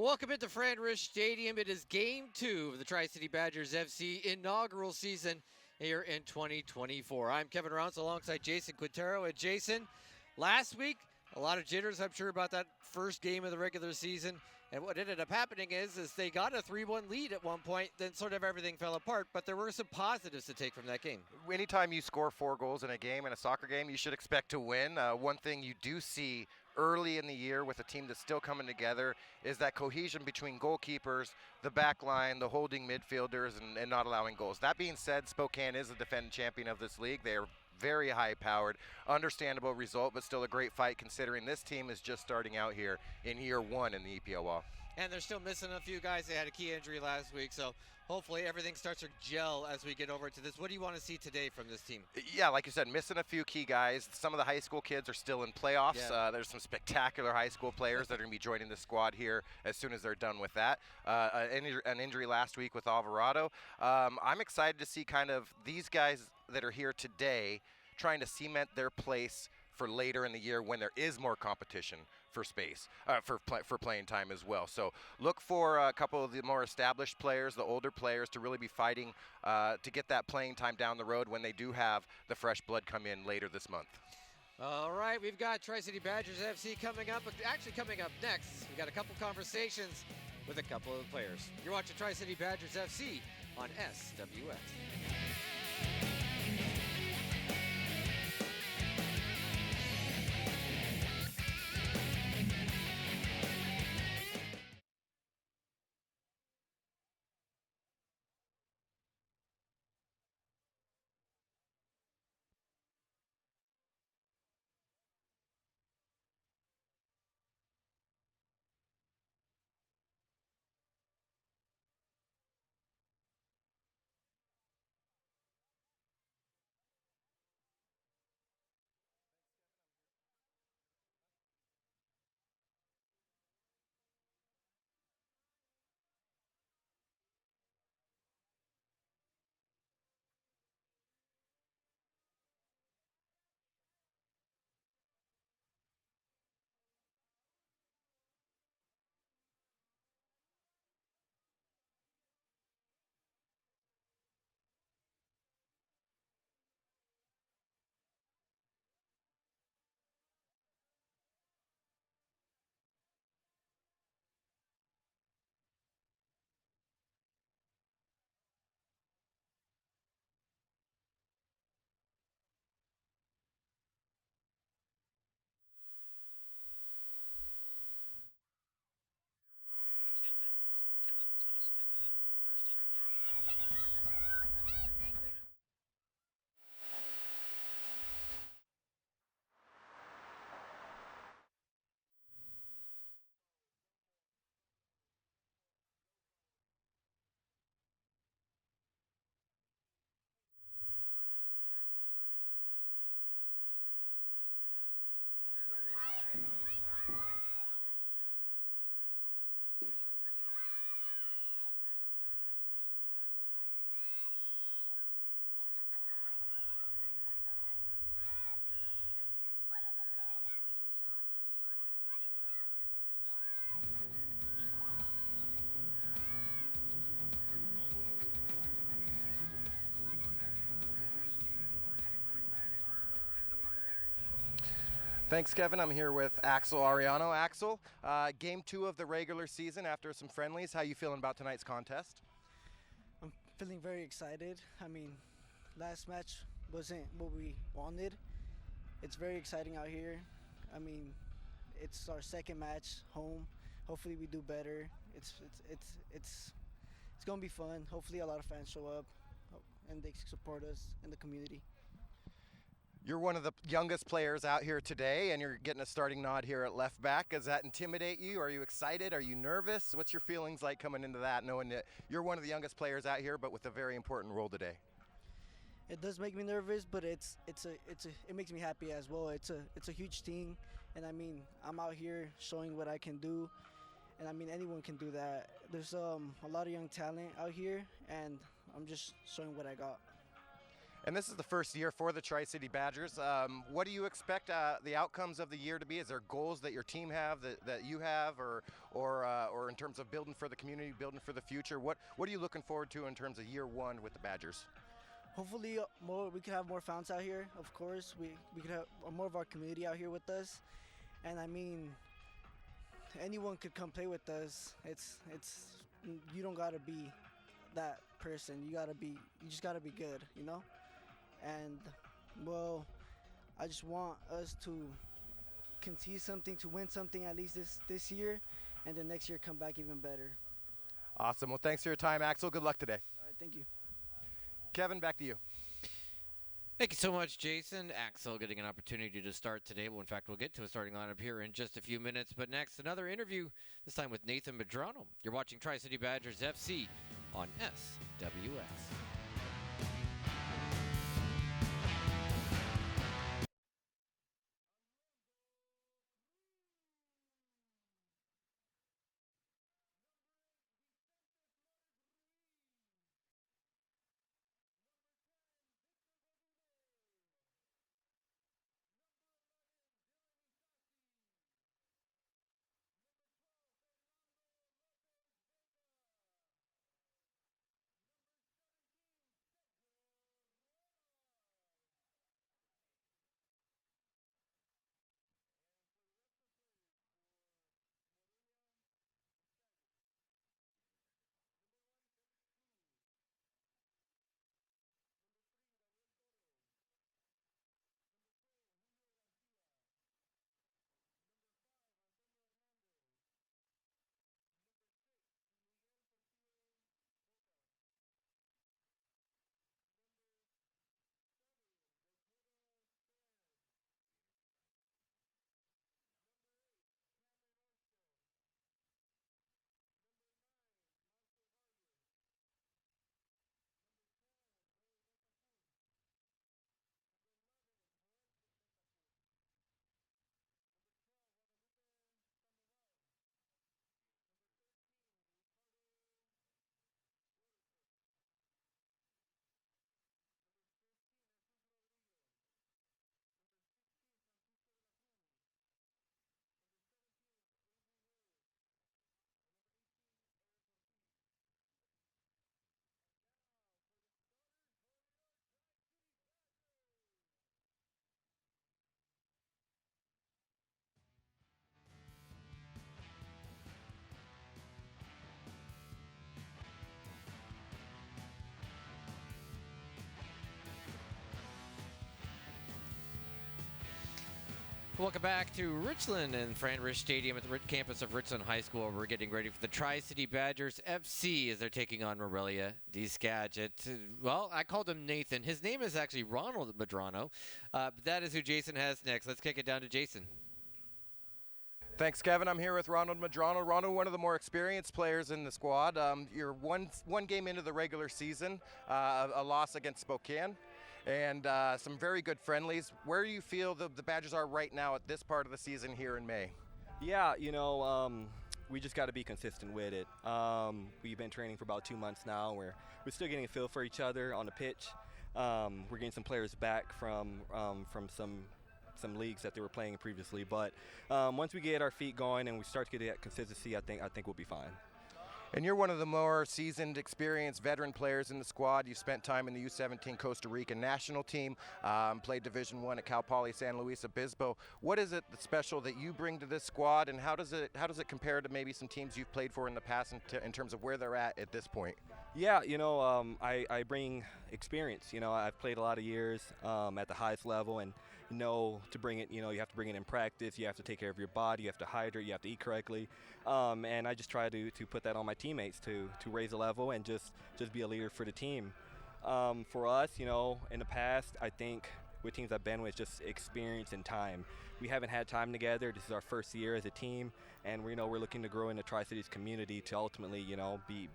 Welcome into Fran Risch Stadium. It is Game 2 of the Tri-City Badgers FC inaugural season here in 2024. I'm Kevin Rounce alongside Jason Quintero. And Jason, last week, a lot of jitters, I'm sure, about that first game of the regular season. And what ended up happening is they got a 3-1 lead at one point, then sort of everything fell apart. But there were some positives to take from that game. Anytime you score 4 goals in a game, in a soccer game, you should expect to win. One thing you do see early in the year with a team that's still coming together is that cohesion between goalkeepers, the back line, the holding midfielders, and not allowing goals. That being said, Spokane is the defending champion of this league. They are very high-powered, understandable result, but still a great fight considering this team is just starting out here in year 1 in the EPOL. And they're still missing a few guys. They had a key injury last week, so hopefully everything starts to gel as we get over to this. What do you want to see today from this team? Yeah, like you said, missing a few key guys. Some of the high school kids are still in playoffs. Yeah. There's some spectacular high school players that are going to be joining the squad here as soon as they're done with that. An injury last week with Alvarado. I'm excited to see kind of these guys that are here today trying to cement their place for later in the year when there is more competition for space, for playing time as well. So look for a couple of the more established players, the older players, to really be fighting to get that playing time down the road when they do have the fresh blood come in later this month. All right, we've got Tri-City Badgers FC coming up. Actually, coming up next, we've got a couple conversations with a couple of the players. You're watching Tri-City Badgers FC on SWX. Thanks, Kevin. I'm here with Axel Ariano. Axel, game 2 of the regular season after some friendlies. How you feeling about tonight's contest? I'm feeling very excited. I mean, last match wasn't what we wanted. It's very exciting out here. I mean, it's our second match home. Hopefully we do better. It's gonna be fun. Hopefully a lot of fans show up and they support us in the community. You're one of the youngest players out here today, and you're getting a starting nod here at left back. Does that intimidate you? Are you excited? Are you nervous? What's your feelings like coming into that, knowing that you're one of the youngest players out here, but with a very important role today? It does make me nervous, but it makes me happy as well. It's a huge team, and I mean, I'm out here showing what I can do, and I mean, anyone can do that. There's a lot of young talent out here, and I'm just showing what I got. And this is the first year for the Tri-City Badgers. What do you expect the outcomes of the year to be? Is there goals that your team have that you have, or in terms of building for the community, building for the future? What are you looking forward to in terms of year one with the Badgers? Hopefully, we could have more fans out here. Of course, we could have more of our community out here with us. And I mean, anyone could come play with us. It's you don't gotta be that person. You just gotta be good, you know. And well, I just want us to concede something, to win something at least this year, and then next year come back even better. Awesome. Well, thanks for your time, Axel. Good luck today. All right, thank you. Kevin, back to you. Thank you so much, Jason. Axel getting an opportunity to start today. Well, in fact, we'll get to a starting lineup here in just a few minutes. But next, another interview, this time with Nathan Medrano. You're watching Tri-City Badgers FC on SWS. Welcome back to Richland and Fran Rich Stadium at the campus of Richland High School. We're getting ready for the Tri-City Badgers FC as they're taking on Morelia, Skagit. Well, I called him Nathan. His name is actually Ronald Medrano. But that is who Jason has next. Let's kick it down to Jason. Thanks, Kevin. I'm here with Ronald Medrano. Ronald, one of the more experienced players in the squad. You're one game into the regular season, a loss against Spokane, and some very good friendlies. Where do you feel the Badgers are right now at this part of the season here in May? Yeah, we just got to be consistent with it. We've been training for about 2 months now. We're still getting a feel for each other on the pitch. We're getting some players back from some leagues that they were playing previously. But once we get our feet going and we start to get that consistency, I think we'll be fine. And you're one of the more seasoned, experienced veteran players in the squad. You spent time in the U17 Costa Rican national team, played Division I at Cal Poly San Luis Obispo. What is it that's special that you bring to this squad, and how does it compare to maybe some teams you've played for in the past in terms of where they're at this point? Yeah, I bring experience. I've played a lot of years at the highest level, and to bring it, you have to bring it in practice. You have to take care of your body. You have to hydrate. You have to eat correctly. And I just try to put that on my teammates to raise the level and just be a leader for the team. For us, in the past, I think with teams I've been with, just experience and time. We haven't had time together. This is our first year as a team, and we're looking to grow in the Tri-Cities community to ultimately,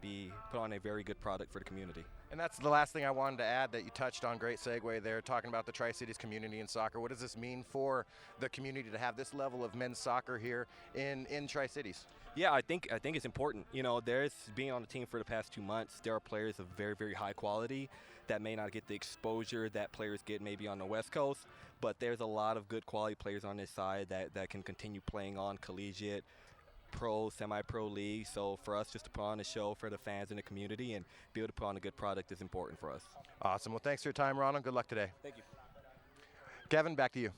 be put on a very good product for the community. And that's the last thing I wanted to add that you touched on. Great segue there, talking about the Tri-Cities community in soccer. What does this mean for the community to have this level of men's soccer here in Tri-Cities? Yeah, I think it's important. You know, there's being on the team for the past 2 months, there are players of very, very high quality that may not get the exposure that players get maybe on the West Coast, but there's a lot of good quality players on this side that can continue playing on collegiate, pro, semi-pro league. So for us just to put on a show for the fans and the community and be able to put on a good product is important for us. Awesome. Well, thanks for your time, Ronald. Good luck today. Thank you. Kevin, back to you.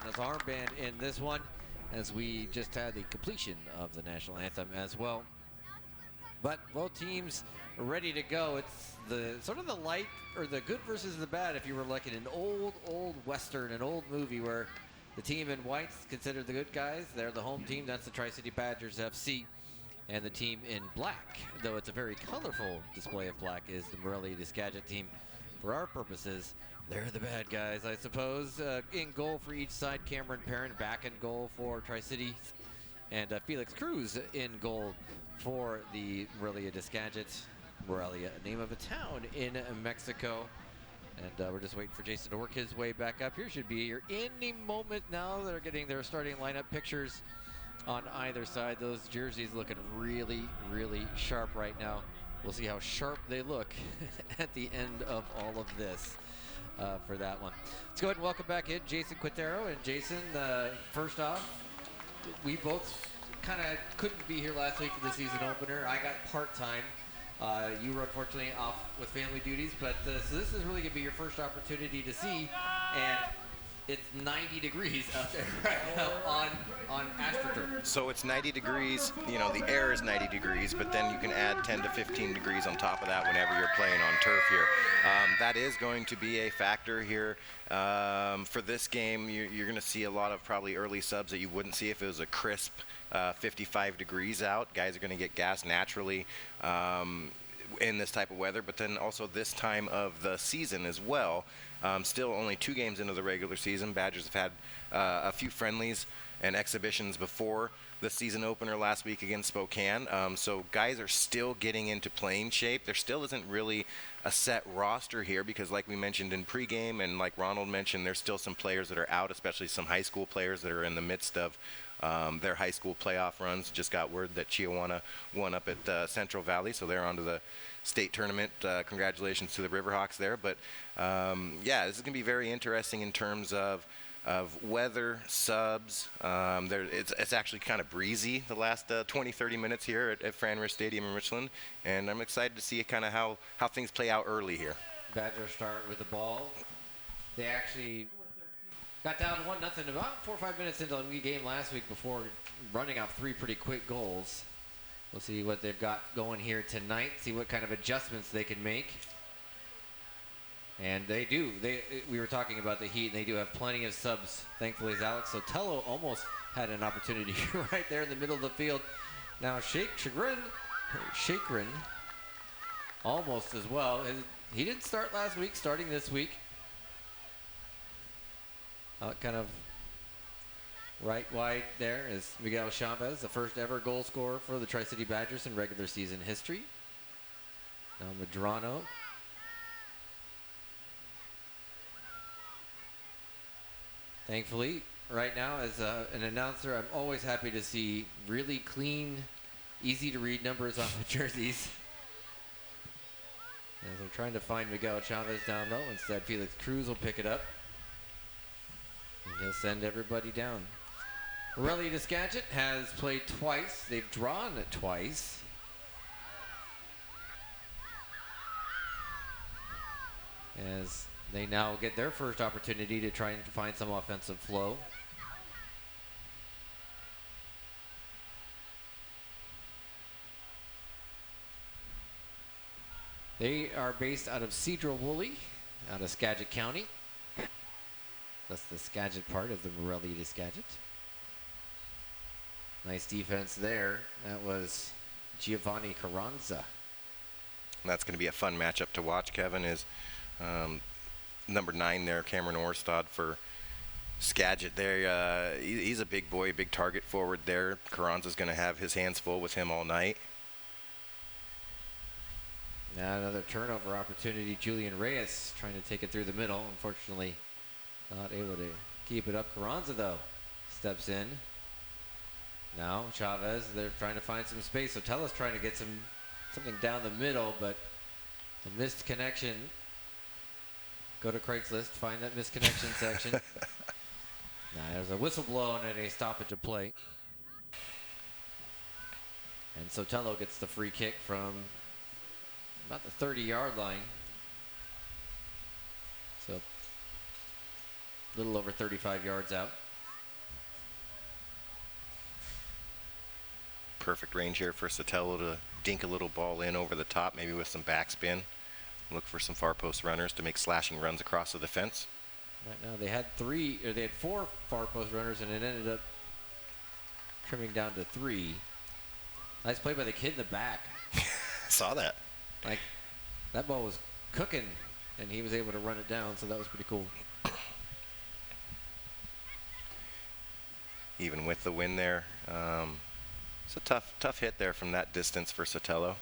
His armband in this one, as we just had the completion of the national anthem as well. But both teams are ready to go. It's the sort of the light or the good versus the bad. If you were like in an old Western, an old movie where the team in white's considered the good guys, they're the home team. That's the Tri-City Badgers FC. And the team in black, though it's a very colorful display of black, is the Morelia Skagit team. For our purposes, they're the bad guys, I suppose. In goal for each side, Cameron Perrin back in goal for Tri-City. And Felix Cruz in goal for the Morelia Skagit. Morelia, name of a town in Mexico. And we're just waiting for Jason to work his way back up. Here should be your any moment now. They're getting their starting lineup pictures on either side. Those jerseys looking really, really sharp right now. We'll see how sharp they look at the end of all of this for that one. Let's go ahead and welcome back in Jason Quintero. And Jason, first off, we both kind of couldn't be here last week for the season opener. I got part-time. You were unfortunately off with family duties, but so this is really going to be your first opportunity to see. And it's 90 degrees out there right now on AstroTurf. So it's 90 degrees, you know, the air is 90 degrees, but then you can add 10 to 15 degrees on top of that whenever you're playing on turf here. That is going to be a factor here. For this game, you're going to see a lot of probably early subs that you wouldn't see if it was a crisp 55 degrees out. Guys are going to get gassed naturally in this type of weather, but then also this time of the season as well. Still only 2 games into the regular season. Badgers have had a few friendlies and exhibitions before the season opener last week against Spokane. So guys are still getting into playing shape. There still isn't really a set roster here because like we mentioned in pregame and like Ronald mentioned, there's still some players that are out, especially some high school players that are in the midst of their high school playoff runs. Just got word that Chiawana won up at Central Valley, so they're on to the state tournament. Congratulations to the Riverhawks there. But yeah, this is going to be very interesting in terms of weather, subs. It's actually kind of breezy the last 20-30 minutes here at Fran Risch Stadium in Richland, and I'm excited to see kind of how things play out early here. Badgers start with the ball. They actually got down 1-0 about 4 or 5 minutes into the game last week before running out 3 pretty quick goals. We'll see what they've got going here tonight, see what kind of adjustments they can make. And they do. We were talking about the Heat, and they do have plenty of subs, thankfully, as Alex Sotelo almost had an opportunity right there in the middle of the field. Now, Chagrin almost as well. He didn't start last week, starting this week. Kind of right wide there is Miguel Chavez, the first ever goal scorer for the Tri-City Badgers in regular season history. Now Medrano. Thankfully, right now, as an announcer, I'm always happy to see really clean, easy-to-read numbers on the jerseys. As I'm trying to find Miguel Chavez down low, instead Felix Cruz will pick it up. And he'll send everybody down. Morelia Skagit has played twice. They've drawn it twice. As they now get their first opportunity to try and find some offensive flow. They are based out of Cedro-Woolley, out of Skagit County. That's the Skagit part of the Morelia Skagit. Nice defense there. That was Giovanni Carranza. And that's going to be a fun matchup to watch, Kevin, is number 9 there, Cameron Orstad for Skagit there. He's a big boy, big target forward there. Carranza's going to have his hands full with him all night. Now another turnover opportunity. Julian Reyes trying to take it through the middle. Unfortunately, not able to keep it up. Carranza, though, steps in. Now Chavez, they're trying to find some space. Sotelo's trying to get something down the middle, but a missed connection. Go to Craigslist, find that missed connection section. Now there's a whistle blown and a stoppage of play. And Sotelo gets the free kick from about the 30-yard line. So a little over 35 yards out. Perfect range here for Sotelo to dink a little ball in over the top, maybe with some backspin. Look for some far post runners to make slashing runs across the defense. Right now they had four far post runners, and it ended up trimming down to 3. Nice play by the kid in the back. Saw that. Like, that ball was cooking, and he was able to run it down, so that was pretty cool. Even with the win there, it's a tough hit there from that distance for Sotelo.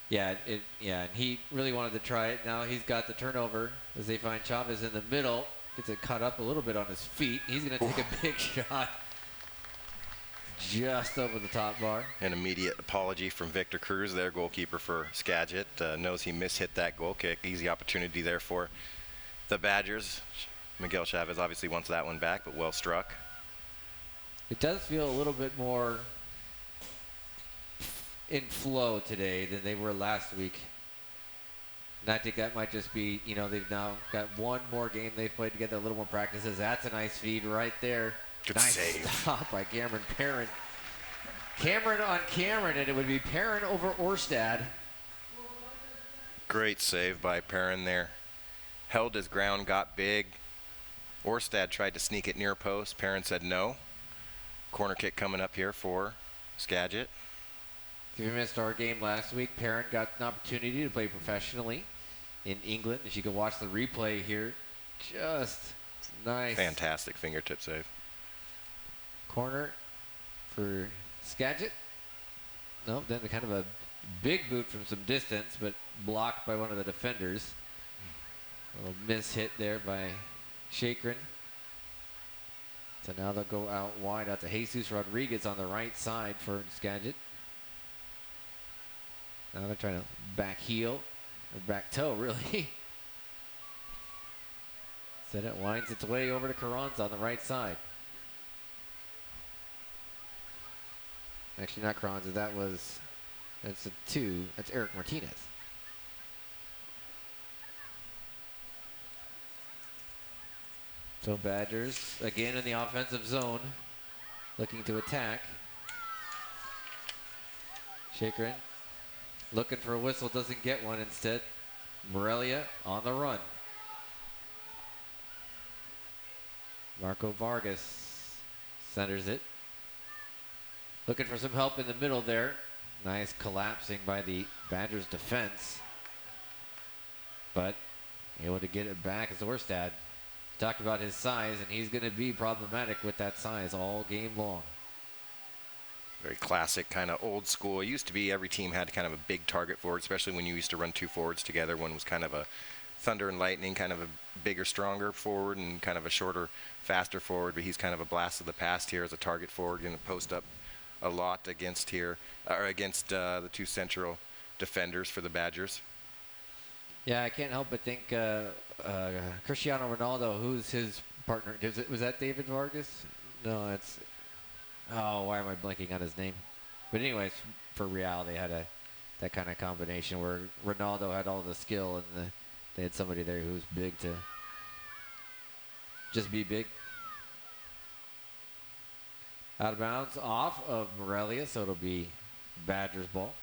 Yeah, and he really wanted to try it. Now he's got the turnover as they find Chavez in the middle. Gets it cut up a little bit on his feet. He's going to take a big shot just over the top bar. An immediate apology from Victor Cruz, their goalkeeper for Skagit. Knows he mishit that goal kick. Easy opportunity there for the Badgers. Miguel Chavez obviously wants that one back, but well struck. It does feel a little bit more in flow today than they were last week. And I think that might just be, they've now got one more game they've played together, a little more practices. That's a nice feed right there. Good nice save. Stop by Cameron Perrin. Cameron on Cameron, and it would be Perrin over Orstad. Great save by Perrin there. Held his ground, got big. Orstad tried to sneak it near post. Perrin said no. Corner kick coming up here for Skagit. If you missed our game last week, Perrin got an opportunity to play professionally in England. As you can watch the replay here, just nice. Fantastic fingertip save. Corner for Skagit. Nope, then kind of a big boot from some distance, but blocked by one of the defenders. A little miss hit there by Chakrin. So now they'll go out wide out to Jesus Rodriguez on the right side for Skagit. Now they're trying to back heel, or back toe, really. So it winds its way over to Carranza on the right side. Actually, not Carranza. That's a 2. That's Eric Martinez. So Badgers again in the offensive zone, looking to attack. Chakrin looking for a whistle, doesn't get one. Instead, Morelia on the run. Marco Vargas centers it. Looking for some help in the middle there. Nice collapsing by the Badgers defense. But able to get it back as Orstad. Talked about his size, and he's going to be problematic with that size all game long. Very classic, kind of old school. It used to be every team had kind of a big target forward, especially when you used to run 2 forwards together. One was kind of a thunder and lightning, kind of a bigger, stronger forward, and kind of a shorter, faster forward. But he's kind of a blast of the past here as a target forward, going to post up a lot against the 2 central defenders for the Badgers. Yeah, I can't help but think Cristiano Ronaldo, who's his partner? Was that David Vargas? No, it's... Oh, why am I blanking on his name? But anyways, for Real, they had that kind of combination where Ronaldo had all the skill and they had somebody there who was big to just be big. Out of bounds off of Morelia, so it'll be Badgers ball.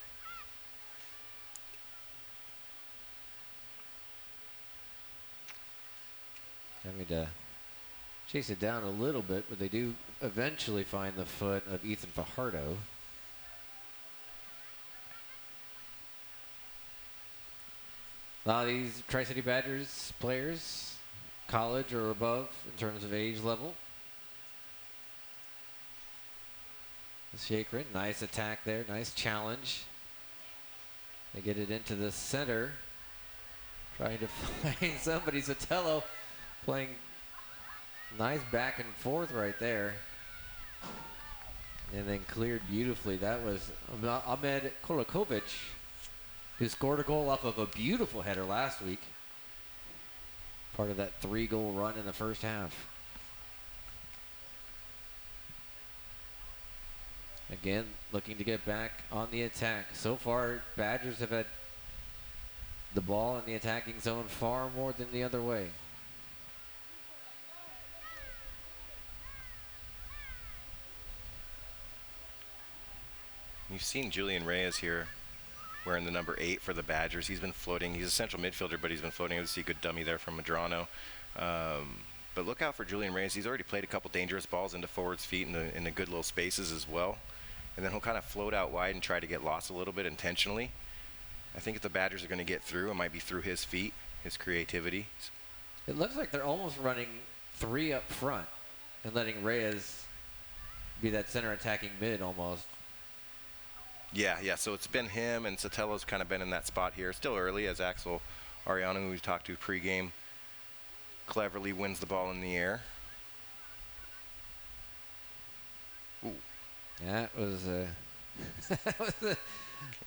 Having to chase it down a little bit, but they do eventually find the foot of Ethan Fajardo. A lot of these Tri-City Badgers players, college or above in terms of age level. Chakrin, nice attack there, nice challenge. They get it into the center. Trying to find somebody. Sotelo playing nice back and forth right there. And then cleared beautifully. That was Ahmed Kolakovic, who scored a goal off of a beautiful header last week. Part of that 3-goal run in the first half. Again, looking to get back on the attack. So far, Badgers have had the ball in the attacking zone far more than the other way. You've seen Julian Reyes here wearing the number 8 for the Badgers. He's been floating. He's a central midfielder, but he's been floating. You see a good dummy there from Medrano. But look out for Julian Reyes. He's already played a couple dangerous balls into forwards' feet in the good little spaces as well. And then he'll kind of float out wide and try to get lost a little bit intentionally. I think if the Badgers are going to get through, it might be through his feet, his creativity. It looks like they're almost running 3 up front and letting Reyes be that center attacking mid almost. Yeah, so it's been him, and Sotelo's kind of been in that spot here. Still early, as Axel Ariano, who we talked to pregame, cleverly wins the ball in the air. Ooh. That was a,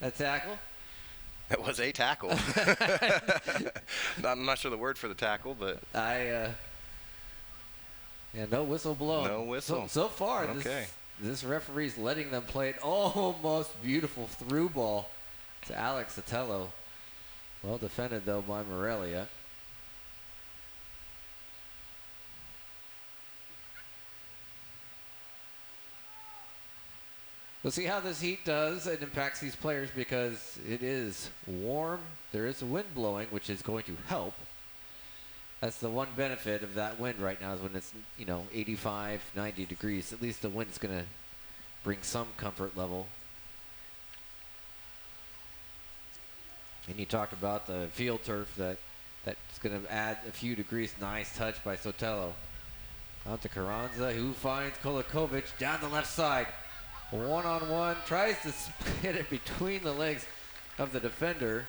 a tackle. That was a tackle. I'm not sure the word for the tackle, but yeah, no whistle blown. No whistle. So far, okay. This referee's letting them play an almost beautiful through ball to Alex Sotelo. Well defended, though, by Morelia. We'll see how this heat does. It impacts these players because it is warm. There is a wind blowing, which is going to help. That's the one benefit of that wind right now is when it's, 85, 90 degrees. At least the wind's going to bring some comfort level. And you talked about the field turf that's going to add a few degrees. Nice touch by Sotelo. Out to Carranza, who finds Kolakovic down the left side. One-on-one, tries to spit it between the legs of the defender,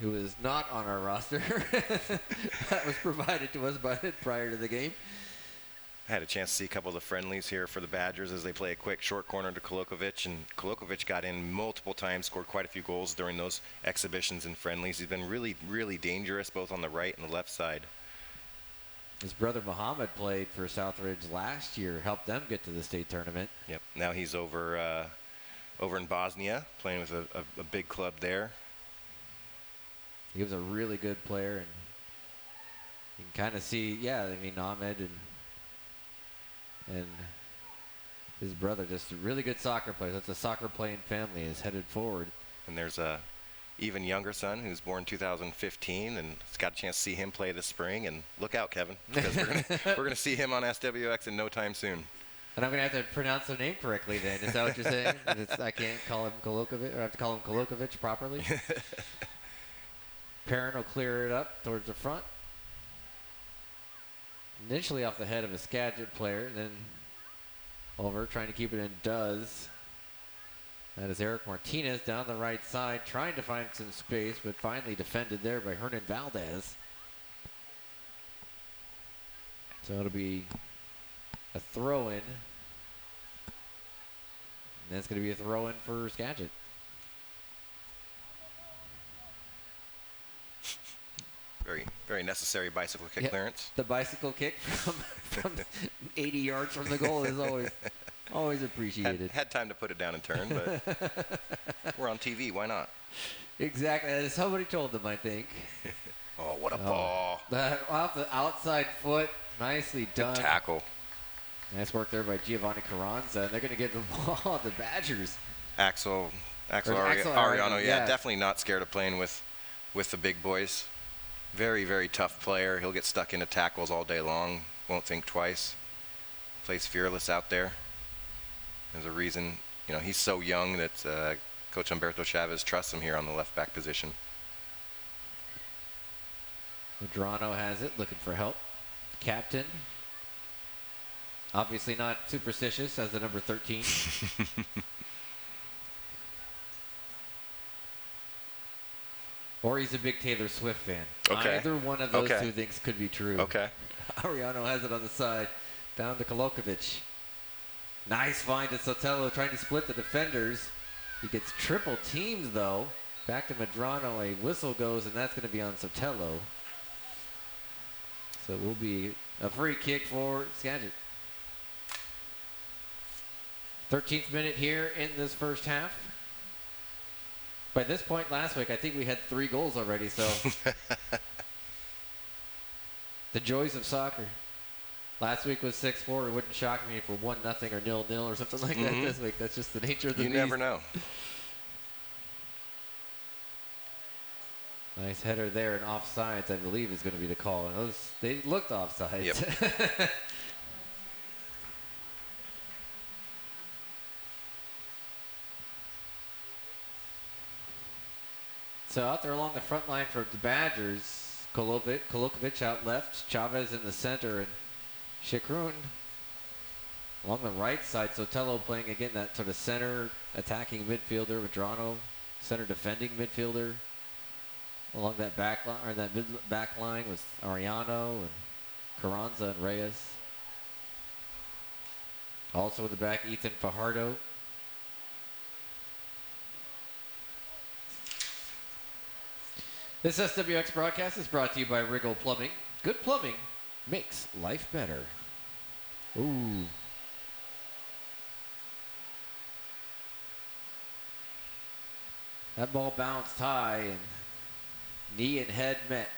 who is not on our roster. That was provided to us prior to the game. I had a chance to see a couple of the friendlies here for the Badgers as they play a quick short corner to Kolakovic, and Kolakovic got in multiple times, scored quite a few goals during those exhibitions and friendlies. He's been really, really dangerous both on the right and the left side. His brother Muhammad played for Southridge last year, helped them get to the state tournament. Yep. Now he's over in Bosnia, playing with a big club there. He was a really good player, and you can kind of see, Ahmed and his brother, just really good soccer players. That's a soccer playing family is headed forward. And there's a even younger son who's born 2015, and it's got a chance to see him play this spring. And look out, Kevin, because we're gonna see him on SWX in no time soon. And I'm gonna have to pronounce the name correctly. Then is that what you're saying? I can't call him Kolakovic, or I have to call him Kolakovic properly. Perrin will clear it up towards the front. Initially off the head of a Skagit player, then over trying to keep it in does. That is Eric Martinez down the right side, trying to find some space, but finally defended there by Hernan Valdez. So it'll be a throw-in. And that's going to be a throw-in for Skagit. Very, very necessary bicycle kick clearance. The bicycle kick from 80 yards from the goal is always appreciated. Had time to put it down and turn, but we're on TV. Why not? Exactly. Somebody told them, I think. Oh, what a ball. That off the outside foot. Nicely done. Good tackle. Nice work there by Giovanni Carranza. And they're going to give the ball to the Badgers. Axel Ariano. Yeah, definitely not scared of playing with the big boys. Very, very tough player. He'll get stuck into tackles all day long. Won't think twice. Plays fearless out there. There's a reason, he's so young that Coach Humberto Chavez trusts him here on the left back position. Medrano has it, looking for help. Captain. Obviously not superstitious as the number 13. or he's a big Taylor Swift fan. Okay. Either one of those Okay. two things could be true. Okay. Ariano has it on the side, down to Kolokovic. Nice find to Sotelo, trying to split the defenders. He gets triple teamed, though. Back to Medrano, a whistle goes, and that's going to be on Sotelo. So it will be a free kick for Skagit. 13th minute here in this first half. By this point last week, I think we had 3 goals already, so. The joys of soccer. Last week was 6-4. It wouldn't shock me if we're 1-0 or 0-0 or something like that this week. That's just the nature of the beast. You never know. Nice header there, and offsides, I believe, is going to be the call. And they looked offsides. Yep. So out there along the front line for the Badgers, Kolokovic out left, Chavez in the center, and Shikrun along the right side. Sotelo playing again that sort of center attacking midfielder. Medrano, center defending midfielder. Along that back line, or that mid back line with Ariano and Carranza and Reyes. Also in the back, Ethan Fajardo. This SWX broadcast is brought to you by Riggle Plumbing. Good plumbing makes life better. Ooh. That ball bounced high and knee and head met.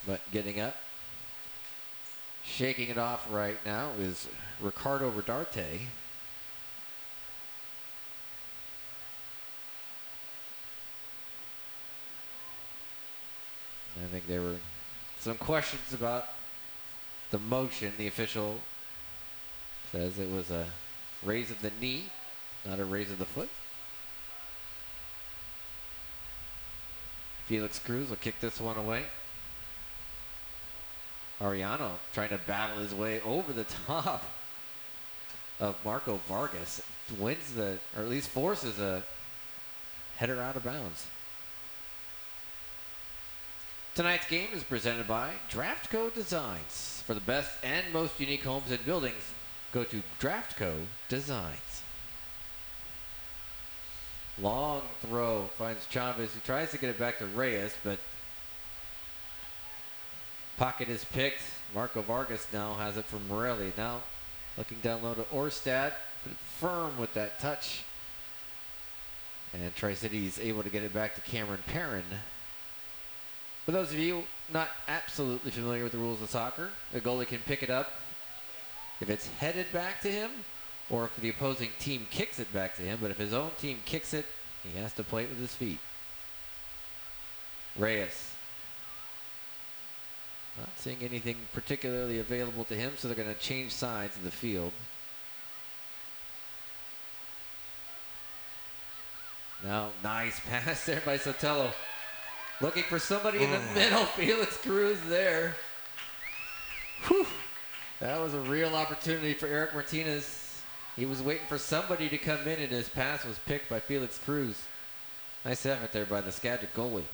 But getting up, shaking it off right now is Ricardo Rodarte. I think there were some questions about the motion. The official says it was a raise of the knee, not a raise of the foot. Felix Cruz will kick this one away. Ariano trying to battle his way over the top of Marco Vargas. Wins or at least forces a header out of bounds. Tonight's game is presented by Draftco Designs. For the best and most unique homes and buildings, go to Draftco Designs. Long throw finds Chavez, who tries to get it back to Reyes, but pocket is picked. Marco Vargas now has it from Morelia. Now looking down low to Orstad, but firm with that touch. And Tri-City's able to get it back to Cameron Perrin. For those of you not absolutely familiar with the rules of soccer, the goalie can pick it up if it's headed back to him, or if the opposing team kicks it back to him. But if his own team kicks it, he has to play it with his feet. Reyes. Not seeing anything particularly available to him, so they're going to change sides of the field. Now, nice pass there by Sotelo. Looking for somebody in the middle. Felix Cruz there. Whew. That was a real opportunity for Eric Martinez. He was waiting for somebody to come in, and his pass was picked by Felix Cruz. Nice effort there by the Skagit goalie.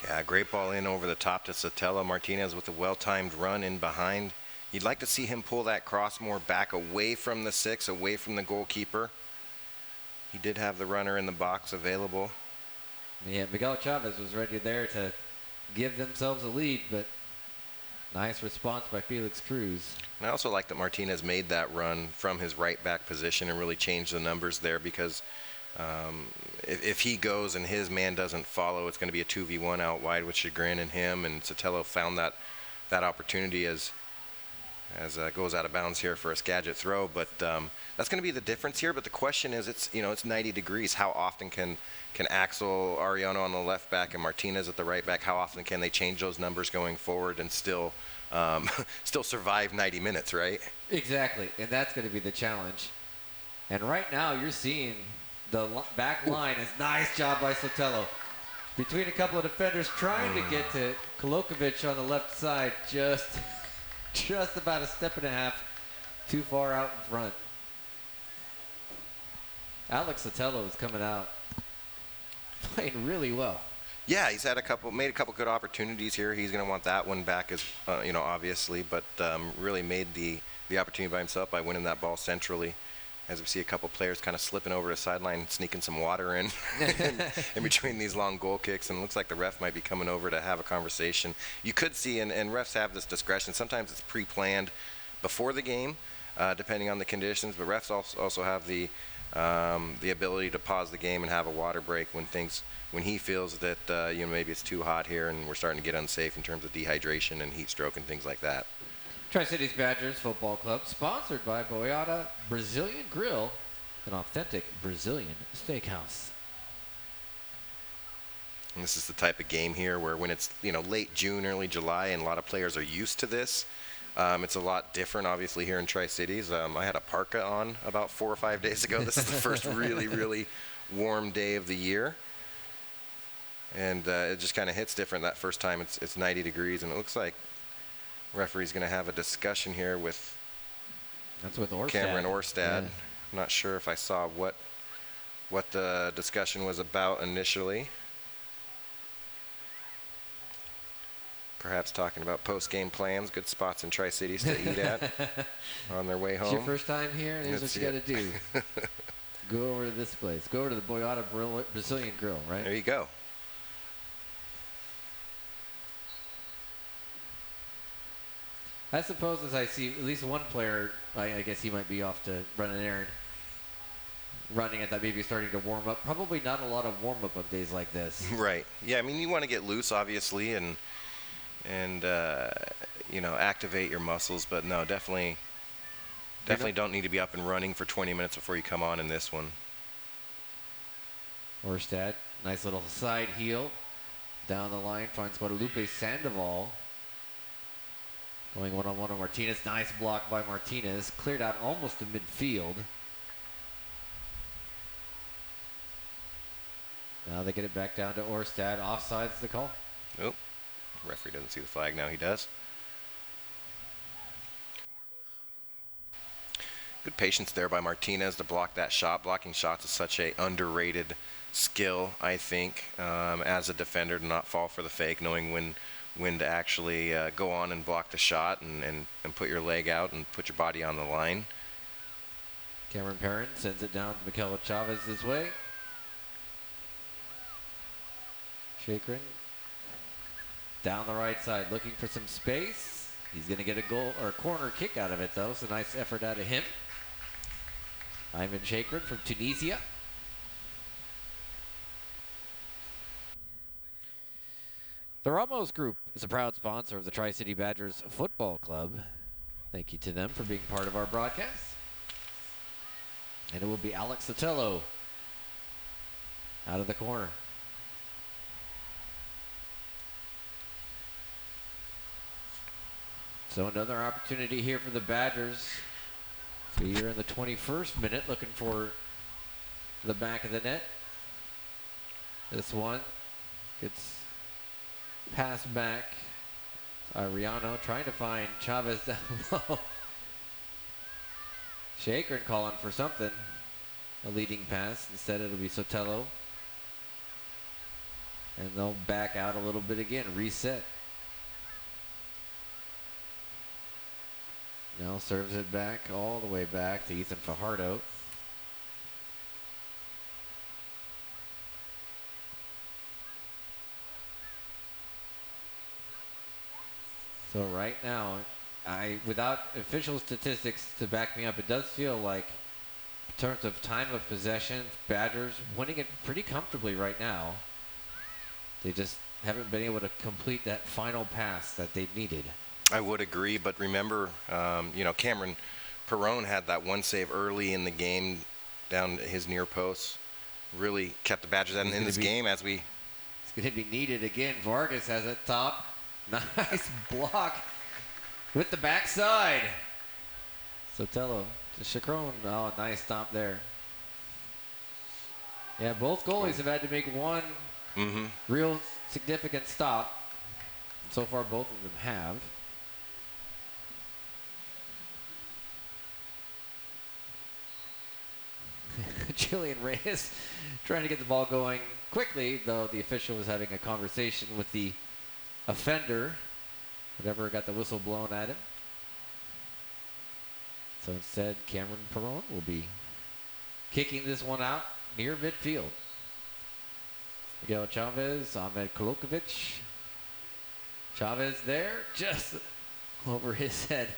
Yeah, great ball in over the top to Sotelo. Martinez with a well-timed run in behind. You'd like to see him pull that cross more back away from the 6, away from the goalkeeper. He did have the runner in the box available. Yeah, Miguel Chavez was ready there to give themselves a lead, but nice response by Felix Cruz. And I also like that Martinez made that run from his right back position and really changed the numbers there, because if he goes and his man doesn't follow, it's going to be a 2v1 out wide with Chagrin and him, and Sotelo found that opportunity as goes out of bounds here for a Skagit throw. But that's going to be the difference here. But the question is, it's 90 degrees. How often can Axel Ariano on the left back and Martinez at the right back, how often can they change those numbers going forward and still survive 90 minutes, right? Exactly, and that's going to be the challenge. And right now you're seeing the back line is nice job by Sotelo. Between a couple of defenders trying to get to Kolokovic on the left side, just about a step and a half too far out in front. Alex Sotelo is coming out playing really well. Yeah, he's had made a couple good opportunities here. He's going to want that one back, as obviously, but really made the opportunity by himself by winning that ball centrally. As we see a couple players kind of slipping over the sideline, sneaking some water in in between these long goal kicks, and it looks like the ref might be coming over to have a conversation. You could see, and refs have this discretion. Sometimes it's pre-planned before the game, depending on the conditions, but refs also have the ability to pause the game and have a water break when he feels that maybe it's too hot here and we're starting to get unsafe in terms of dehydration and heat stroke and things like that. Tri-Cities Badgers Football Club, sponsored by Boyata Brazilian Grill, an authentic Brazilian steakhouse. And this is the type of game here where when it's late June, early July, and a lot of players are used to this. It's a lot different, obviously, here in Tri-Cities. I had a parka on about 4 or 5 days ago. This is the first really, really warm day of the year. And it just kind of hits different that first time. It's 90 degrees, and it looks like referee's going to have a discussion here with Cameron Orstad. Yeah. I'm not sure if I saw what the discussion was about initially. Perhaps talking about post-game plans, good spots in Tri-Cities to eat at on their way home. It's your first time here? Here's what you got to do. Go over to this place. Go over to the Boyata Brazilian Grill, right? There you go. I suppose as I see at least one player, I guess he might be off to run an errand. Running at that, maybe starting to warm up. Probably not a lot of warm-up on days like this. Right. Yeah, I mean, you want to get loose, obviously, and activate your muscles, but no, definitely don't need to be up and running for 20 minutes before you come on in this one. Orstad, nice little side heel. Down the line, finds Guadalupe Sandoval. Going one-on-one on Martinez. Nice block by Martinez. Cleared out almost to midfield. Now they get it back down to Orstad. Offside's the call. Oh, referee doesn't see the flag. Now he does. Good patience there by Martinez to block that shot. Blocking shots is such a underrated skill, I think, as a defender, to not fall for the fake, knowing when to actually go on and block the shot and put your leg out and put your body on the line. Cameron Perrin sends it down to Mikel Chavez's way. Chakrin down the right side, looking for some space. He's going to get a goal or a corner kick out of it, though. So nice effort out of him. Ivan Chakrin from Tunisia. The Ramos Group is a proud sponsor of the Tri-City Badgers Football Club. Thank you to them for being part of our broadcast. And it will be Alex Sotelo out of the corner. So another opportunity here for the Badgers. So here in the 21st minute, looking for the back of the net. This one gets passed back. Ariano trying to find Chavez down low. Chakrin calling for something. A leading pass. Instead it'll be Sotelo. And they'll back out a little bit again. Reset. Now serves it back all the way back to Ethan Fajardo. So right now, without official statistics to back me up, it does feel like, in terms of time of possession, Badgers winning it pretty comfortably right now. They just haven't been able to complete that final pass that they needed. I would agree, but remember, Cameron Perron had that one save early in the game down his near post. Really kept the Badgers in this game as we... It's going to be needed again. Vargas has it top. Nice block with the backside. Sotelo to Chacron. Oh, nice stop there. Yeah, both goalies have had to make one real significant stop. So far, both of them have. Julian Reyes trying to get the ball going quickly, though the official was having a conversation with the offender, whatever got the whistle blown at him. So instead, Cameron Perron will be kicking this one out near midfield. Miguel Chavez, Ahmed Kolokovic. Chavez there, just over his head.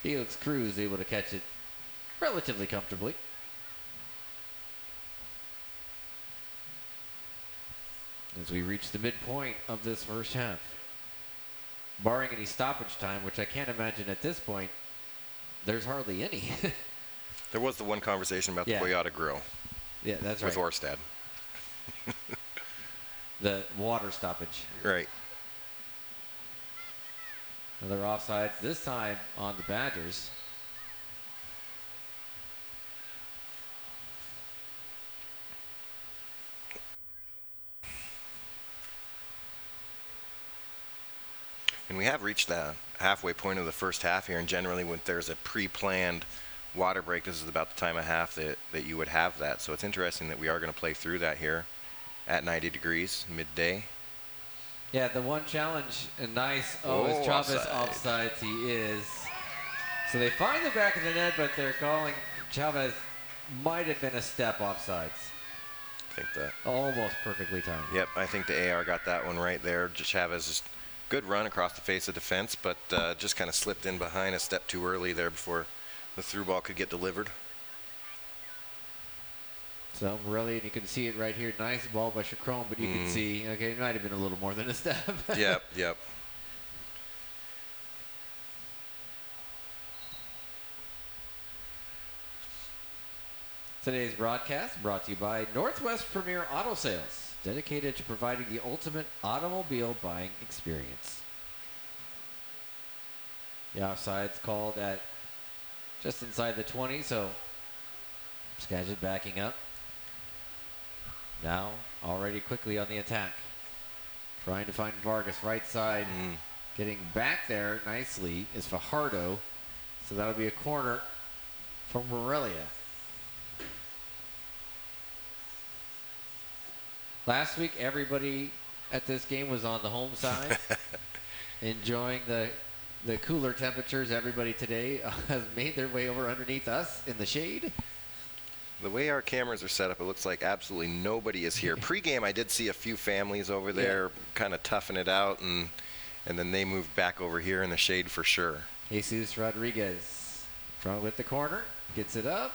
Felix Cruz able to catch it relatively comfortably. As we reach the midpoint of this first half. Barring any stoppage time, which I can't imagine at this point, there's hardly any. There was the one conversation about the Toyota Grill. Yeah, that's with right. With Orsted. The water stoppage. Right. Another offsides, this time on the Badgers. And we have reached the halfway point of the first half here, and generally when there's a pre-planned water break, this is about the time of half that you would have that. So it's interesting that we are going to play through that here at 90 degrees, midday. Yeah, the one challenge, and nice. Oh, is Chavez offsides? He is. So they find the back of the net, but they're calling Chavez might have been a step offsides. I think that. Almost perfectly timed. Yep, I think the AR got that one right there. Chavez is good run across the face of defense, but just kind of slipped in behind a step too early there before the through ball could get delivered. So Morelia, and you can see it right here. Nice ball by Chacron, but you can see, okay, it might have been a little more than a step. Yep. Today's broadcast brought to you by Northwest Premier Auto Sales, dedicated to providing the ultimate automobile buying experience. The offside's called at just inside the 20, so Skagit backing up. Now, already quickly on the attack. Trying to find Vargas right side. Getting back there nicely is Fajardo. So that'll be a corner for Morelia. Last week, everybody at this game was on the home side, enjoying the cooler temperatures. Everybody today has made their way over underneath us in the shade. The way our cameras are set up, it looks like absolutely nobody is here. Pre-game, I did see a few families over there kind of toughing it out, and then they moved back over here in the shade for sure. Jesus Rodriguez, front with the corner, gets it up,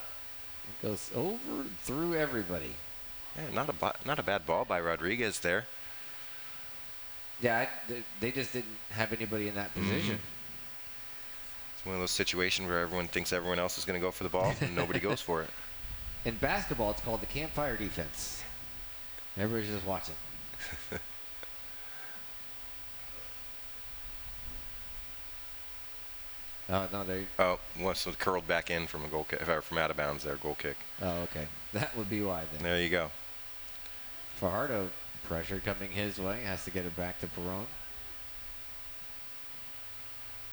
goes over through everybody. Yeah, not a bad ball by Rodriguez there. Yeah, they just didn't have anybody in that position. It's one of those situations where everyone thinks everyone else is going to go for the ball, and nobody goes for it. In basketball, it's called the campfire defense. Everybody's just watching. Oh, no, they. Oh, well, so curled back in from a goal kick, from out of bounds there, goal kick. Oh, okay. That would be why then. There you go. Fajardo, pressure coming his way, has to get it back to Perron.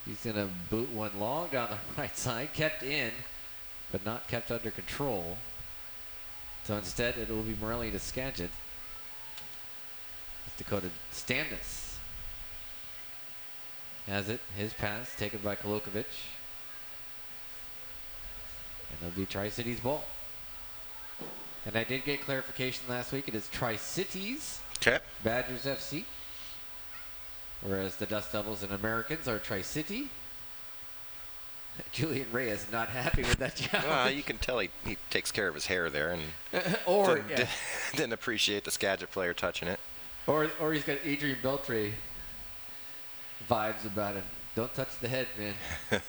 He's going to boot one long down the right side, kept in, but not kept under control. So instead, it will be Morelia to Skagit. Dakota Standis has it. His pass taken by Kolokovic. And it'll be Tri-Cities ball. And I did get clarification last week. It is Tri-Cities Badgers FC. Whereas the Dust Devils and Americans are Tri-City. Julian Reyes not happy with that job. Well, you can tell he takes care of his hair there and didn't appreciate the Skagit player touching it. Or he's got Adrian Beltre vibes about him. Don't touch the head, man.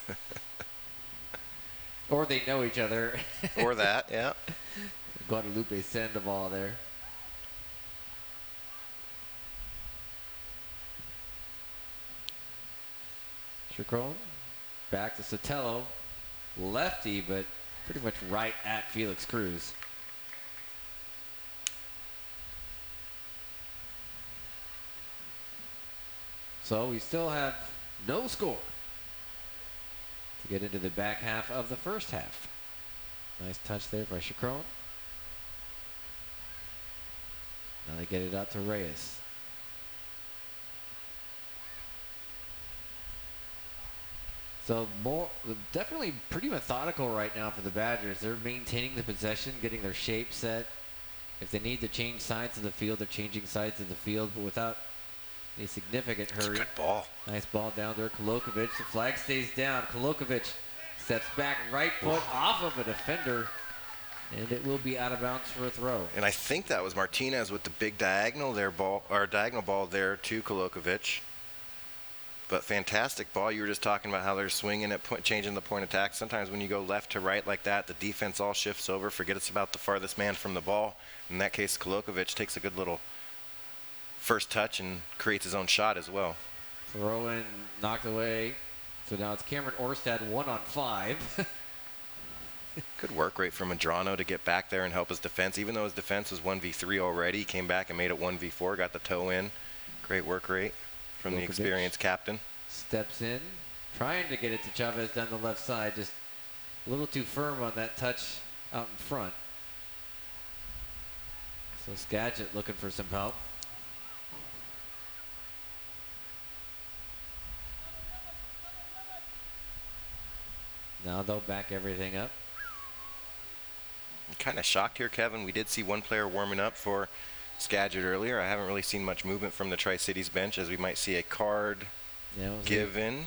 Or they know each other. Or that, yeah. Guadalupe Sandoval there. Chacron back to Sotelo. Lefty, but pretty much right at Felix Cruz. So we still have no score to get into the back half of the first half. Nice touch there by Chacron. Now they get it out to Reyes. So definitely pretty methodical right now for the Badgers. They're maintaining the possession, getting their shape set. If they need to change sides of the field, they're changing sides of the field, but without a significant hurry. Good ball. Nice ball down there, Kolokovic. The flag stays down. Kolokovic steps back, right foot off of a defender, and it will be out of bounds for a throw. And I think that was Martinez with the big diagonal ball there to Kolokovic. But fantastic ball. You were just talking about how they're swinging it, changing the point attack. Sometimes when you go left to right like that, the defense all shifts over, forgets about the farthest man from the ball. In that case, Kolokovic takes a good little first touch and creates his own shot as well. Throw in, knocked away. So now it's Cameron Orstad 1-on-5. Good work rate from Medrano to get back there and help his defense. Even though his defense was 1v3 already, he came back and made it 1v4, got the toe in. Great work rate from the experienced captain. Steps in, trying to get it to Chavez down the left side, just a little too firm on that touch out in front. So Skagit looking for some help. Now they'll back everything up. I'm kind of shocked here, Kevin. We did see one player warming up for Skagit earlier. I haven't really seen much movement from the Tri-Cities bench, as we might see a card given.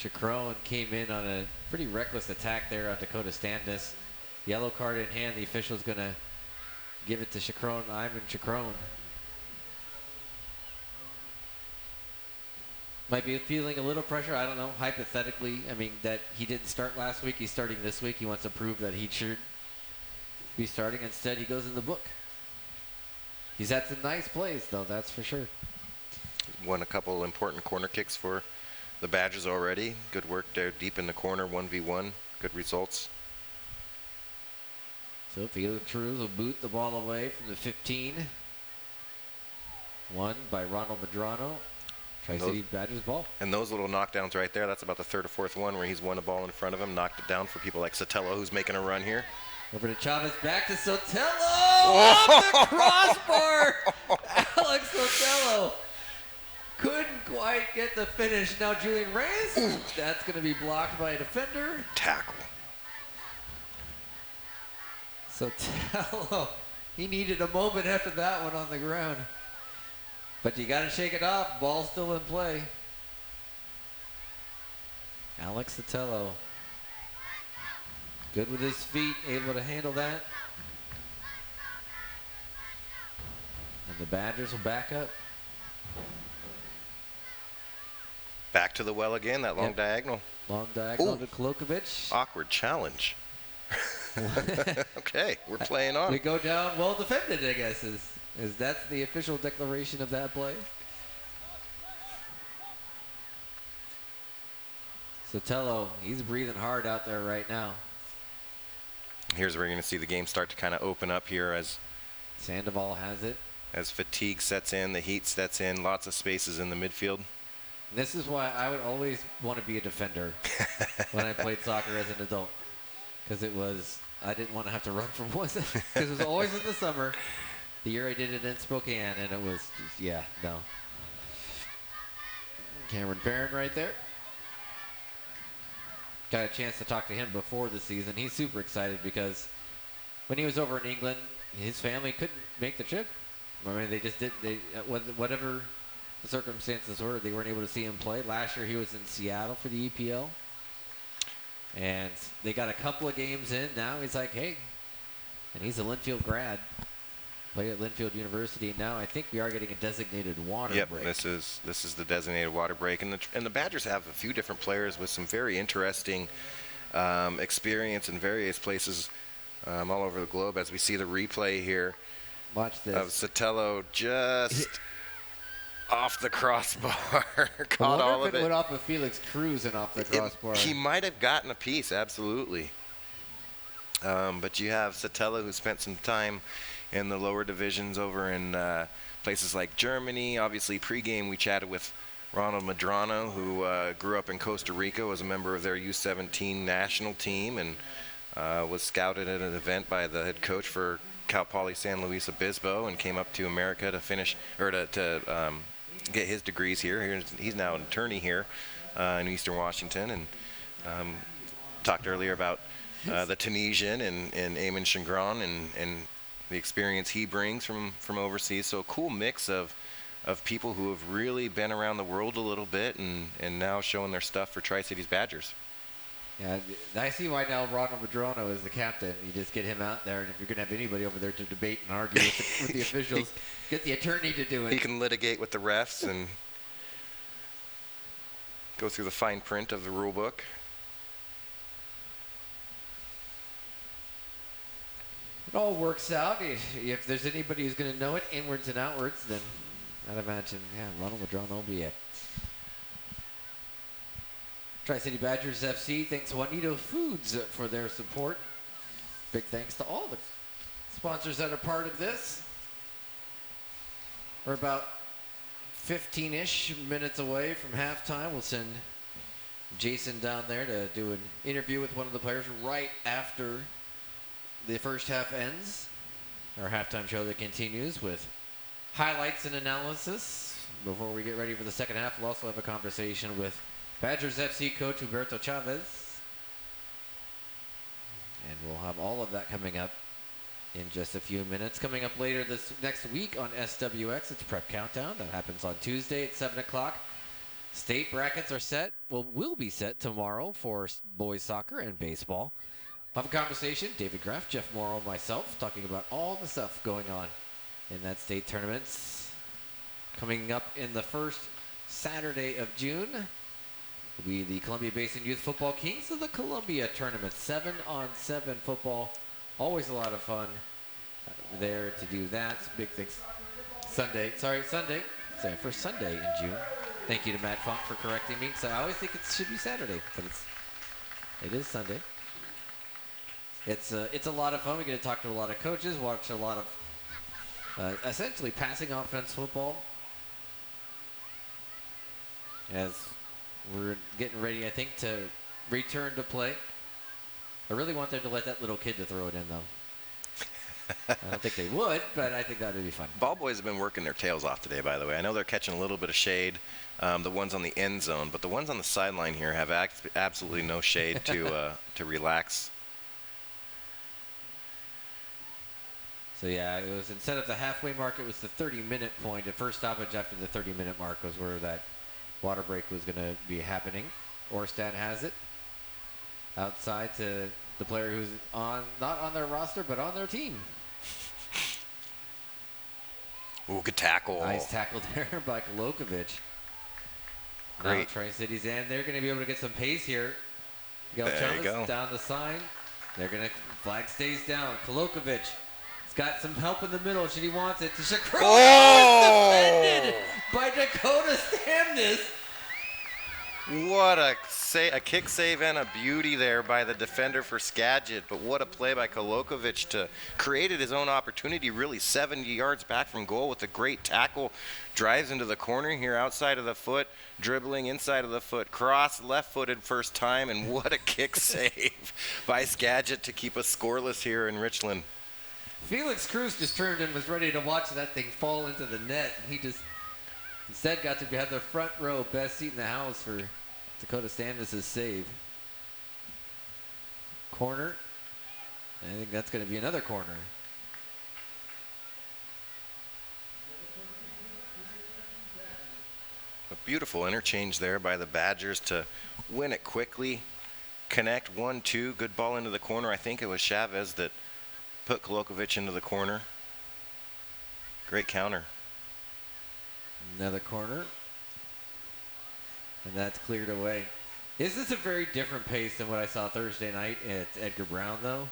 Chacron came in on a pretty reckless attack there on Dakota Standis. Yellow card in hand. The official's going to give it to Chacron, Ivan Chacron. Might be feeling a little pressure. I don't know. Hypothetically, I mean, that he didn't start last week. He's starting this week. He wants to prove that he should be starting. Instead, he goes in the book. He's had some nice plays, though, that's for sure. Won a couple important corner kicks for the Badgers already. Good work there deep in the corner, 1v1. Good results. So Felix Cruz will boot the ball away from the 15. Won by Ronald Medrano. Tri-City Badgers ball. And those little knockdowns right there, that's about the third or fourth one where he's won a ball in front of him, knocked it down for people like Sotelo, who's making a run here. Over to Chavez, back to Sotelo! Off the crossbar! Alex Sotelo couldn't quite get the finish. Now Julian Reyes, that's going to be blocked by a defender. Tackle. Sotelo, he needed a moment after that one on the ground. But you got to shake it off. Ball's still in play. Alex Sotelo. Good with his feet, able to handle that. And the Badgers will back up. Back to the well again, that long diagonal. Long diagonal to Kolokovic. Awkward challenge. Okay, we're playing on. We go down well defended, I guess, is that's the official declaration of that play. Sotelo, he's breathing hard out there right now. Here's where you're going to see the game start to kind of open up here as Sandoval has it. As fatigue sets in, the heat sets in, lots of spaces in the midfield. This is why I would always want to be a defender when I played soccer as an adult. Because I didn't want to have to run from one. Because it was always in the summer. The year I did it in Spokane, and it was just, no. Cameron Barron right there. Got a chance to talk to him before the season. He's super excited because when he was over in England, his family couldn't make the trip. I mean, they just did. Whatever the circumstances were, they weren't able to see him play. Last year, he was in Seattle for the EPL, and they got a couple of games in. Now he's like, hey, and he's a Linfield grad. Played at Linfield University, and now I think we are getting a designated water break. Yep, this is the designated water break, and the Badgers have a few different players with some very interesting experience in various places all over the globe. As we see the replay here, watch this of Sotelo just off the crossbar, caught all of it. Went off of Felix Cruz and off the crossbar. He might have gotten a piece, absolutely. But you have Sotelo, who spent some time in the lower divisions over in places like Germany. Obviously, pregame we chatted with Ronald Medrano, who grew up in Costa Rica, was a member of their U17 national team, and was scouted at an event by the head coach for Cal Poly San Luis Obispo and came up to America to finish or to get his degrees here. He's now an attorney here in Eastern Washington, and talked earlier about the Tunisian and Eamon Changron and the experience he brings from overseas. So a cool mix of people who have really been around the world a little bit and now showing their stuff for Tri-Cities Badgers. Yeah, I see why now Ronald Madrono is the captain. You just get him out there, and if you're going to have anybody over there to debate and argue with the officials, get the attorney to do it. He can litigate with the refs and go through the fine print of the rule book. It all works out. If there's anybody who's going to know it inwards and outwards, then I'd imagine, Ronald Madrono will be it. Tri-City Badgers FC thanks Juanito Foods for their support. Big thanks to all the sponsors that are part of this. We're about 15-ish minutes away from halftime. We'll send Jason down there to do an interview with one of the players right after the first half ends. Our halftime show that continues with highlights and analysis. Before we get ready for the second half, we'll also have a conversation with Badgers FC coach Humberto Chavez. And we'll have all of that coming up in just a few minutes. Coming up later this next week on SWX, it's Prep Countdown. That happens on Tuesday at 7 o'clock. State brackets are set. Will be set tomorrow for boys soccer and baseball. We'll have a conversation. David Graff, Jeff Morrow, myself, talking about all the stuff going on in that state tournaments. Coming up in the first Saturday of June will be the Columbia Basin Youth Football Kings of the Columbia Tournament. 7-on-7 football. Always a lot of fun there to do that. Big things. Sunday. First Sunday in June. Thank you to Matt Funk for correcting me, because I always think it should be Saturday, but it is Sunday. It's a lot of fun. We get to talk to a lot of coaches, watch a lot of essentially passing offense football as we're getting ready, I think, to return to play. I really want them to let that little kid to throw it in, though. I don't think they would, but I think that would be fun. Ball boys have been working their tails off today, by the way. I know they're catching a little bit of shade, the ones on the end zone, but the ones on the sideline here have absolutely no shade to relax. So yeah, it was, instead of the halfway mark, it was the 30-minute point. The first stoppage after the 30-minute mark was where that water break was going to be happening. Orstat has it outside to the player who's not on their roster, but on their team. Ooh, good tackle. Nice tackle there by Kolokovic. Great. Now Tri-Cities, and they're going to be able to get some pace here. There you go. Down the sign. They're going to, flag stays down. Kolokovic. Got some help in the middle. Should he wants it to Shakro. Oh! Defended by Dakota Stamness. What a kick save and a beauty there by the defender for Skagit. But what a play by Kolokovic to created his own opportunity, really 70 yards back from goal with a great tackle. Drives into the corner here outside of the foot, dribbling inside of the foot, cross, left-footed first time, and what a kick save by Skagit to keep us scoreless here in Richland. Felix Cruz just turned and was ready to watch that thing fall into the net. He just instead got to have the front row best seat in the house for Dakota Stamness' save. Corner. I think that's going to be another corner. A beautiful interchange there by the Badgers to win it quickly. Connect 1-2. Good ball into the corner. I think it was Chavez that put Kolokovic into the corner. Great counter. Another corner. And that's cleared away. Is this a very different pace than what I saw Thursday night at Edgar Brown, though?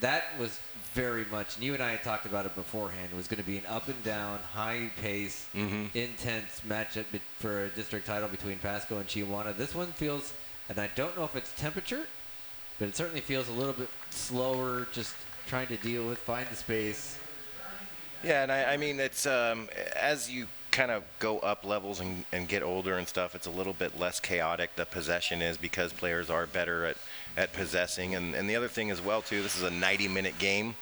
That was very much, and you and I had talked about it beforehand, it was going to be an up and down, high pace, intense matchup for a district title between Pasco and Chihuahua. This one feels, and I don't know if it's temperature, but it certainly feels a little bit slower, just trying to find the space. Yeah, and I mean, it's as you kind of go up levels and get older and stuff, it's a little bit less chaotic. The possession is because players are better at possessing. And the other thing as well, too, this is a 90-minute game.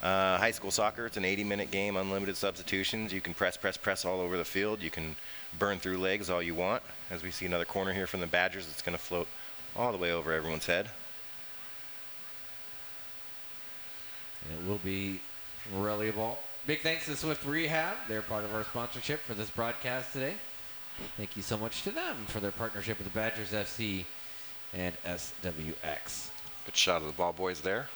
High school soccer, it's an 80-minute game, unlimited substitutions. You can press all over the field. You can burn through legs all you want. As we see another corner here from the Badgers, it's going to float all the way over everyone's head. And it will be Morelia ball. Big thanks to Swift Rehab. They're part of our sponsorship for this broadcast today. Thank you so much to them for their partnership with the Badgers FC and SWX. Good shot of the ball boys there.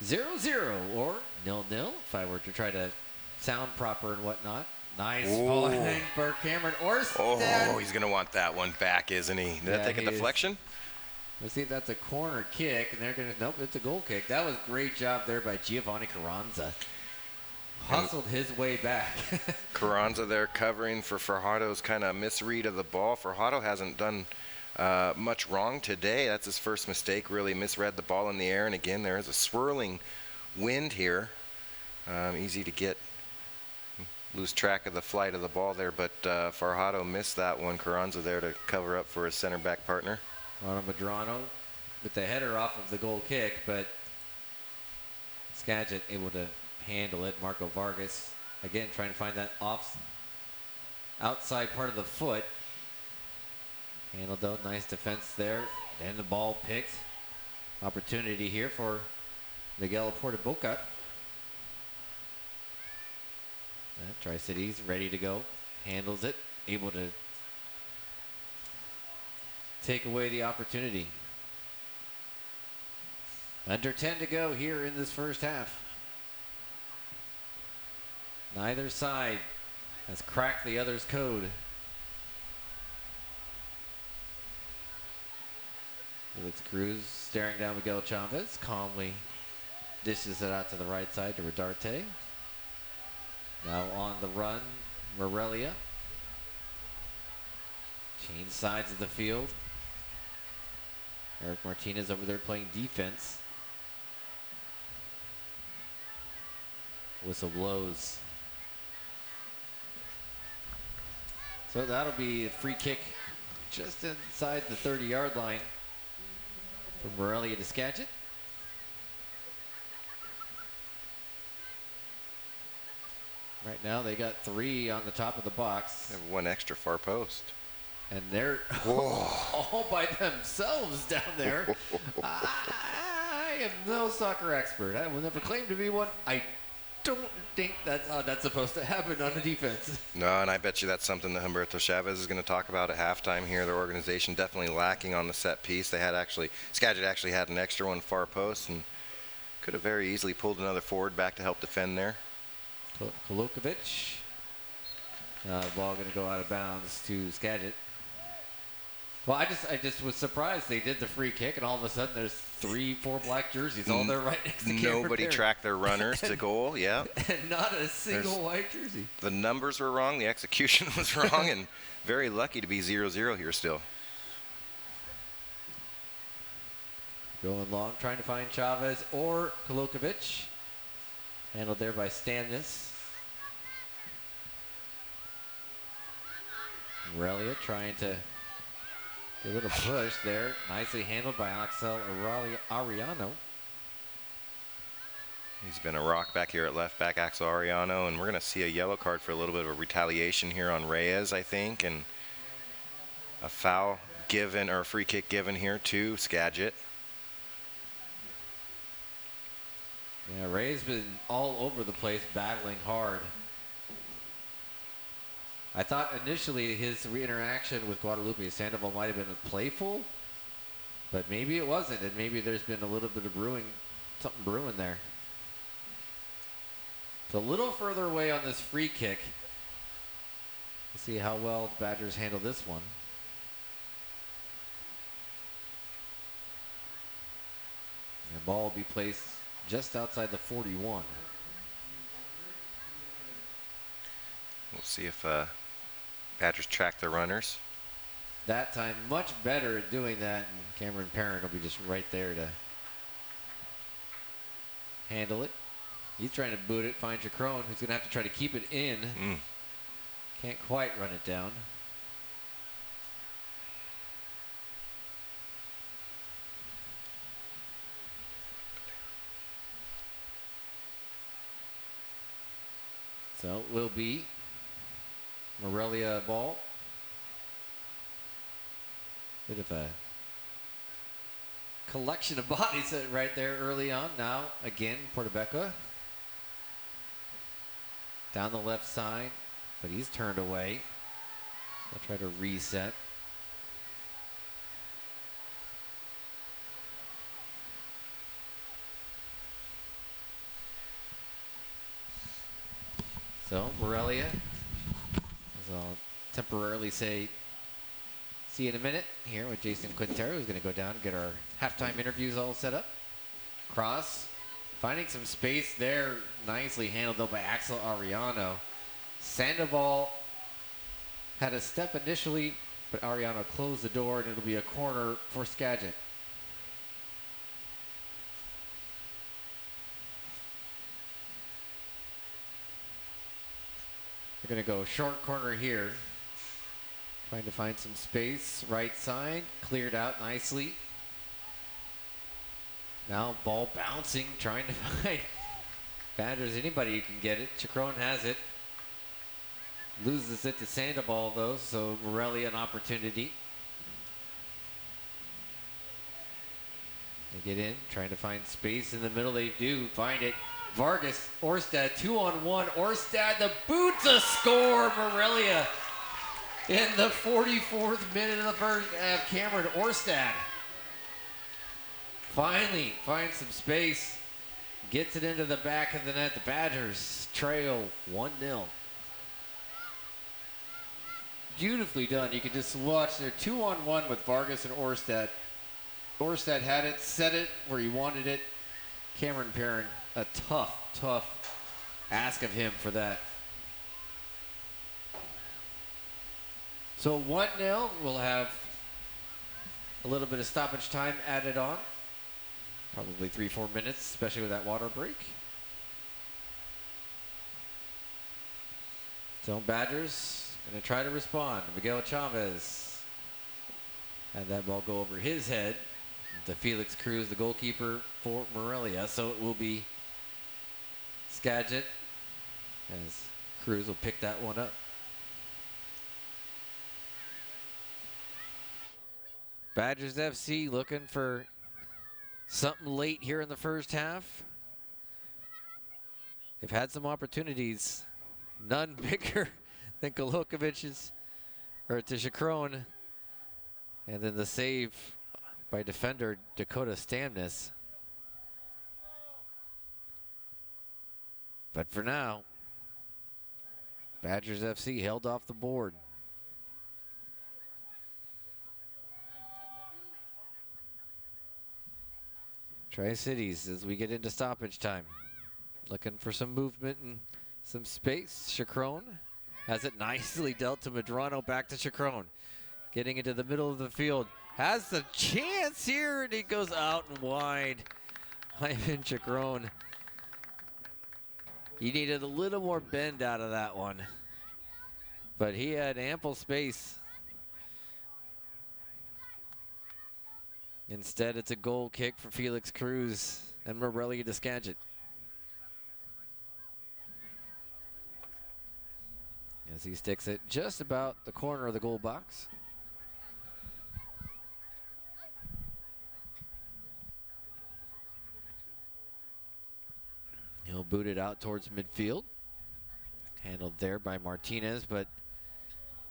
0-0 or 0-0 if I were to try to sound proper and whatnot. Nice falling for Cameron Orsted. Oh, he's going to want that one back, isn't he? Did that take a deflection? Let's see if that's a corner kick, and they're going to, nope, it's a goal kick. That was a great job there by Giovanni Carranza. Hustled his way back. Carranza there covering for Fajardo's kind of misread of the ball. Fajardo hasn't done much wrong today. That's his first mistake, really misread the ball in the air. And again, there is a swirling wind here. Easy to lose track of the flight of the ball there, but Fajardo missed that one. Carranza there to cover up for his center back partner. Ronald Medrano with the header off of the goal kick, but Skagit able to handle it. Marco Vargas, again, trying to find that outside part of the foot. Handled though, nice defense there. And the ball picked. Opportunity here for Miguel Portaboca. Tri-Cities ready to go. Handles it. Able to take away the opportunity. Under 10 to go here in this first half. Neither side has cracked the other's code. With Cruz staring down Miguel Chavez, calmly dishes it out to the right side to Rodarte. Now on the run, Morelia. Change sides of the field. Eric Martinez over there playing defense. Whistle blows. So that'll be a free kick just inside the 30-yard line from Morelia to Skagit. Right now they got 3 on the top of the box. They have 1 extra far post. And they're all by themselves down there. I am no soccer expert. I will never claim to be one. I don't think that's how that's supposed to happen on a defense. No, and I bet you that's something that Humberto Chavez is going to talk about at halftime here. Their organization definitely lacking on the set piece. They had Skagit actually had an extra one far post and could have very easily pulled another forward back to help defend there. Kolokovic. Ball going to go out of bounds to Skagit. Well, I just was surprised they did the free kick, and all of a sudden there's 3-4 black jerseys all there right next to Cameron Nobody Perry. tracked their runners to goal, yeah. And not a single white jersey. The numbers were wrong, the execution was wrong, and very lucky to be 0-0 here still. Going long, trying to find Chavez or Kolokovic. Handled there by Stamnis. Morelia trying to get a little push there. Nicely handled by Axel Ariano. He's been a rock back here at left back, Axel Ariano, and we're going to see a yellow card for a little bit of a retaliation here on Reyes, I think, and a foul given, or a free kick given here to Skagit. Yeah, Reyes been all over the place, battling hard. I thought initially his interaction with Guadalupe Sandoval might have been playful, but maybe it wasn't, and maybe there's been a little bit of something brewing there. It's a little further away on this free kick. Let's see how well the Badgers handle this one. The ball will be placed just outside the 41. We'll see if Badgers track the runners. That time, much better at doing that, and Cameron Perrin will be just right there to handle it. He's trying to boot it, find Chacron, who's going to have to try to keep it in. Can't quite run it down. So it will be Morelia ball. Bit of a collection of bodies right there early on. Now, again, Portebeca. Down the left side, but he's turned away. I'll try to reset. So, Morelia, as I'll temporarily say, see you in a minute here with Jason Quintero, who's going to go down and get our halftime interviews all set up. Cross, finding some space there, nicely handled though by Axel Ariano. Sandoval had a step initially, but Ariano closed the door, and it'll be a corner for Skagit. They're going to go short corner here. Trying to find some space. Right side. Cleared out nicely. Now ball bouncing. Trying to find Badgers. Anybody who can get it. Chacron has it. Loses it to Sandoval though. So Morelia an opportunity. They get in. Trying to find space in the middle. They do find it. Vargas, Orstad, 2-on-1. Orstad, the boot to score. Morelia in the 44th minute of the first half. Cameron Orstad finally finds some space. Gets it into the back of the net. The Badgers trail 1-0. Beautifully done. You can just watch. They're 2-on-1 with Vargas and Orstad. Orstad had it, set it where he wanted it. Cameron Perrin, a tough ask of him for that. So 1-0, we'll have a little bit of stoppage time added on. Probably 3-4 minutes, especially with that water break. So Badgers going to try to respond. Miguel Chavez had that ball go over his head. To Felix Cruz, the goalkeeper for Morelia. So it will be Skagit as Cruz will pick that one up. Badgers FC looking for something late here in the first half. They've had some opportunities. None bigger than Kolokovic's or to Chacron. And then the save by defender Dakota Stamness. But for now, Badgers FC held off the board. Tri-Cities as we get into stoppage time. Looking for some movement and some space. Chacron has it nicely dealt to Medrano. Back to Chacron. Getting into the middle of the field. Has the chance here, and he goes out and wide. Ivan Chacron. He needed a little more bend out of that one. But he had ample space. Instead, it's a goal kick for Felix Cruz and Morelia to Skagit. As he sticks it just about the corner of the goal box. He'll boot it out towards midfield. Handled there by Martinez, but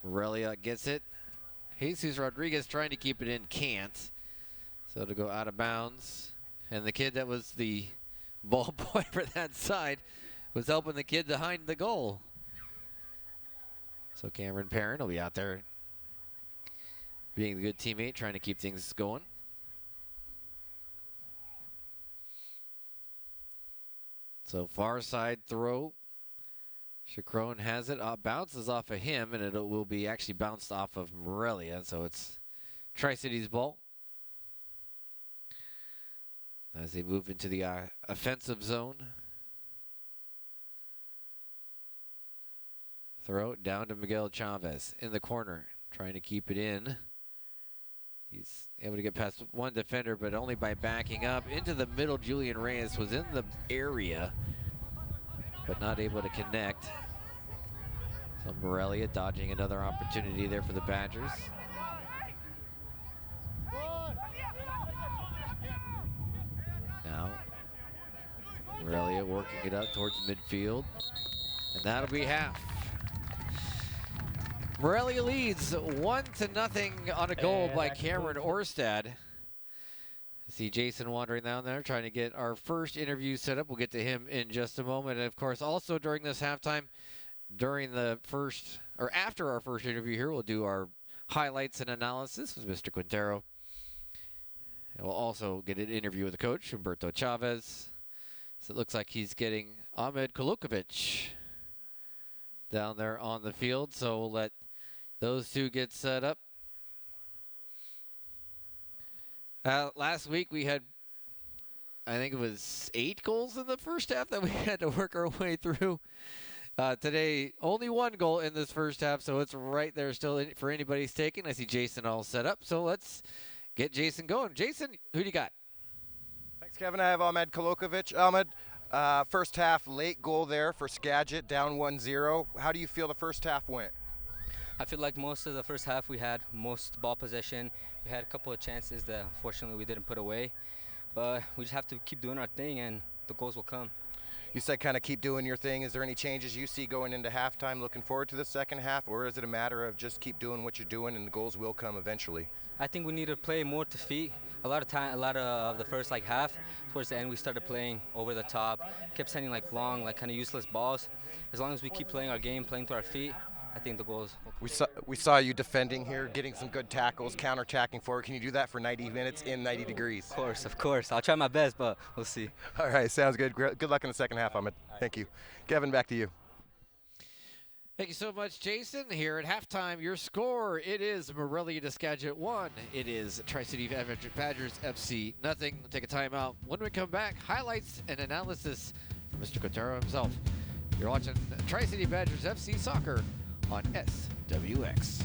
Morelia gets it. Jesus Rodriguez trying to keep it in, can't. So to go out of bounds. And the kid that was the ball boy for that side was helping the kid behind the goal. So Cameron Perrin will be out there being the good teammate, trying to keep things going. So far side throw. Chacron has it, bounces off of him, and it will be actually bounced off of Morelia. So it's Tri-Cities ball. As they move into the offensive zone. Throw it down to Miguel Chavez in the corner, trying to keep it in. He's able to get past one defender, but only by backing up. Into the middle, Julian Reyes was in the area, but not able to connect. So Morelia dodging another opportunity there for the Badgers. Now, Morelia working it up towards midfield, and that'll be half. Morelia leads 1-0 on a goal by Cameron Orstad. I see Jason wandering down there trying to get our first interview set up. We'll get to him in just a moment. And of course, also during this halftime, during the first, or after our first interview here, we'll do our highlights and analysis with Mr. Quintero. And we'll also get an interview with the coach, Humberto Chavez. So it looks like he's getting Ahmed Kolukovic down there on the field. So we'll let those two get set up. Last week we had, I think it was 8 goals in the first half that we had to work our way through. Today, only 1 goal in this first half, so it's right there still for anybody's taking. I see Jason all set up, so let's get Jason going. Jason, who do you got? Thanks, Kevin. I have Ahmed Kolukovic. Ahmed, first half late goal there for Skagit, down 1-0. How do you feel the first half went? I feel like most of the first half we had most ball possession. We had a couple of chances that unfortunately we didn't put away. But we just have to keep doing our thing and the goals will come. You said kind of keep doing your thing. Is there any changes you see going into halftime, looking forward to the second half, or is it a matter of just keep doing what you're doing and the goals will come eventually? I think we need to play more to feet. A lot of the first half, towards the end we started playing over the top, kept sending long, kind of useless balls. As long as we keep playing our game, playing to our feet, I think the goals will come. We saw you defending here, getting some good tackles, counter-attacking forward. Can you do that for 90 minutes in 90 degrees? Of course. I'll try my best, but we'll see. All right, sounds good. Good luck in the second half, Ahmed. Thank you. Kevin, back to you. Thank you so much, Jason. Here at halftime, your score, it is Morelia to Skagit 1. It is Tri-City Badgers FC nothing. We'll take a timeout. When we come back, highlights and analysis from Mr. Quintero himself. You're watching Tri-City Badgers FC Soccer on SWX.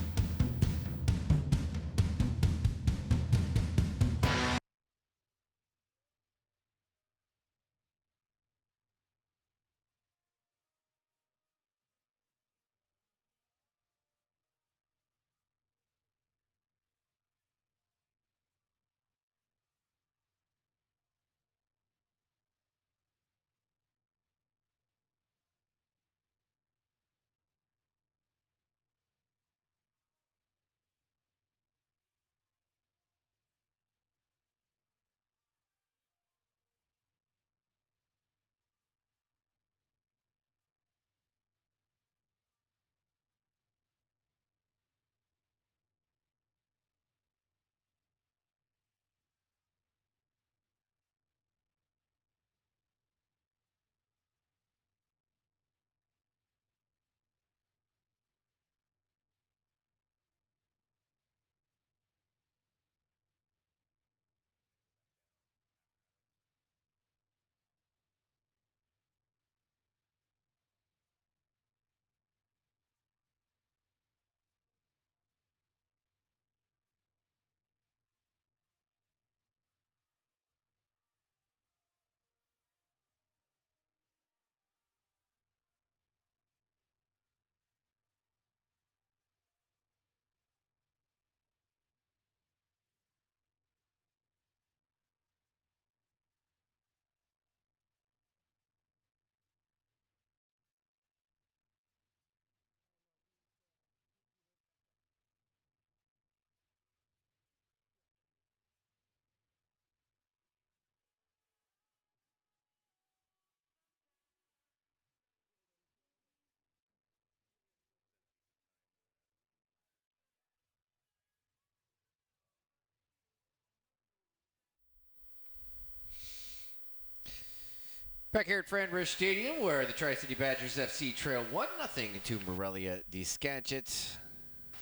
Back here at Fran Stadium, where the Tri-City Badgers FC trail 1-0 to Morelia de Skagit.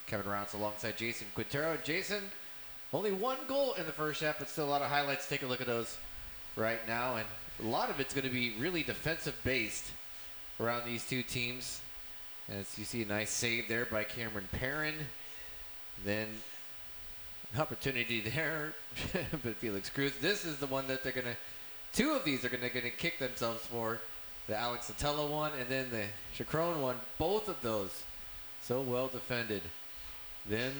Kevin Rounce alongside Jason Quintero. Jason, only 1 goal in the first half, but still a lot of highlights. Take a look at those right now, and a lot of it's going to be really defensive-based around these two teams. As you see, a nice save there by Cameron Perrin. Then an opportunity there, but Felix Cruz. This is the one that they're gonna. Two of these are gonna kick themselves for. The Alex Sotelo one and then the Chacron one. Both of those so well defended. Then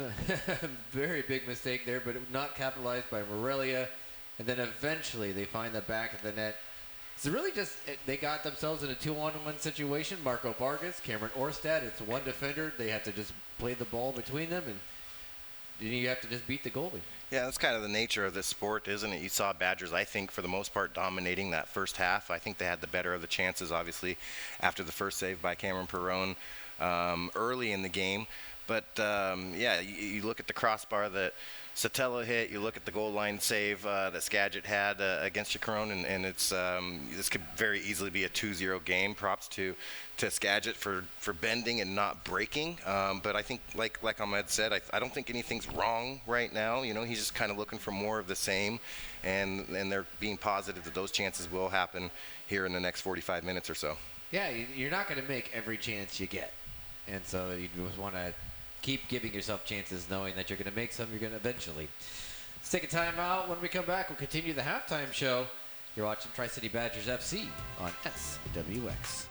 very big mistake there, but not capitalized by Morelia. And then eventually they find the back of the net. It's really just, they got themselves in a 2-on-1 situation. Marco Vargas, Cameron Orstad, it's one defender. They have to just play the ball between them, and then you have to just beat the goalie. Yeah, that's kind of the nature of this sport, isn't it? You saw Badgers, I think, for the most part, dominating that first half. I think they had the better of the chances, obviously, after the first save by Cameron Perron early in the game. But, yeah, you look at the crossbar that Sotelo hit, you look at the goal line save that Skagit had against Chacron, and it's this could very easily be a 2-0 game. Props to Skagit for bending and not breaking. But I think, like Ahmed said, I don't think anything's wrong right now. You know, he's just kind of looking for more of the same, and they're being positive that those chances will happen here in the next 45 minutes or so. Yeah, you're not going to make every chance you get. And so you just want to keep giving yourself chances, knowing that you're going to make some, you're going to eventually. Let's take a time out. When we come back, we'll continue the halftime show. You're watching Tri-City Badgers FC on SWX.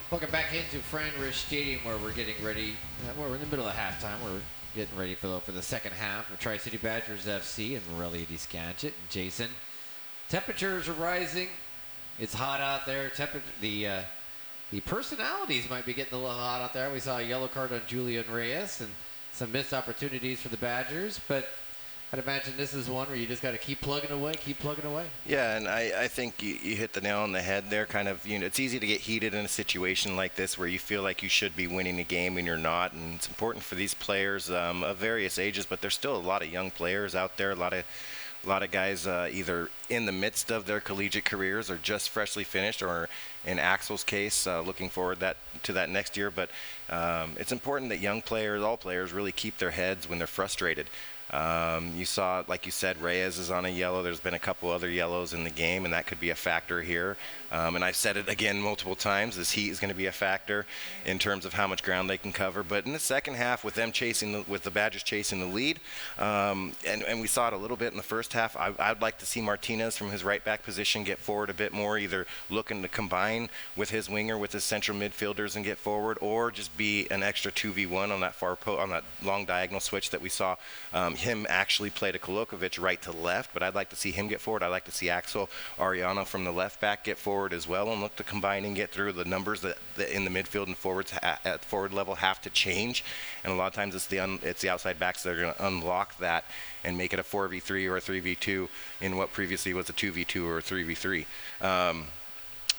Welcome back into Fran-Rich Stadium, where we're getting ready. We're in the middle of halftime. We're getting ready for the second half of Tri-City Badgers FC and Morelia de Skagit. And Jason, temperatures are rising. It's hot out there. The personalities might be getting a little hot out there. We saw a yellow card on Julian Reyes and some missed opportunities for the Badgers, but I'd imagine this is one where you just got to keep plugging away. Yeah, and I think you hit the nail on the head there. Kind of, you know, it's easy to get heated in a situation like this where you feel like you should be winning a game and you're not. And it's important for these players of various ages, but there's still a lot of young players out there. A lot of guys either in the midst of their collegiate careers or just freshly finished, or in Axel's case, looking forward to that next year. But it's important that young players, all players, really keep their heads when they're frustrated. You saw, like you said, Reyes is on a yellow. There's been a couple other yellows in the game, and that could be a factor here. And I've said it again multiple times, this heat is going to be a factor in terms of how much ground they can cover. But in the second half, with the Badgers chasing the lead, and we saw it a little bit in the first half, I'd like to see Martinez from his right back position get forward a bit more, either looking to combine combine with his winger, with his central midfielders and get forward, or just be an extra 2v1 on that on that long diagonal switch that we saw him actually play to Kolokovic right to left. But I'd like to see him get forward. I'd like to see Axel Ariano from the left back get forward as well and look to combine and get through. The numbers that in the midfield and forwards at forward level have to change, and a lot of times it's the outside backs that are going to unlock that and make it a 4v3 or a 3v2 in what previously was a 2v2 or a 3v3.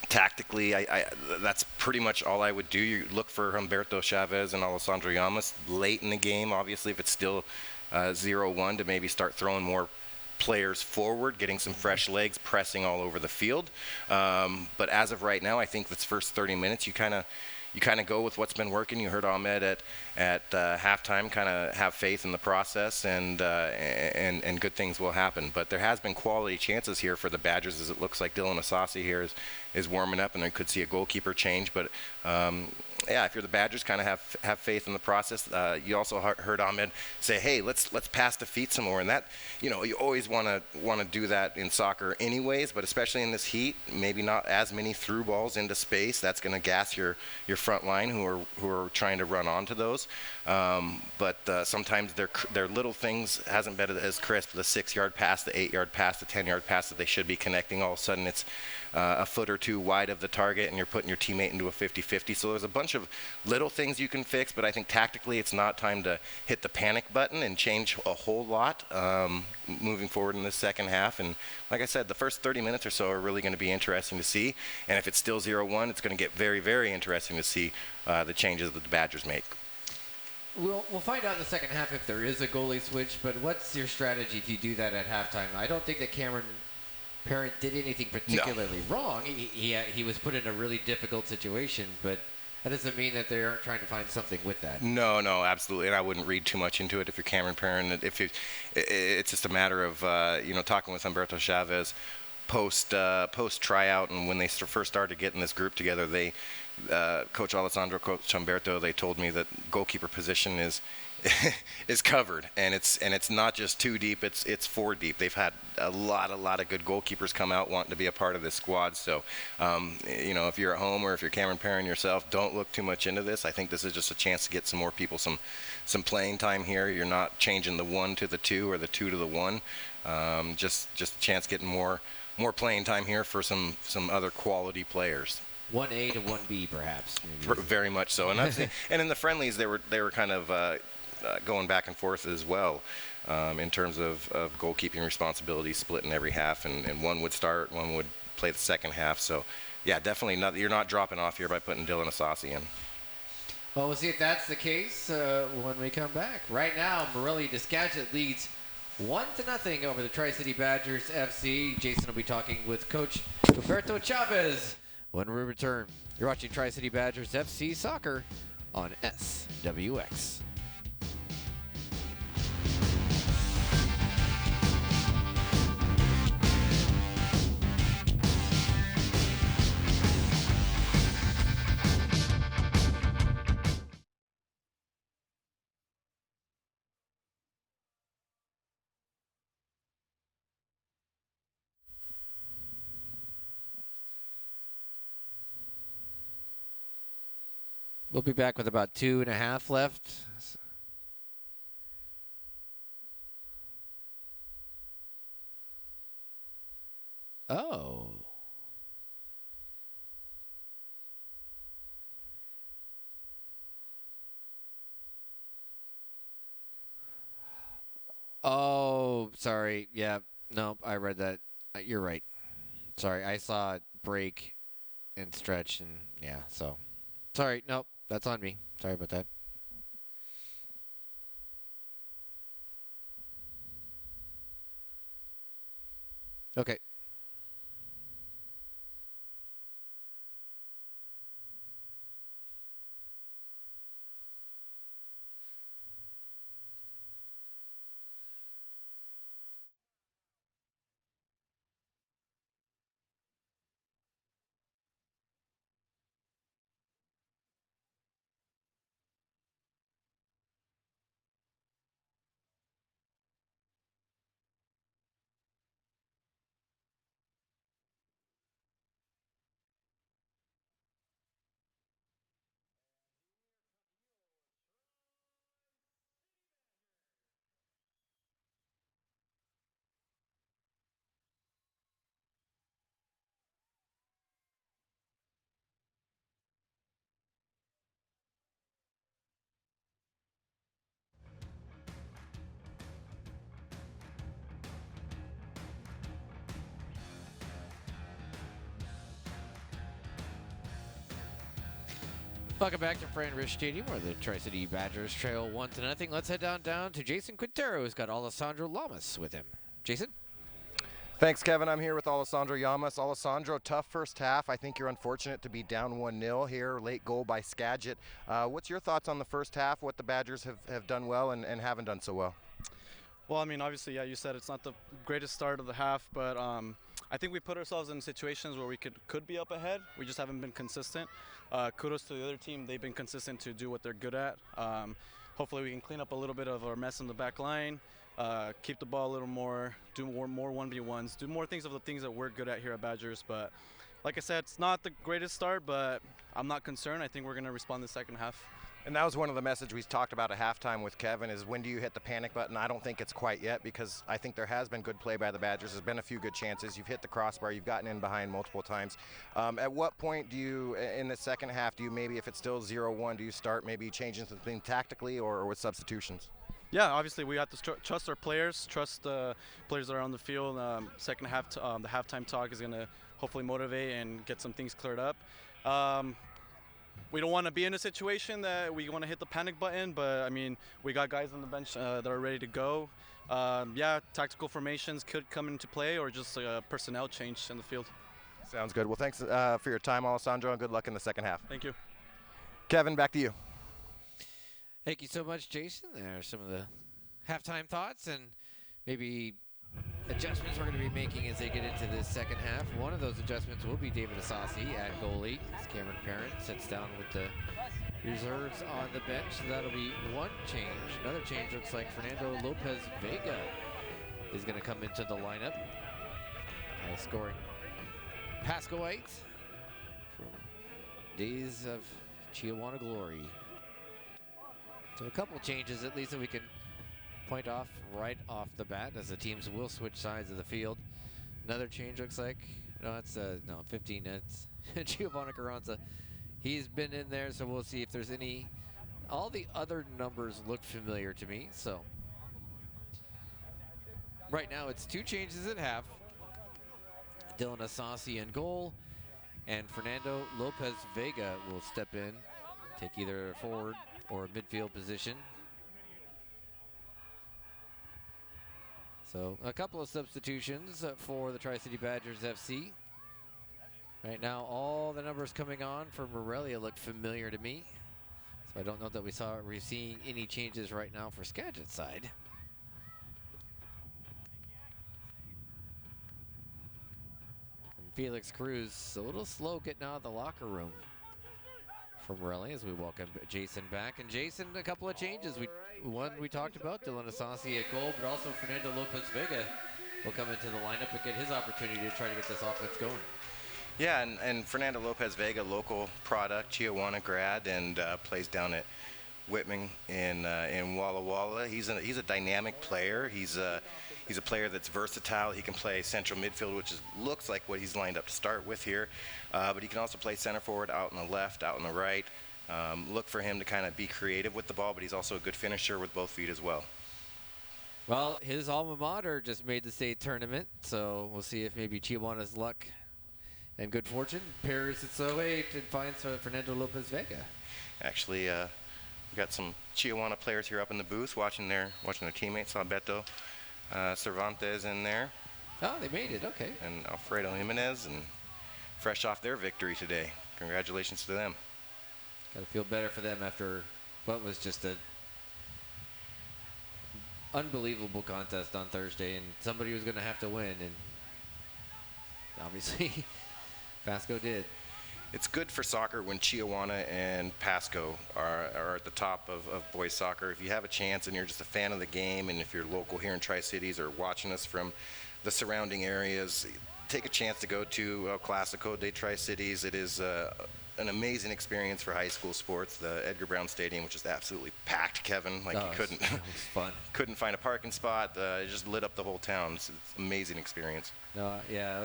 Tactically, that's pretty much all I would do. You look for Humberto Chavez and Alessandro Llamas late in the game, obviously, if it's still 0-1, to maybe start throwing more players forward, getting some fresh legs, pressing all over the field. But as of right now, I think this first 30 minutes, you kind of go with what's been working. You heard Ahmed at halftime kind of have faith in the process, and good things will happen. But there has been quality chances here for the Badgers, as it looks like Dylan Asasi here is warming up, and they could see a goalkeeper change. But yeah, if you're the Badgers, kind of have faith in the process. You also heard Ahmed say, "Hey, let's pass the feet some more," and that, you always want to do that in soccer, anyways. But especially in this heat, maybe not as many through balls into space. That's going to gas your front line, who are trying to run onto those. But sometimes their little things hasn't been as crisp. The 6-yard pass, the 8-yard pass, the 10-yard pass that they should be connecting. All of a sudden, it's a foot or two wide of the target, and you're putting your teammate into a 50-50. So there's a bunch of little things you can fix, but I think tactically it's not time to hit the panic button and change a whole lot moving forward in the second half. And like I said, the first 30 minutes or so are really going to be interesting to see. And if it's still 0-1, it's going to get very, very interesting to see the changes that the Badgers make. We'll find out in the second half if there is a goalie switch, but what's your strategy if you do that at halftime? I don't think that Cameron Parent did anything particularly wrong. He was put in a really difficult situation, but that doesn't mean that they aren't trying to find something with that. No, absolutely, and I wouldn't read too much into it if you're Cameron Parent. It's just a matter of talking with Humberto Chavez post tryout, and when they first started getting this group together, they Coach Alessandro, Coach Humberto, they told me that goalkeeper position is covered, and it's not just 2 deep, it's 4 deep. They've had a lot of good goalkeepers come out wanting to be a part of this squad. So if you're at home or if you're Cameron Perrin yourself, don't look too much into this. I think this is just a chance to get some more people some playing time here. You're not changing the 1 to the 2 or the 2 to the 1. Just a chance getting more playing time here for some other quality players. 1A to 1B, perhaps. Very much so, and and in the friendlies they were kind of going back and forth as well, in terms of goalkeeping responsibilities split in every half, and one would start, one would play the second half. So, yeah, definitely not. You're not dropping off here by putting Dylan Asasi in. Well, we'll see if that's the case when we come back. Right now, Morelia de Skagit leads 1-0 over the Tri-City Badgers FC. Jason will be talking with Coach Roberto Chavez when we return. You're watching Tri-City Badgers FC Soccer on SWX. We'll be back with about 2.5 left. Oh. Oh, sorry. Yeah. No, I read that. You're right. Sorry. I saw it break and stretch, and yeah, so. Sorry. Nope. That's on me. Sorry about that. Okay. Welcome back to Fran Rich Stadium, where the Tri-City Badgers trail 1-0. Let's head down to Jason Quintero, who's got Alessandro Lamas with him. Jason? Thanks, Kevin. I'm here with Alessandro Llamas. Alessandro, tough first half. I think you're unfortunate to be down 1-0 here. Late goal by Skagit. What's your thoughts on the first half, what the Badgers have done well and haven't done so well? Well, I mean, obviously, yeah, you said it's not the greatest start of the half, but I think we put ourselves in situations where we could be up ahead. We just haven't been consistent. Kudos to the other team. They've been consistent to do what they're good at. Hopefully we can clean up a little bit of our mess in the back line, keep the ball a little more, do more 1v1s, do more things of the things that we're good at here at Badgers. But like I said, it's not the greatest start, but I'm not concerned. I think we're going to respond the second half. And that was one of the messages we talked about at halftime with Kevin is when do you hit the panic button? I don't think it's quite yet because I think there has been good play by the Badgers. There's been a few good chances. You've hit the crossbar. You've gotten in behind multiple times. At what point do you, in the second half, do you maybe, if it's still 0-1, do you start maybe changing something tactically or with substitutions? Yeah, obviously we have to trust our players, trust the players that are on the field. Second half, the halftime talk is going to hopefully motivate and get some things cleared up. We don't want to be in a situation that we want to hit the panic button, but I mean, we got guys on the bench that are ready to go. Yeah, tactical formations could come into play or just a personnel change in the field. Sounds good. Well, thanks for your time, Alessandro, and good luck in the second half. Thank you. Kevin, back to you. Thank you so much, Jason. There are some of the halftime thoughts and maybe adjustments we're going to be making as they get into this second half. One of those adjustments will be David Asasi at goalie. As Cameron Parent sits down with the reserves on the bench. So that'll be one change. Another change looks like Fernando Lopez Vega is going to come into the lineup. High-scoring Pascoite from days of Chiawana glory. So a couple changes at least that we can point off right off the bat as the teams will switch sides of the field. Another change looks like, no, it's 15 minutes. Giovanni Carranza, he's been in there, so we'll see if there's any. All the other numbers look familiar to me, so. Right now it's two changes at half. Dylan Asasi in goal, and Fernando Lopez Vega will step in, take either a forward or a midfield position. So a couple of substitutions for the Tri-City Badgers FC. Right now, all the numbers coming on for Morelia look familiar to me. So I don't know that we're seeing any changes right now for Skagit's side. And Felix Cruz a little slow getting out of the locker room for Morelia as we welcome Jason back. And Jason, a couple of changes. One we talked about, Dylan Asasi at goal, but also Fernando Lopez Vega will come into the lineup and get his opportunity to try to get this offense going. Yeah, and Fernando Lopez Vega, local product, Chiawana grad, and plays down at Whitman in Walla Walla. He's a dynamic player. He's a player that's versatile. He can play central midfield, which looks like what he's lined up to start with here. But he can also play center forward, out on the left, out on the right. Look for him to kind of be creative with the ball, but he's also a good finisher with both feet as well. Well, his alma mater just made the state tournament, so we'll see if maybe Chiawana's luck and good fortune pairs its way and finds Fernando Lopez Vega. Actually, we got some Chiawana players here up in the booth watching their teammates. Saw Beto Cervantes in there. Oh, they made it, okay. And Alfredo Jimenez, and fresh off their victory today. Congratulations to them. Got to feel better for them after what was just a unbelievable contest on Thursday, and somebody was going to have to win, and obviously Pasco did. It's good for soccer when Chiawana and Pasco are at the top of boys soccer. If you have a chance and you're just a fan of the game, and if you're local here in Tri-Cities or watching us from the surrounding areas, take a chance to go to El Clasico de Tri-Cities. It is an amazing experience for high school sports. The Edgar Brown Stadium, which is absolutely packed, Kevin. Like you couldn't, it was fun. Couldn't find a parking spot. It just lit up the whole town. It's an amazing experience. No, yeah,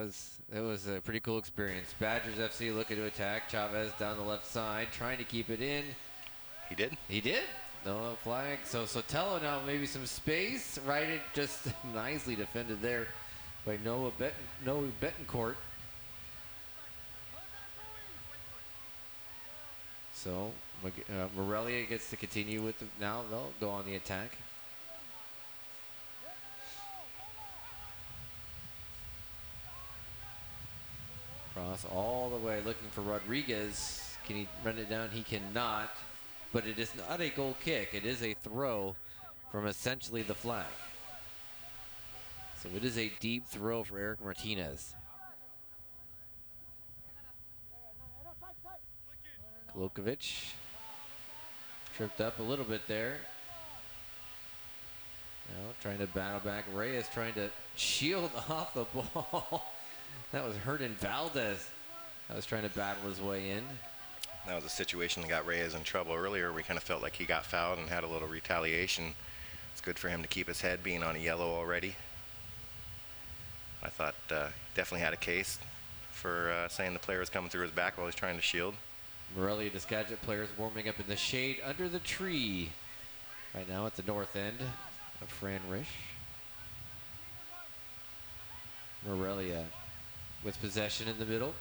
it was a pretty cool experience. Badgers FC looking to attack. Chavez down the left side, trying to keep it in. He did. He did. No flag. So Sotelo now maybe some space. Right, it just nicely defended there by Noah Betancourt. So Morelia gets to continue with now they'll go on the attack. Cross all the way looking for Rodriguez. Can he run it down? He cannot. But it is not a goal kick. It is a throw from essentially the flag. So it is a deep throw for Eric Martinez. Kolokovic tripped up a little bit there. Now trying to battle back. Reyes trying to shield off the ball. That was Hernan Valdez. That was trying to battle his way in. That was a situation that got Reyes in trouble earlier. We kind of felt like he got fouled and had a little retaliation. It's good for him to keep his head being on a yellow already. I thought definitely had a case for saying the player was coming through his back while he's trying to shield. Morelia to Skagit players warming up in the shade under the tree. Right now at the north end of Fran Rish. Morelia with possession in the middle.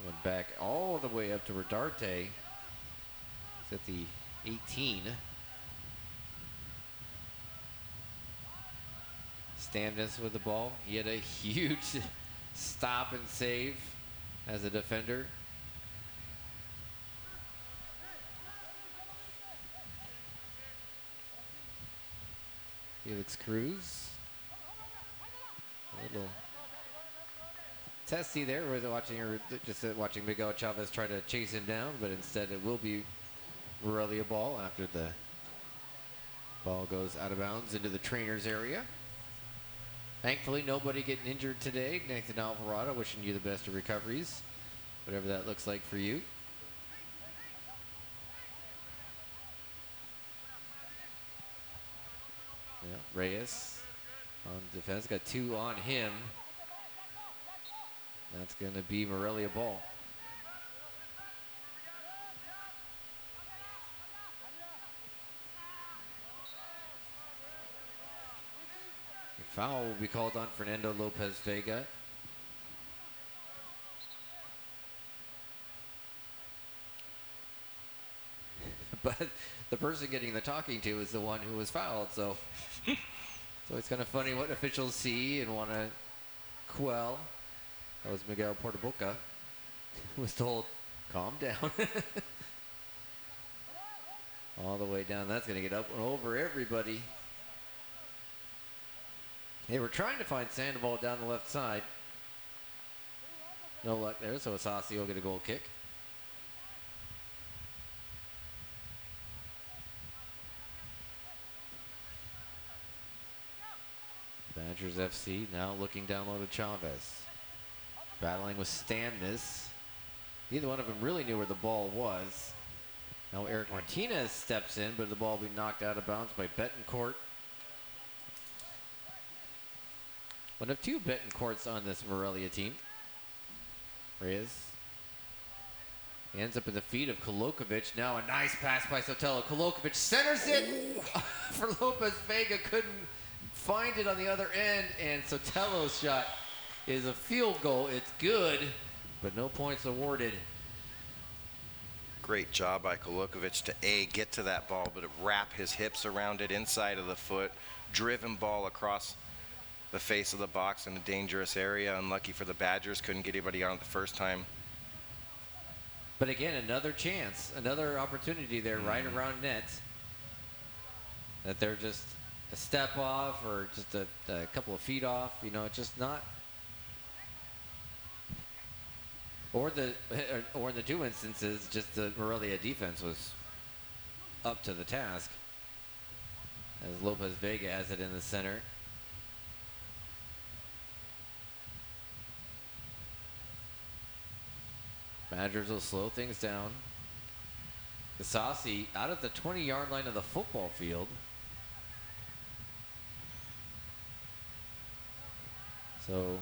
Went back all the way up to Rodarte. It's at the 18. Stamness with the ball. He had a huge stop and save as a defender. Felix Cruz. A little testy there. We're watching Miguel Chavez try to chase him down, but instead it will be Morelia ball after the ball goes out of bounds into the trainer's area. Thankfully, nobody getting injured today. Nathan Alvarado wishing you the best of recoveries, whatever that looks like for you. Yeah, Reyes on defense, got 2 on him. That's going to be Morelia ball. A foul will be called on Fernando Lopez Vega. But the person getting the talking to is the one who was fouled, so it's kind of funny what officials see and want to quell. That was Miguel Portaboca, who was told, calm down. All the way down. That's going to get up and over everybody. They were trying to find Sandoval down the left side. No luck there, so Asasi will get a goal kick. Badgers FC now looking down low to Chavez. Battling with Stamness. Neither one of them really knew where the ball was. Now Eric Martinez steps in, but the ball will be knocked out of bounds by Betancourt. One of 2 Betancourts on this Morelia team. Reyes. He ends up in the feet of Kolokovic. Now a nice pass by Sotelo. Kolokovic centers it for Lopez Vega. Couldn't find it on the other end, and Sotelo's shot is a field goal. It's good, but no points awarded. Great job by Kolokovic to get to that ball, but to wrap his hips around it inside of the foot. Driven ball across the face of the box in a dangerous area. Unlucky for the Badgers, couldn't get anybody on it the first time. But again, another chance, another opportunity there right around net. That they're just a step off or just a couple of feet off, you know, just not. Or in the 2 instances, just the Morelia defense was up to the task. As Lopez Vega has it in the center. Badgers will slow things down. Gasasi out of the 20-yard line of the football field. So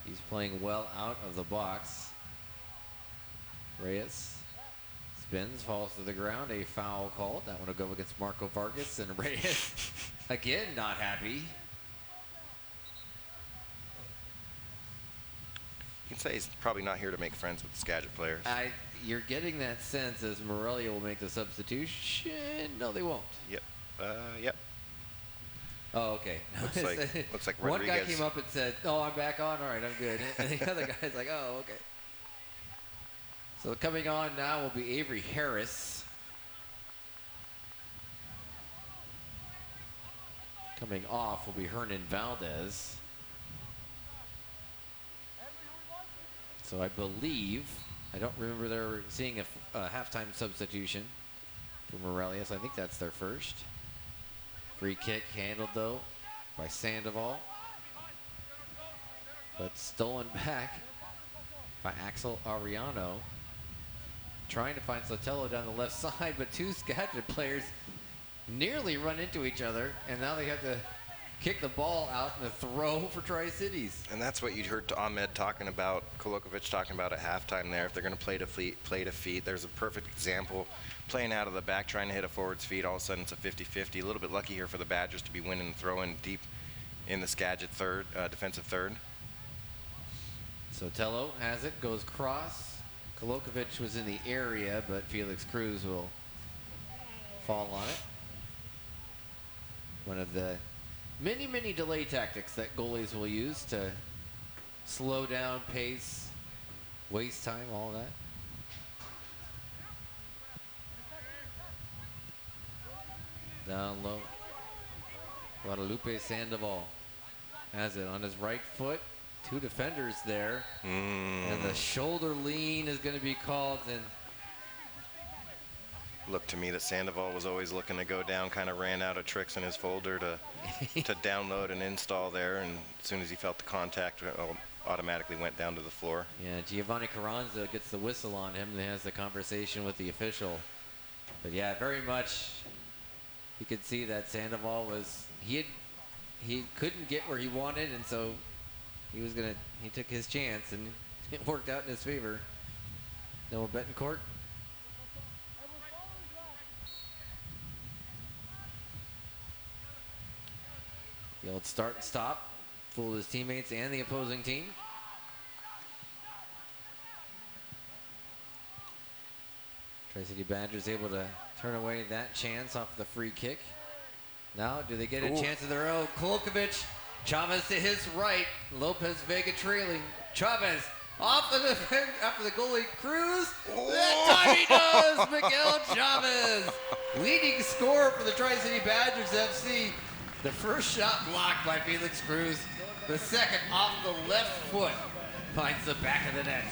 he's playing well out of the box. Reyes spins, falls to the ground. A foul called. That one will go against Marco Vargas, and Reyes again not happy. You can say he's probably not here to make friends with the Skagit players. You're getting that sense as Morelia will make the substitution. No, they won't. Yep. Yep. Oh, okay. Looks like one guy Rodriguez. came up and said, "Oh, I'm back on. All right, I'm good." And the other guy's like, "Oh, okay." So coming on now will be Avery Harris. Coming off will be Hernan Valdez. So I believe, I don't remember there seeing a halftime substitution for Morelia, so I think that's their first. Free kick handled though by Sandoval. But stolen back by Axel Ariano. Trying to find Sotelo down the left side, but two Skagit players nearly run into each other, and now they have to kick the ball out in a throw for Tri-Cities. And that's what you heard Ahmed talking about, Kolokovic talking about at halftime there. If they're going to play to feet, there's a perfect example. Playing out of the back, trying to hit a forward's feet, all of a sudden it's a 50-50. A little bit lucky here for the Badgers to be winning and throwing deep in the Skagit defensive third. Sotelo has it, goes cross. Kolokovic was in the area, but Felix Cruz will fall on it. One of the many delay tactics that goalies will use to slow down pace, waste time, all that. Down low. Guadalupe Sandoval has it on his right foot. Two defenders there. And the shoulder lean is going to be called. And Looked to me that Sandoval was always looking to go down, kind of ran out of tricks in his folder to download and install there, and as soon as he felt the contact, automatically went down to the floor. yeah, Giovanni Carranza gets the whistle on him and has the conversation with the official. But yeah, very much you could see that Sandoval was, he couldn't get where he wanted, and so he took his chance, and it worked out in his favor. Noah Betancourt. The old start and stop, fooled his teammates and the opposing team. Tri-City Badgers able to turn away that chance off the free kick. Now, do they get a chance of their own? Kolokovic, Chavez to his right, Lopez Vega trailing. Chavez off after the goalie Cruz. That time he does! Miguel Chavez, leading scorer for the Tri-City Badgers FC. The first shot blocked by Felix Cruz. The second off the left foot finds the back of the net.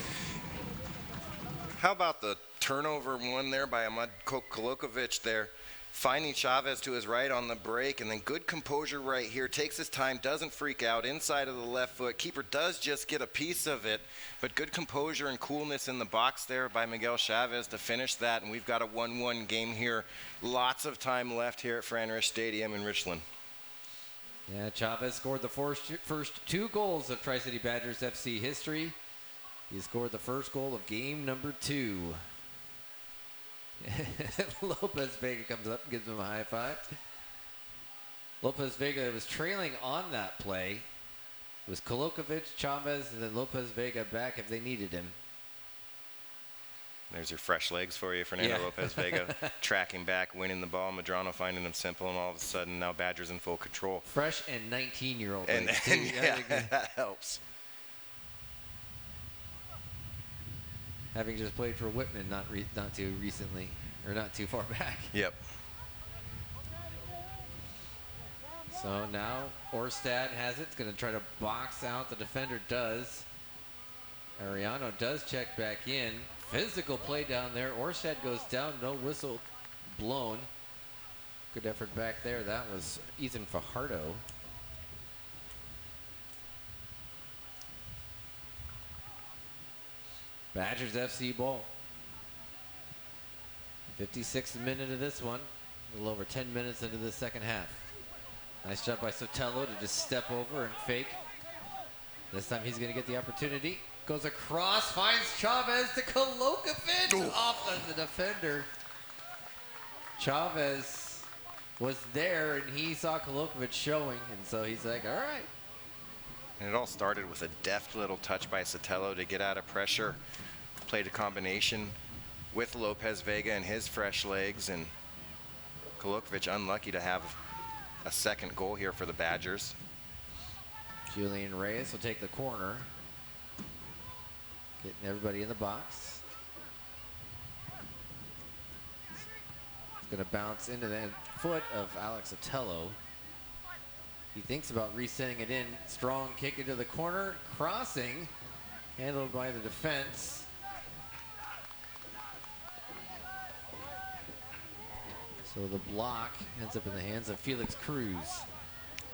How about the turnover one there by Ahmad Kolokovic there, finding Chavez to his right on the break, and then good composure right here, takes his time, doesn't freak out, inside of the left foot. Keeper does just get a piece of it, but good composure and coolness in the box there by Miguel Chavez to finish that, and we've got a 1-1 game here. Lots of time left here at Fran Risch Stadium in Richland. Yeah, Chavez scored the first two goals of Tri-City Badgers FC history. He scored the first goal of game number 2. Lopez Vega comes up and gives him a high five. Lopez Vega was trailing on that play. It was Kolokovic, Chavez, and then Lopez Vega back if they needed him. There's your fresh legs for you, Fernando Lopez Vega tracking back, winning the ball. Madrano finding him simple, and all of a sudden now Badgers in full control. Fresh and 19-year-old. And yeah, that helps. Having just played for Whitman not too recently, or not too far back. Yep. So now Orstad has it. It's going to try to box out. The defender does. Ariano does check back in. Physical play down there. Orstad goes down. No whistle blown. Good effort back there. That was Ethan Fajardo. Badgers FC ball. 56th minute of this one. A little over 10 minutes into the second half. Nice job by Sotelo to just step over and fake. This time he's going to get the opportunity. Goes across, finds Chavez to Kolokovic off of the defender. Chavez was there and he saw Kolokovic showing, and so he's like, all right. And it all started with a deft little touch by Sotelo to get out of pressure. Played a combination with Lopez Vega and his fresh legs, and Kolokovic unlucky to have a second goal here for the Badgers. Julian Reyes will take the corner. Getting everybody in the box. It's going to bounce into the foot of Alex Sotelo. He thinks about resending it in. Strong kick into the corner. Crossing. Handled by the defense. So the block ends up in the hands of Felix Cruz.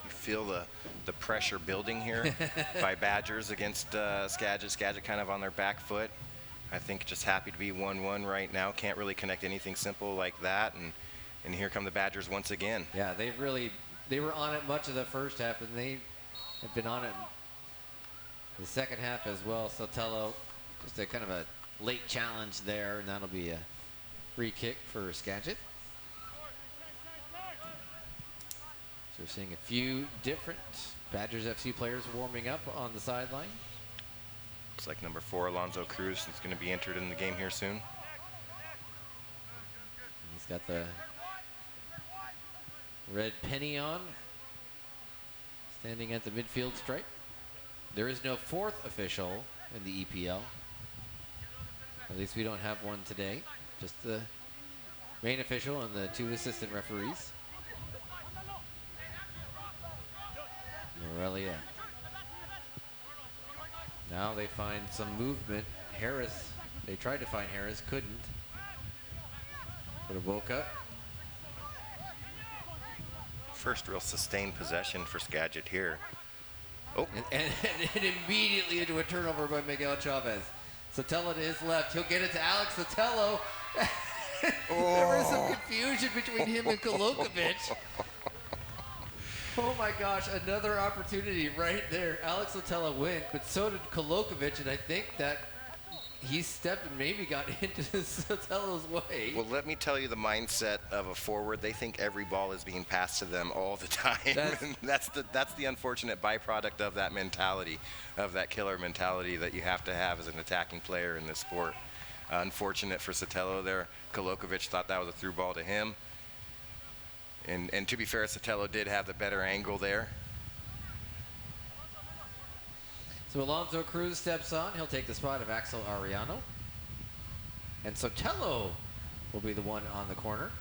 You feel the pressure building here by Badgers against Skagit. Skagit kind of on their back foot. I think just happy to be 1-1 right now. Can't really connect anything simple like that. And here come the Badgers once again. Yeah, they were on it much of the first half, and they have been on it the second half as well. Sotelo, just a kind of a late challenge there, and that'll be a free kick for Skagit. So we're seeing a few different Badgers FC players warming up on the sideline. Looks like number 4, Alonzo Cruz, is going to be entered in the game here soon. He's got the red penny on, standing at the midfield stripe. There is no 4th official in the EPL. At least we don't have one today. Just the main official and the 2 assistant referees. Morelia. Now they find some movement. Harris, they tried to find Harris, couldn't. For the Boca. First real sustained possession for Skagit here. Oh. And immediately into a turnover by Miguel Chavez. Sotelo to his left. He'll get it to Alex Sotelo. There was some confusion between him and Kolokovic. Oh my gosh, another opportunity right there. Alex Sotelo went, but so did Kolokovic, and I think that he stepped and maybe got into Sotelo's way. Well, let me tell you the mindset of a forward. They think every ball is being passed to them all the time. That's the unfortunate byproduct of that mentality, of that killer mentality that you have to have as an attacking player in this sport. Unfortunate for Sotelo there. Kolokovic thought that was a through ball to him. And to be fair, Sotelo did have the better angle there. So Alonzo Cruz steps on. He'll take the spot of Axel Ariano. And Sotelo will be the one on the corner.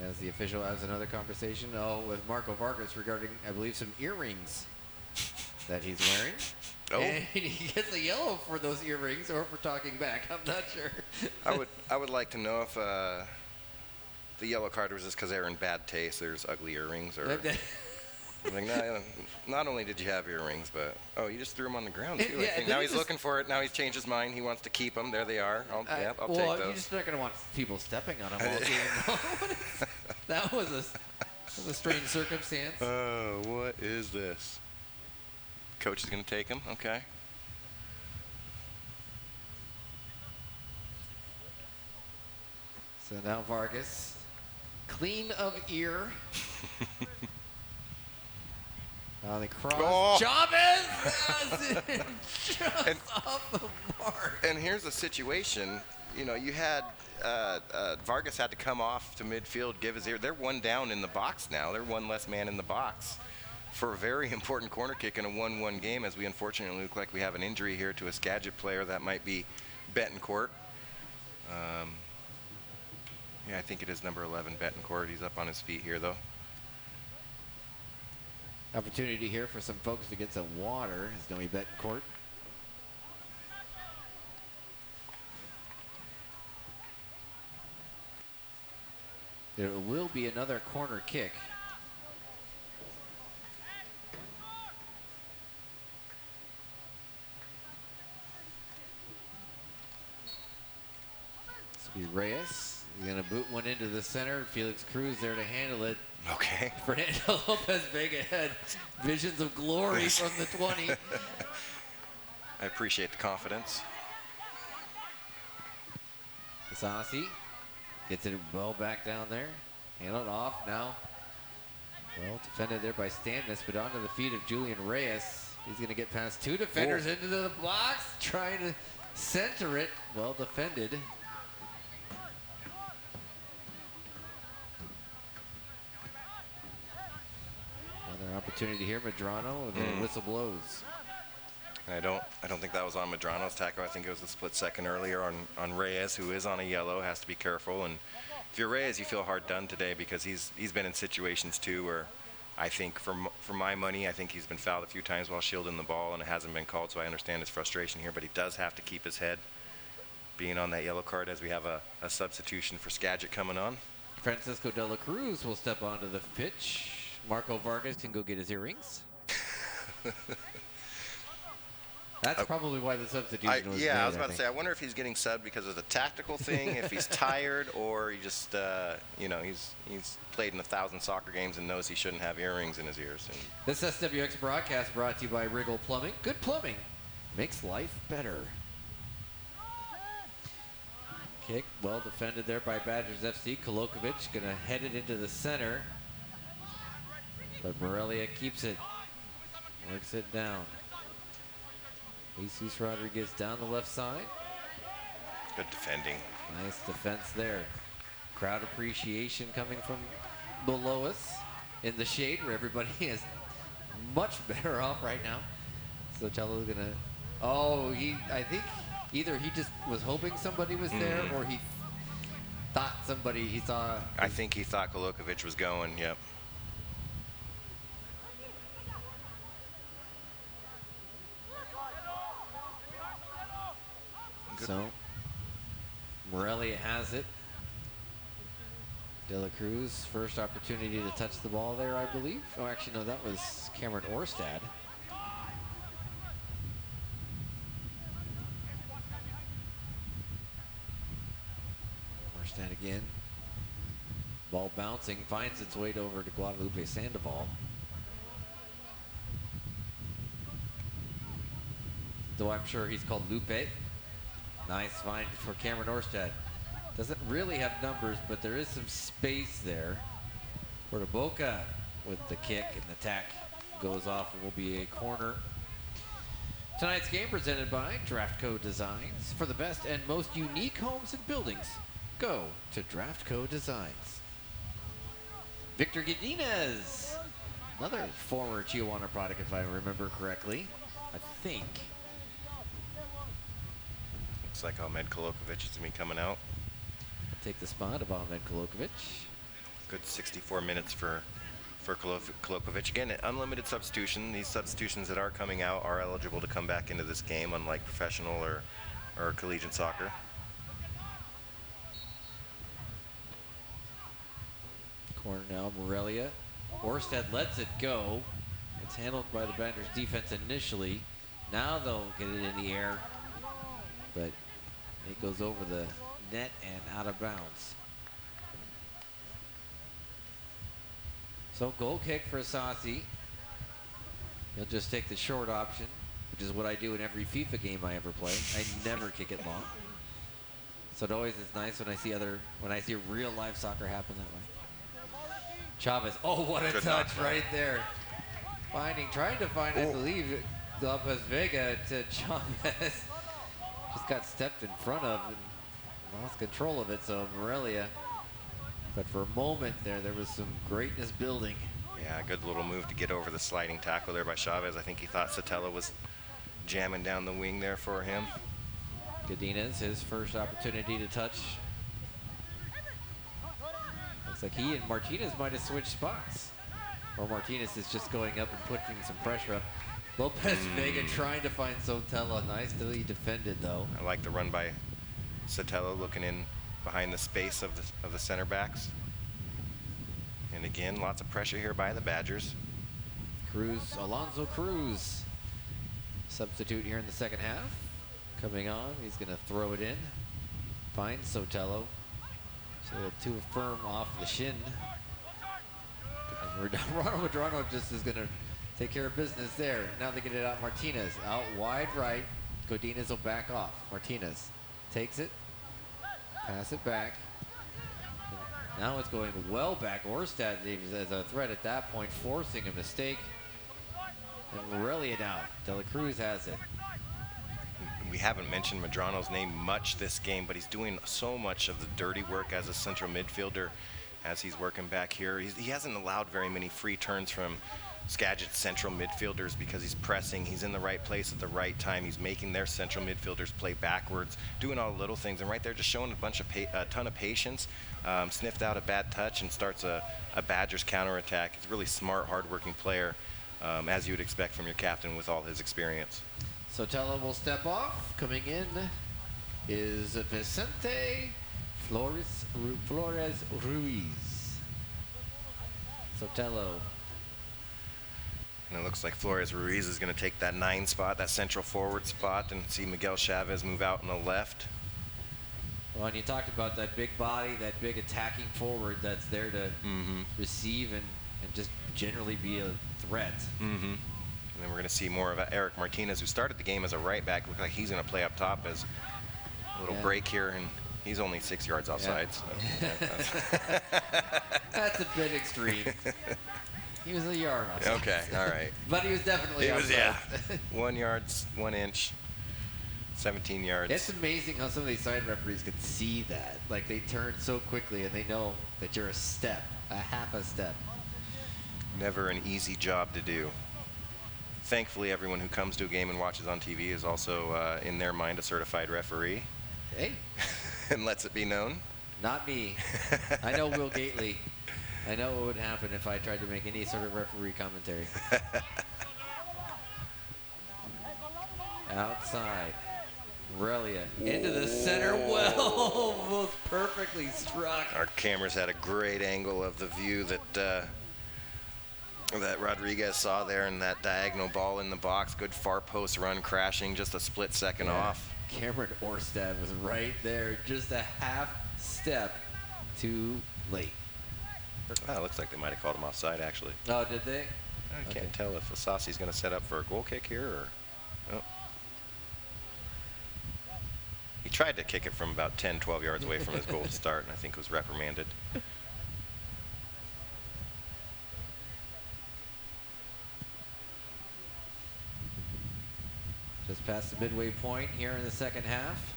As the official has another conversation with Marco Vargas regarding, I believe, some earrings that he's wearing. Oh. And he gets a yellow for those earrings, or for talking back. I'm not sure. I would like to know if the yellow card was just because they were in bad taste. There's ugly earrings, or like, no, not only did you have earrings, but you just threw them on the ground too. Yeah, now he's looking for it. Now he's changed his mind. He wants to keep them. There they are. I'll take those. You're just not going to want people stepping on them all game. That was a strange circumstance. Oh, what is this? Coach is going to take him. Okay. So now Vargas, clean of ear. Now they cross. Oh. Chavez just off the mark. And here's the situation. You know, you had Vargas had to come off to midfield, give his ear. They're one down in the box now. They're one less man in the box for a very important corner kick in a 1-1 game, as we unfortunately look like we have an injury here to a Skagit player. That might be Betancourt. Yeah, I think it is number 11, Betancourt. He's up on his feet here, though. Opportunity here for some folks to get some water, as Noe Betancourt. There will be another corner kick. This will be Reyes. He's going to boot one into the center. Felix Cruz there to handle it. Okay. Fernando Lopez Vega had visions of glory from the 20. I appreciate the confidence. Sassi gets it well back down there. Handled off now. Well defended there by Stannis, but onto the feet of Julian Reyes. He's going to get past two defenders into the box, trying to center it. Well defended. Another opportunity here, Medrano, and the whistle blows. I don't think that was on Medrano's tackle. I think it was a split second earlier on Reyes, who is on a yellow, has to be careful. And if you're Reyes, you feel hard done today because he's been in situations too where I think for my money, I think he's been fouled a few times while shielding the ball and it hasn't been called, so I understand his frustration here, but he does have to keep his head being on that yellow card as we have a substitution for Skagit coming on. Francisco de la Cruz will step onto the pitch. Marco Vargas can go get his earrings. That's probably why the substitution was made, I was about to say, I wonder if he's getting subbed because of the tactical thing, if he's tired, or he just, he's played in 1,000 soccer games and knows he shouldn't have earrings in his ears. And this SWX broadcast brought to you by Wriggle Plumbing. Good plumbing makes life better. Kick, well defended there by Badgers FC. Kolokovic going to head it into the center. But Morelia keeps it, works it down. Jesus Rodriguez down the left side. good defending. Nice defense there. Crowd appreciation coming from below us in the shade where everybody is much better off right now. Sotelo's gonna, I think either he just was hoping somebody was there or he thought somebody he saw. I think he thought Kolokovic was going, yep. So, Morelia has it. De La Cruz, first opportunity to touch the ball there, I believe. Oh, actually, no, that was Cameron Orstad. Orstad again. Ball bouncing, finds its way over to Guadalupe Sandoval. Though I'm sure he's called Lupe. Nice find for Cameron Orstad. Doesn't really have numbers, but there is some space there. Portaboca with the kick, and the tack goes off and will be a corner. Tonight's game presented by Draftco Designs. For the best and most unique homes and buildings, go to Draftco Designs. Victor Godinez, another former Chihuahua product, if I remember correctly. I think. Looks like Ahmed Kolokovic is going to be coming out. Take the spot of Ahmed Kolokovic. Good 64 minutes for Kolokovic. Again, unlimited substitution. These substitutions that are coming out are eligible to come back into this game, unlike professional or collegiate soccer. Corner now, Morelia. Orstad lets it go. It's handled by the Badgers defense initially. Now they'll get it in the air, but it goes over the net and out of bounds. So goal kick for Sassi. He'll just take the short option, which is what I do in every FIFA game I ever play. I never kick it long. So it always is nice when I see real life soccer happen that way. Chavez, oh what a touch right there. Trying to find, I believe, Lopez Vega to Chavez. Just got stepped in front of and lost control of it, so Morelia. But for a moment there was some greatness building. Yeah, good little move to get over the sliding tackle there by Chavez. I think he thought Sotelo was jamming down the wing there for him. Godinez, his first opportunity to touch. Looks like he and Martinez might have switched spots. Or Martinez is just going up and putting some pressure up. Lopez Vega trying to find Sotelo. Nicely defended, though. I like the run by Sotelo, looking in behind the space of the center backs. And again, lots of pressure here by the Badgers. Alonzo Cruz, substitute here in the second half. Coming on, he's going to throw it in. Finds Sotelo. So too firm off the shin. And Ronald Medrano just is going to take care of business there. Now they get it out. Martinez out wide right. Godinez will back off. Martinez takes it. Pass it back. Now it's going well back. Orstad as a threat at that point, forcing a mistake. And Morelia now. De La Cruz has it. We haven't mentioned Medrano's name much this game, but he's doing so much of the dirty work as a central midfielder as he's working back here. He hasn't allowed very many free turns from Skagit's central midfielders because he's pressing. He's in the right place at the right time. He's making their central midfielders play backwards, doing all the little things. And right there, just showing a ton of patience. Sniffed out a bad touch and starts a Badgers counterattack. He's a really smart, hardworking player, as you would expect from your captain with all his experience. Sotelo will step off. Coming in is Vicente Flores Ruiz. Sotelo. And it looks like Flores Ruiz is going to take that 9 spot, that central forward spot, and see Miguel Chavez move out on the left. Well, and you talked about that big body, that big attacking forward that's there to receive and just generally be a threat. And then we're going to see more of Eric Martinez, who started the game as a right back. Looks like he's going to play up top as a little break here, and he's only 6 yards offside. Yeah. So. That's a bit extreme. He was a yard offside. Okay, all right. But he was definitely offside. 1 yard, 1 inch, 17 yards. It's amazing how some of these side referees can see that. Like, they turn so quickly, and they know that you're a half a step. Never an easy job to do. Thankfully, everyone who comes to a game and watches on TV is also, in their mind, a certified referee. Hey. And lets it be known. Not me. I know Will Gately. I know what would happen if I tried to make any sort of referee commentary. Outside. Morelia into the center. Well, almost perfectly struck. Our cameras had a great angle of the view that that Rodriguez saw there, and that diagonal ball in the box. Good far post run, crashing just a split second off. Cameron Orstad was right there, just a half step too late. Oh, it looks like they might have called him offside, actually. Oh, did they? I can't tell if Asasi's going to set up for a goal kick here or... Oh. He tried to kick it from about 10, 12 yards away from his goal to start, and I think was reprimanded. Just past the midway point here in the second half.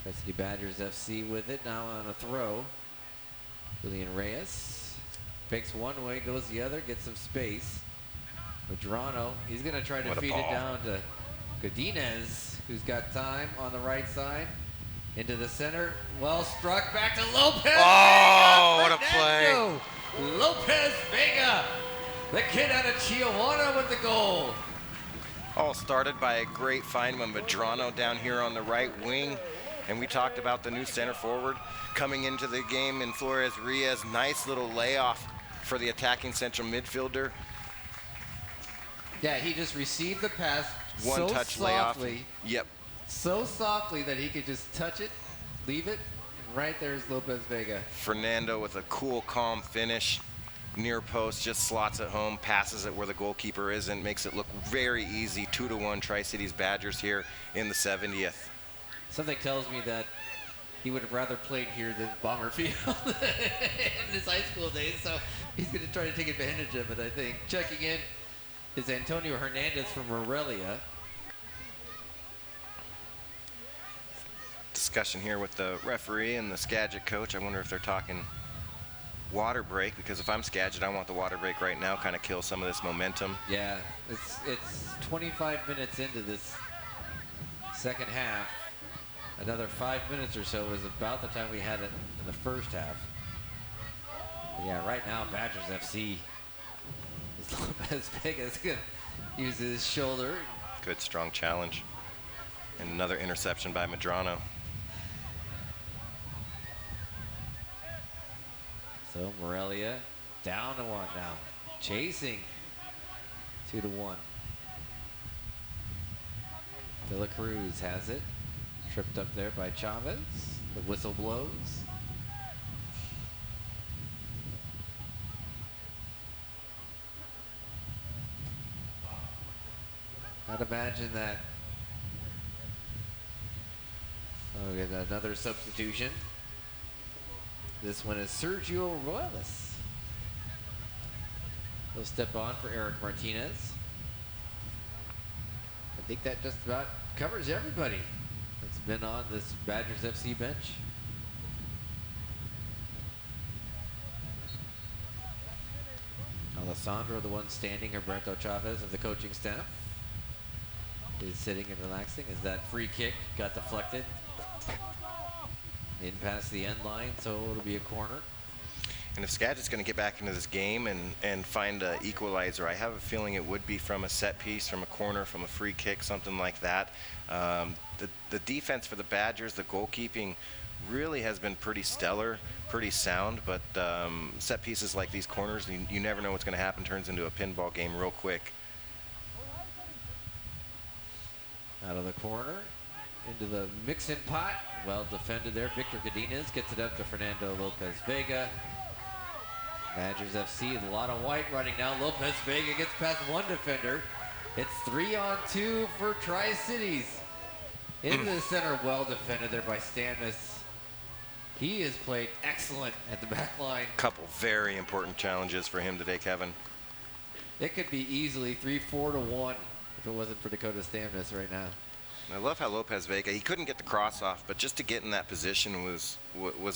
Tri-City Badgers FC with it now on a throw. Julian Reyes fakes one way, goes the other, gets some space. Medrano, he's going to try to feed it down to Godinez, who's got time on the right side. Into the center, well struck, back to Lopez. Oh, what a play. Lopez Vega, the kid out of Chihuahua with the goal. All started by a great find by Medrano down here on the right wing. And we talked about the new center forward coming into the game in Flores Reyes. Nice little layoff for the attacking central midfielder. Yeah, he just received the pass One so touch softly. layoff. Yep. So softly that he could just touch it, leave it, and right there's Lopez Vega. Fernando with a cool, calm finish. Near post, just slots it home, passes it where the goalkeeper isn't, makes it look very easy. 2-1 Tri-Cities Badgers here in the 70th. Something tells me that he would have rather played here than Bomber Field in his high school days, so he's going to try to take advantage of it, I think. Checking in is Antonio Hernandez from Morelia. Discussion here with the referee and the Skagit coach. I wonder if they're talking water break, because if I'm Skagit, I want the water break right now, kind of kill some of this momentum. Yeah, it's 25 minutes into this second half. Another 5 minutes or so is about the time we had it in the first half. But yeah, right now Badgers FC is Lopez Vega's gonna use his shoulder. Good strong challenge. And another interception by Medrano. So Morelia down to 1 now. Chasing 2-1. De La Cruz has it. Tripped up there by Chavez. The whistle blows. I'd imagine that. Oh, we get another substitution. This one is Sergio Roelas. He'll step on for Eric Martinez. I think that just about covers everybody that's been on this Badgers FC bench. Alessandro, the one standing, Roberto Chavez of the coaching staff, is sitting and relaxing as that free kick got deflected in past the end line, so it'll be a corner. And if Skagit's going to get back into this game and find an equalizer, I have a feeling it would be from a set piece, from a corner, from a free kick, something like that. The defense for the Badgers, the goalkeeping, really has been pretty stellar, pretty sound, but set pieces like these corners, you never know what's going to happen. Turns into a pinball game real quick. Out of the corner, into the mix-in pot. Well defended there. Victor Godinez gets it up to Fernando Lopez Vega. Badgers FC, a lot of white running now. Lopez Vega gets past one defender. It's 3-on-2 for Tri-Cities. In the center, well defended there by Stanmus. He has played excellent at the back line. Couple very important challenges for him today, Kevin. It could be easily 3-4-1 if it wasn't for Dakota Stanmus right now. I love how Lopez Vega, he couldn't get the cross off, but just to get in that position was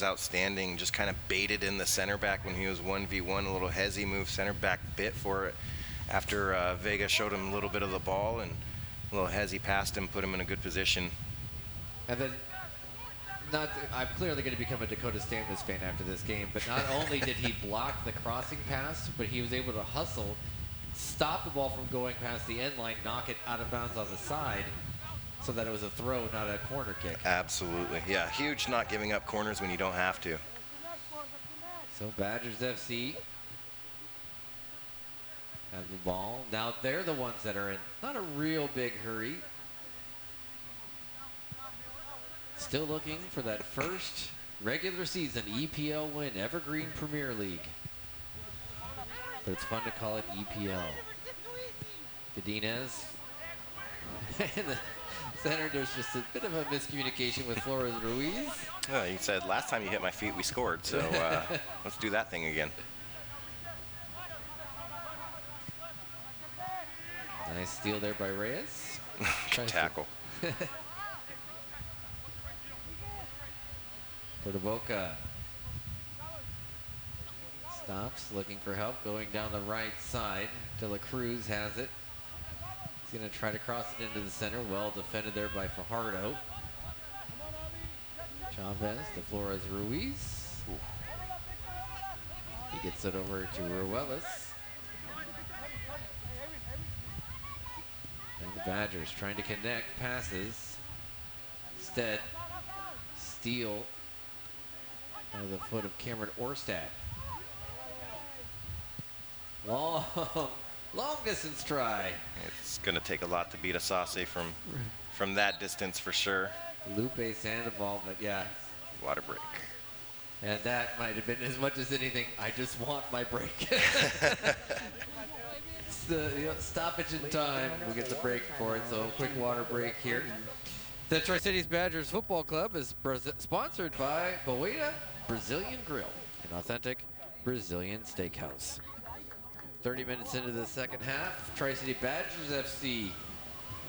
outstanding. Just kind of baited in the center back when he was 1v1, a little hezzy move, center back bit for it. After Vega showed him a little bit of the ball and a little hezzy passed him, put him in a good position. And then, I'm clearly going to become a Dakota Stanmus fan after this game, but not only did he block the crossing pass, but he was able to hustle, stop the ball from going past the end line, knock it out of bounds on the side, so that it was a throw, not a corner kick. Absolutely. Yeah, huge not giving up corners when you don't have to. So Badgers FC have the ball. Now they're the ones that are in not a real big hurry. Still looking for that first regular season EPL win, Evergreen Premier League. But it's fun to call it EPL. Godinez. In the center, there's just a bit of a miscommunication with Flores Ruiz. Oh, you said last time you hit my feet, we scored, so let's do that thing again. Nice steal there by Reyes. Good tackle. Portavoca stops, looking for help, going down the right side. De La Cruz has it. He's going to try to cross it into the center. Well defended there by Fajardo. Chavez to Flores Ruiz. Ooh. He gets it over to Ruelas. And the Badgers trying to connect passes. Instead, steal out of the foot of Cameron Orstad. Long distance try. It's going to take a lot to beat Asase from that distance for sure. Lupe Sandoval, but yeah. Water break. And that might have been as much as anything. I just want my break. It's the stoppage in time. We'll get the break for it. So quick water break here. The Tri-Cities Badgers Football Club is sponsored by Boeda Brazilian Grill, an authentic Brazilian steakhouse. 30 minutes into the second half, Tri-City Badgers FC.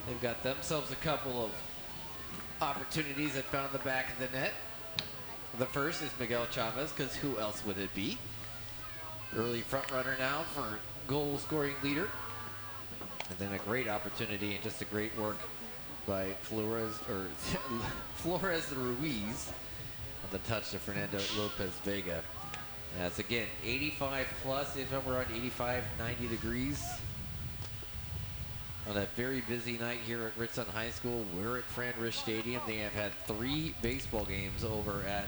They've got themselves a couple of opportunities that found the back of the net. The first is Miguel Chavez, because who else would it be? Early front runner now for goal scoring leader. And then a great opportunity and just a great work by Flores Ruiz on the touch to Fernando Lopez Vega. That's again 85 plus, if we're on 85, 90 degrees. On that very busy night here at Ritson High School, we're at Fran Risch Stadium. They have had 3 baseball games over at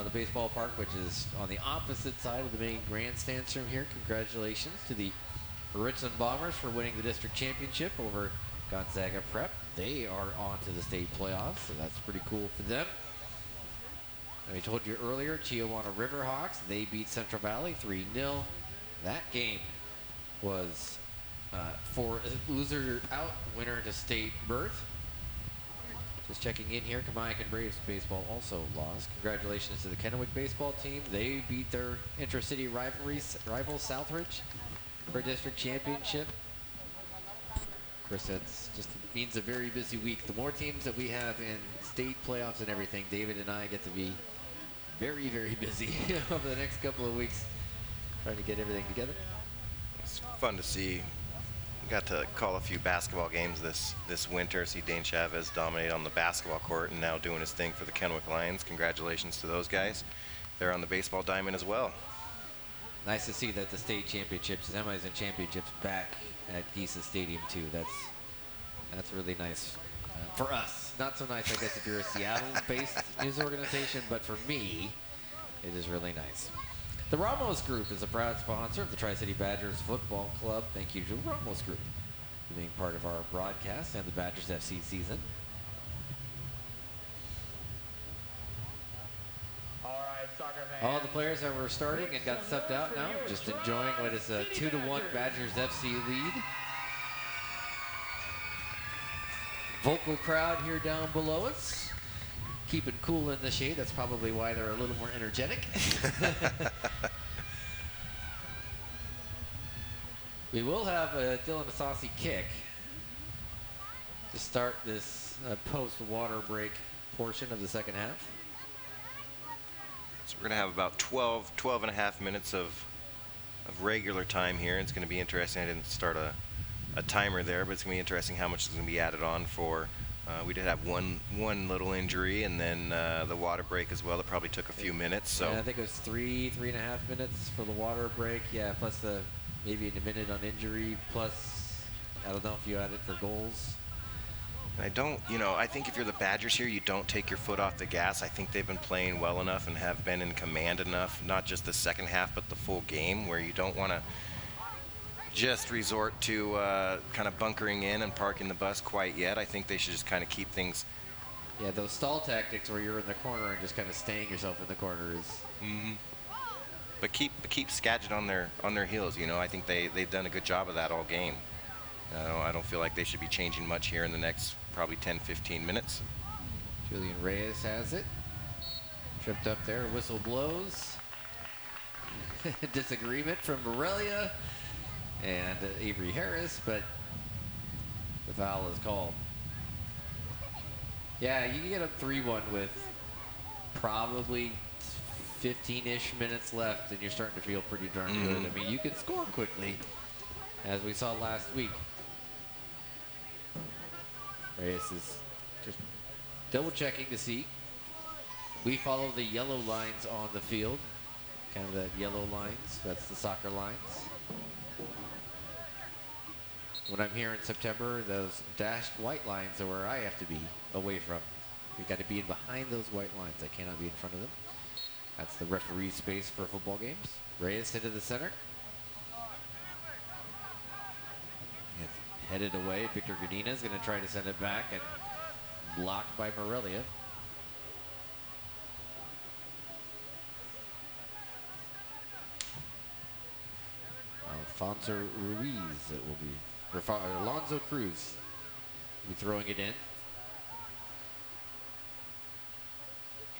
the baseball park, which is on the opposite side of the main grandstands from here. Congratulations to the Ritson Bombers for winning the district championship over Gonzaga Prep. They are on to the state playoffs, so that's pretty cool for them. I told you earlier, Chiawana Riverhawks, they beat Central Valley 3-0. That game was for a loser out, winner to state berth. Just checking in here, Kamaikan Braves baseball also lost. Congratulations to the Kennewick baseball team. They beat their intra-city rival Southridge for district championship. Of course, that's just means a very busy week. The more teams that we have in state playoffs and everything, David and I get to be very, very busy over the next couple of weeks trying to get everything together. It's fun to see. Got to call a few basketball games this winter. See Dane Chavez dominate on the basketball court and now doing his thing for the Kennewick Lions. Congratulations to those guys. They're on the baseball diamond as well. Nice to see that the state championships, semis and championships back at Geisa Stadium too. That's really nice for us. Not so nice, I guess, if you're a Seattle-based news organization, but for me, it is really nice. The Ramos Group is a proud sponsor of the Tri-City Badgers Football Club. Thank you to the Ramos Group for being part of our broadcast and the Badgers FC season. All the players that were starting and got subbed out now, just enjoying what is a 2-1 Badgers FC lead. Vocal crowd here down below us. Keeping cool in the shade. That's probably why they're a little more energetic. We will have a Dylan Asasi kick to start this post-water break portion of the second half. So we're going to have about 12 and a half minutes of regular time here. It's going to be interesting. I didn't start a timer there, but it's going to be interesting how much is going to be added on for. We did have one little injury, and then the water break as well. It probably took a few minutes. So yeah, I think it was three and a half minutes for the water break. Yeah, plus maybe a minute on injury. Plus, I don't know if you had it for goals. I think if you're the Badgers here, you don't take your foot off the gas. I think they've been playing well enough and have been in command enough, not just the second half, but the full game, where you don't want to just resort to kind of bunkering in and parking the bus quite yet. I think they should just kind of keep things. Yeah, those stall tactics where you're in the corner and just kind of staying yourself in the corner is. Mm-hmm. But keep Skagit on their heels. I think they've done a good job of that all game. I don't feel like they should be changing much here in the next probably 10-15 minutes. Julian Reyes has it. Tripped up there, whistle blows. Disagreement from Morelia and Avery Harris, but the foul is called. Yeah, you can get up 3-1 with probably 15-ish minutes left, and you're starting to feel pretty darn good. I mean, you can score quickly, as we saw last week. Reyes is just double-checking to see. We follow the yellow lines on the field, kind of that yellow lines. That's the soccer lines. When I'm here in September, those dashed white lines are where I have to be away from. We've got to be in behind those white lines. I cannot be in front of them. That's the referee space for football games. Reyes into the center. It's headed away. Victor Godina is going to try to send it back and blocked by Morelia. Alfonso Ruiz, it will be. Alonzo Cruz will be throwing it in.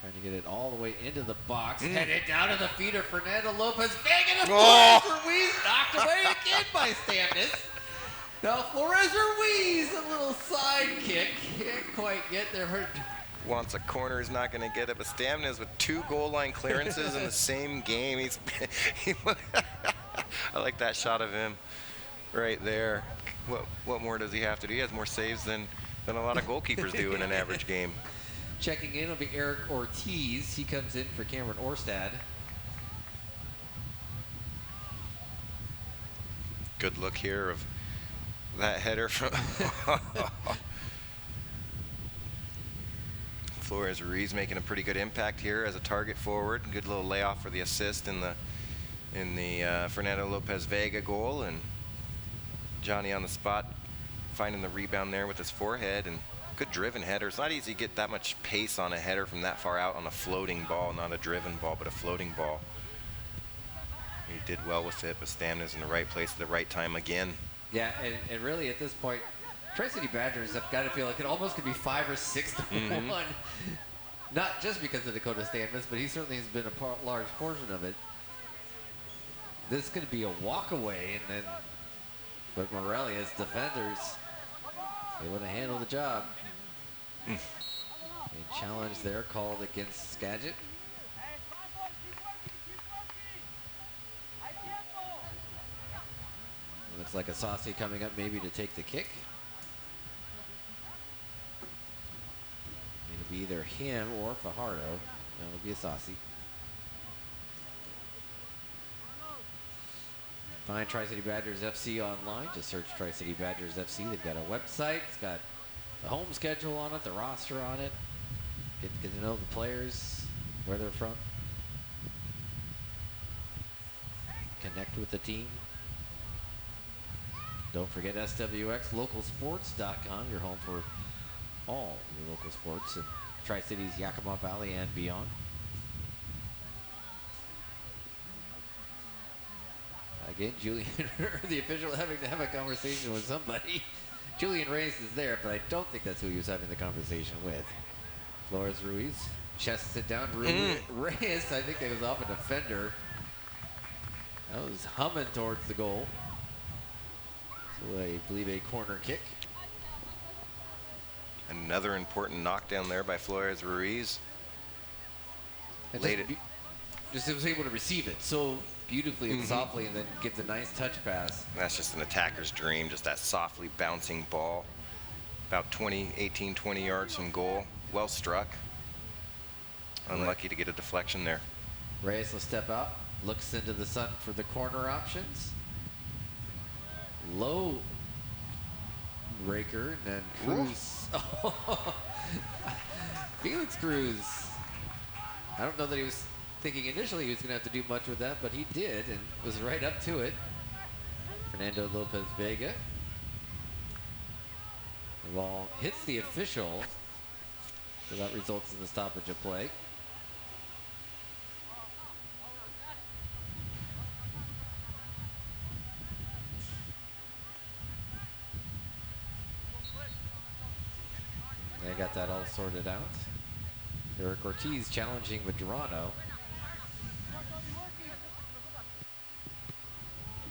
Trying to get it all the way into the box. Headed down to the feet of Fernando Lopez. Banging a Flores Ruiz. Knocked away again by Stamnis. Now Flores Ruiz, a little side kick. Can't quite get there. Wants a corner, is not going to get it. But Stamnis with 2 goal line clearances in the same game. I like that shot of him right there. What more does he have to do? He has more saves than a lot of goalkeepers do in an average game. Checking in will be Eric Ortiz. He comes in for Cameron Orstad. Good look here of that header from Flores Ruiz, making a pretty good impact here as a target forward. Good little layoff for the assist in the Fernando Lopez Vega goal, and Johnny on the spot finding the rebound there with his forehead, and good driven header. It's not easy to get that much pace on a header from that far out on a floating ball, not a driven ball, but a floating ball. He did well with it, but Stamna's in the right place at the right time again. Yeah, and really at this point, Tri-City Badgers have got to feel like it almost could be 5 or 6 to 1. Not just because of Dakota Stanvis, but he certainly has been a large portion of it. This is going to be a walk away, and then but Morelia's defenders able to handle the job. A challenge there called against Skagit. Looks like a Saucy coming up maybe to take the kick. It'll be either him or Fajardo. That'll be a Saucy. Find Tri-City Badgers FC online. Just search Tri-City Badgers FC. They've got a website. It's got the home schedule on it, the roster on it. Get to know the players, where they're from. Connect with the team. Don't forget SWX, localsports.com, your home for all your local sports in Tri-Cities, Yakima Valley, and beyond. Again, Julian, the official, having to have a conversation with somebody. Julian Reyes is there, but I don't think that's who he was having the conversation with. Flores Ruiz chests it down. Reyes, I think it was off a defender. That was humming towards the goal. So I believe a corner kick. Another important knockdown there by Flores Ruiz. And just was able to receive it so beautifully and softly, and then gives a nice touch pass. That's just an attacker's dream, just that softly bouncing ball. About 18, 20 yards from goal. Well struck. Unlucky to get a deflection there. Reyes will step out, looks into the sun for the corner options. Low breaker, and then Cruz. Felix Cruz. I don't know that he was thinking initially he was going to have to do much with that, but he did and was right up to it. Fernando Lopez Vega. The ball hits the official, so that results in the stoppage of play. They got that all sorted out. Eric Ortiz challenging Medrano.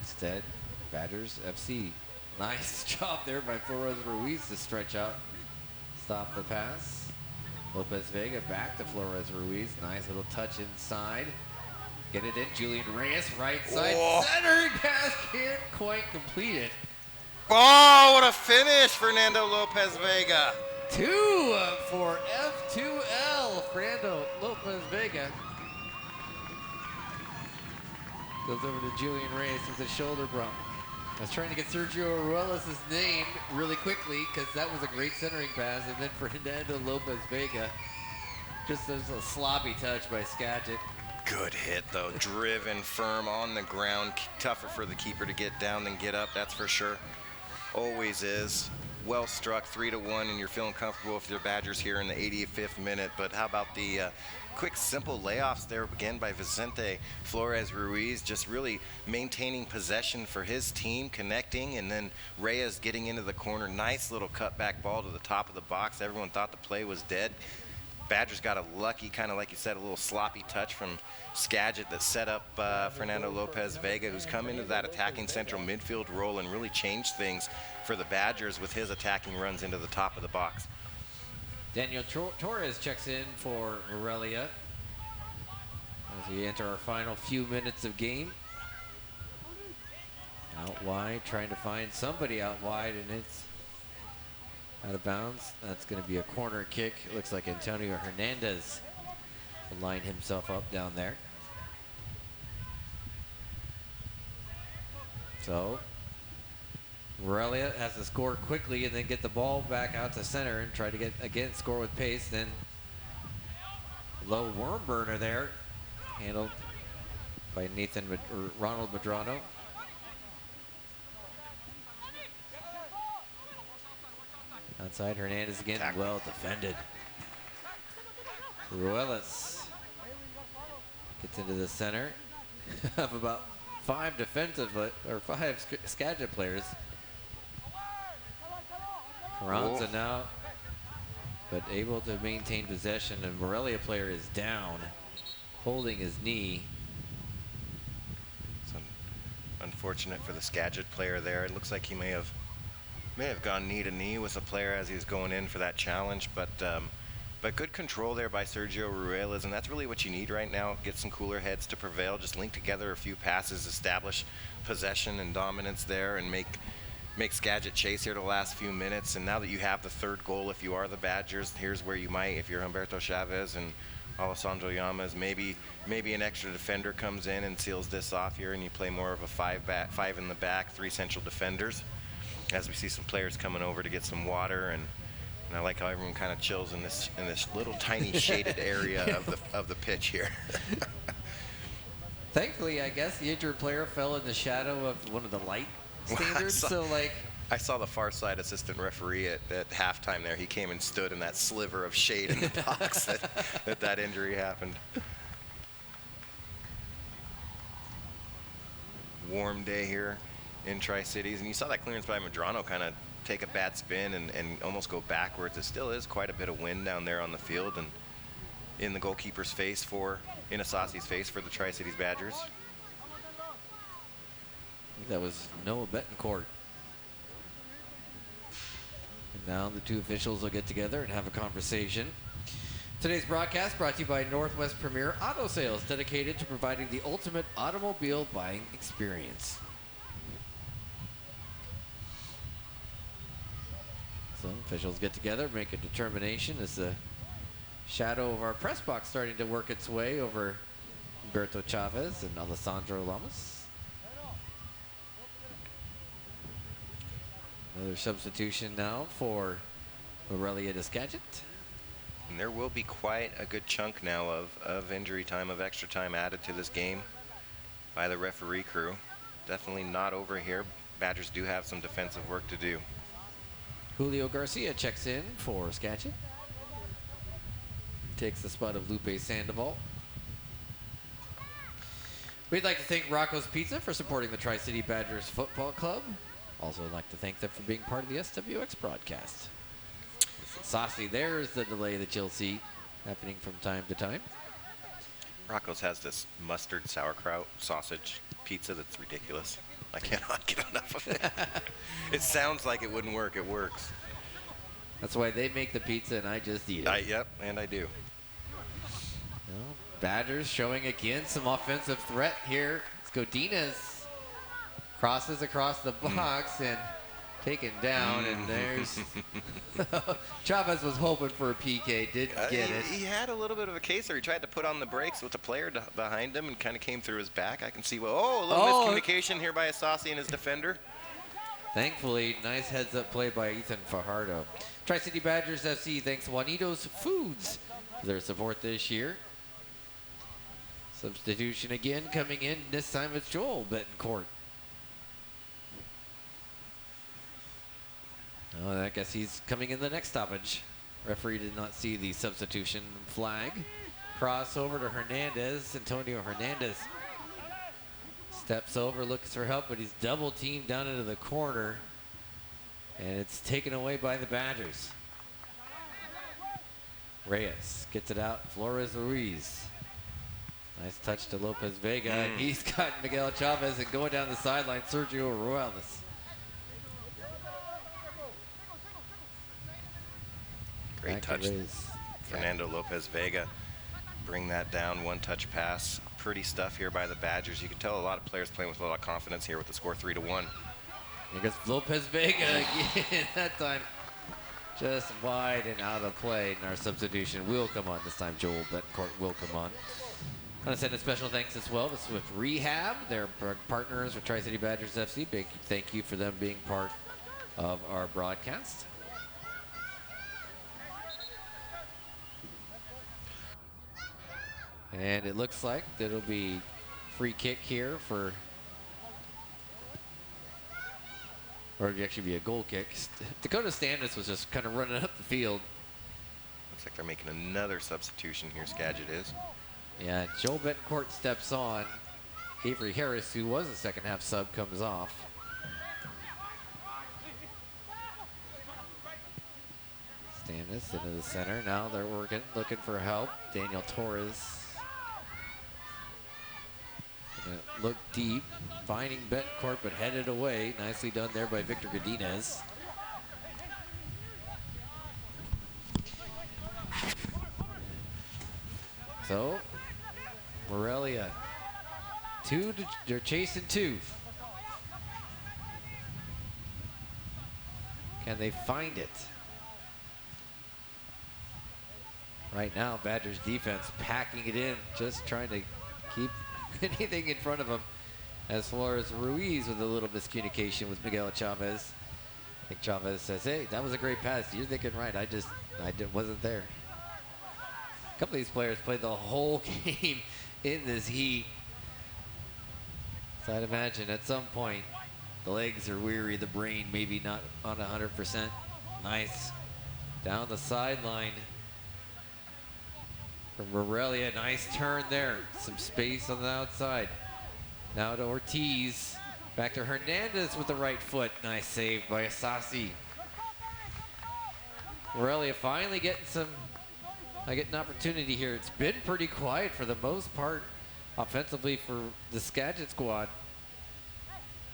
Instead, Badgers FC. Nice job there by Flores Ruiz to stretch out, stop the pass. Lopez Vega back to Flores Ruiz. Nice little touch inside. Get it in. Julian Reyes, right side. Centering pass can't quite complete it. Oh, what a finish, Fernando Lopez Vega. 2 for F2L, Fernando Lopez Vega. Goes over to Julian Reyes with a shoulder bump. I was trying to get Sergio Ruelas' name really quickly because that was a great centering pass, and then Fernando Lopez Vega. Just as a sloppy touch by Skagit. Good hit, though. Driven, firm, on the ground. Tougher for the keeper to get down than get up, that's for sure. Always is. Well struck, 3-1, and you're feeling comfortable with your Badgers here in the 85th minute. But how about the quick, simple layoffs there again by Vicente Flores Ruiz, just really maintaining possession for his team, connecting, and then Reyes getting into the corner. Nice little cutback ball to the top of the box. Everyone thought the play was dead. Badgers got a lucky, kind of like you said, a little sloppy touch from Skagit that set up Fernando Lopez Vega, who's come into that attacking central midfield role and really changed things for the Badgers with his attacking runs into the top of the box. Daniel Torres checks in for Morelia as we enter our final few minutes of game. Out wide, trying to find somebody out wide, and it's out of bounds. That's going to be a corner kick. It looks like Antonio Hernandez will line himself up down there. So Morelia has to score quickly and then get the ball back out to center and try to get, again, score with pace. Then low worm burner there, handled by Ronald Medrano. Outside, Hernandez again, well defended. Ruelas gets into the center of about 5 defensive, or 5 Skagit players. Carranza now, but able to maintain possession, and Morelia player is down, holding his knee. It's unfortunate for the Skagit player there. It looks like he may have gone knee to knee with a player as he was going in for that challenge, but good control there by Sergio Ruelas, and that's really what you need right now. Get some cooler heads to prevail. Just link together a few passes, establish possession and dominance there, and make Skagit chase here the last few minutes. And now that you have the third goal, if you are the Badgers, here's where you might, if you're Humberto Chavez and Alessandro Llamas, maybe an extra defender comes in and seals this off here, and you play more of a five in the back, 3 central defenders, as we see some players coming over to get some water. And I like how everyone kind of chills in this little tiny shaded area of the pitch here. Thankfully, I guess the injured player fell in the shadow of one of the light standards. I saw the far side assistant referee at halftime there. He came and stood in that sliver of shade in the box that injury happened. Warm day here in Tri-Cities, and you saw that clearance by Medrano kind of take a bad spin and almost go backwards. It still is quite a bit of wind down there on the field and in the goalkeeper's face in Asasi's face for the Tri-Cities Badgers. That was Noah Betancourt. And now the two officials will get together and have a conversation. Today's broadcast brought to you by Northwest Premier Auto Sales, dedicated to providing the ultimate automobile buying experience. So officials get together, make a determination as the shadow of our press box starting to work its way over Humberto Chavez and Alessandro Llamas. Another substitution now for Morelia de Skagit. And there will be quite a good chunk now of injury time, of extra time added to this game by the referee crew. Definitely not over here. Badgers do have some defensive work to do. Julio Garcia checks in for Skagit. Takes the spot of Lupe Sandoval. We'd like to thank Rocco's Pizza for supporting the Tri-City Badgers Football Club. Also would like to thank them for being part of the SWX broadcast. Saucy, there's the delay that you'll see happening from time to time. Rocco's has this mustard sauerkraut sausage pizza that's ridiculous. I cannot get enough of it. It sounds like it wouldn't work. It works. That's why they make the pizza and I just eat it. Yep, and I do. Well, Badgers showing again some offensive threat here. Let's go. Godinez crosses across the box and taken down, and there's Chavez was hoping for a PK, didn't get it. He had a little bit of a case there. He tried to put on the brakes with the player behind him and kind of came through his back. I can see, a little miscommunication here by Asasi and his defender. Thankfully, nice heads-up play by Ethan Fajardo. Tri-City Badgers FC thanks Juanito's Foods for their support this year. Substitution again coming in. This time it's Joel Betancourt. Oh, I guess he's coming in the next stoppage. Referee did not see the substitution flag. Crossover to Hernandez. Antonio Hernandez steps over, looks for help, but he's double teamed down into the corner. And it's taken away by the Badgers. Reyes gets it out. Flores Ruiz. Nice touch to Lopez Vega. And he's got Miguel Chavez, and going down the sideline, Sergio Ruelas. Great touch. Fernando Lopez Vega. Bring that down, one-touch pass. Pretty stuff here by the Badgers. You can tell a lot of players playing with a lot of confidence here with the score 3-1. Here goes Lopez Vega again. That time just wide and out of play. And our substitution will come on. This time Joel Betancourt will come on. I want to send a special thanks as well to Swift Rehab. They're partners with Tri-City Badgers FC. Big thank you for them being part of our broadcast. And it looks like it'll be free kick here for, or it'd actually be a goal kick. Dakota Standis was just kind of running up the field. Looks like they're making another substitution here, Skagit is. Yeah, Joel Betancourt steps on. Avery Harris, who was a second half sub, comes off. Stannis into the center. Now they're looking for help. Daniel Torres gonna look deep, finding Betancourt, but headed away. Nicely done there by Victor Godinez. So, Morelia, they're chasing 2. Can they find it? Right now, Badgers defense packing it in, just trying to keep anything in front of them. As Flores Ruiz with a little miscommunication with Miguel Chavez. I think Chavez says, hey, that was a great pass. You're thinking right, wasn't there. A couple of these players played the whole game in this heat. So I'd imagine at some point, the legs are weary, the brain maybe not on 100%. Nice. Down the sideline. From Morelia, nice turn there. Some space on the outside. Now to Ortiz. Back to Hernandez with the right foot. Nice save by Asasi. Morelia finally getting an opportunity here. It's been pretty quiet for the most part offensively for the Skagit squad.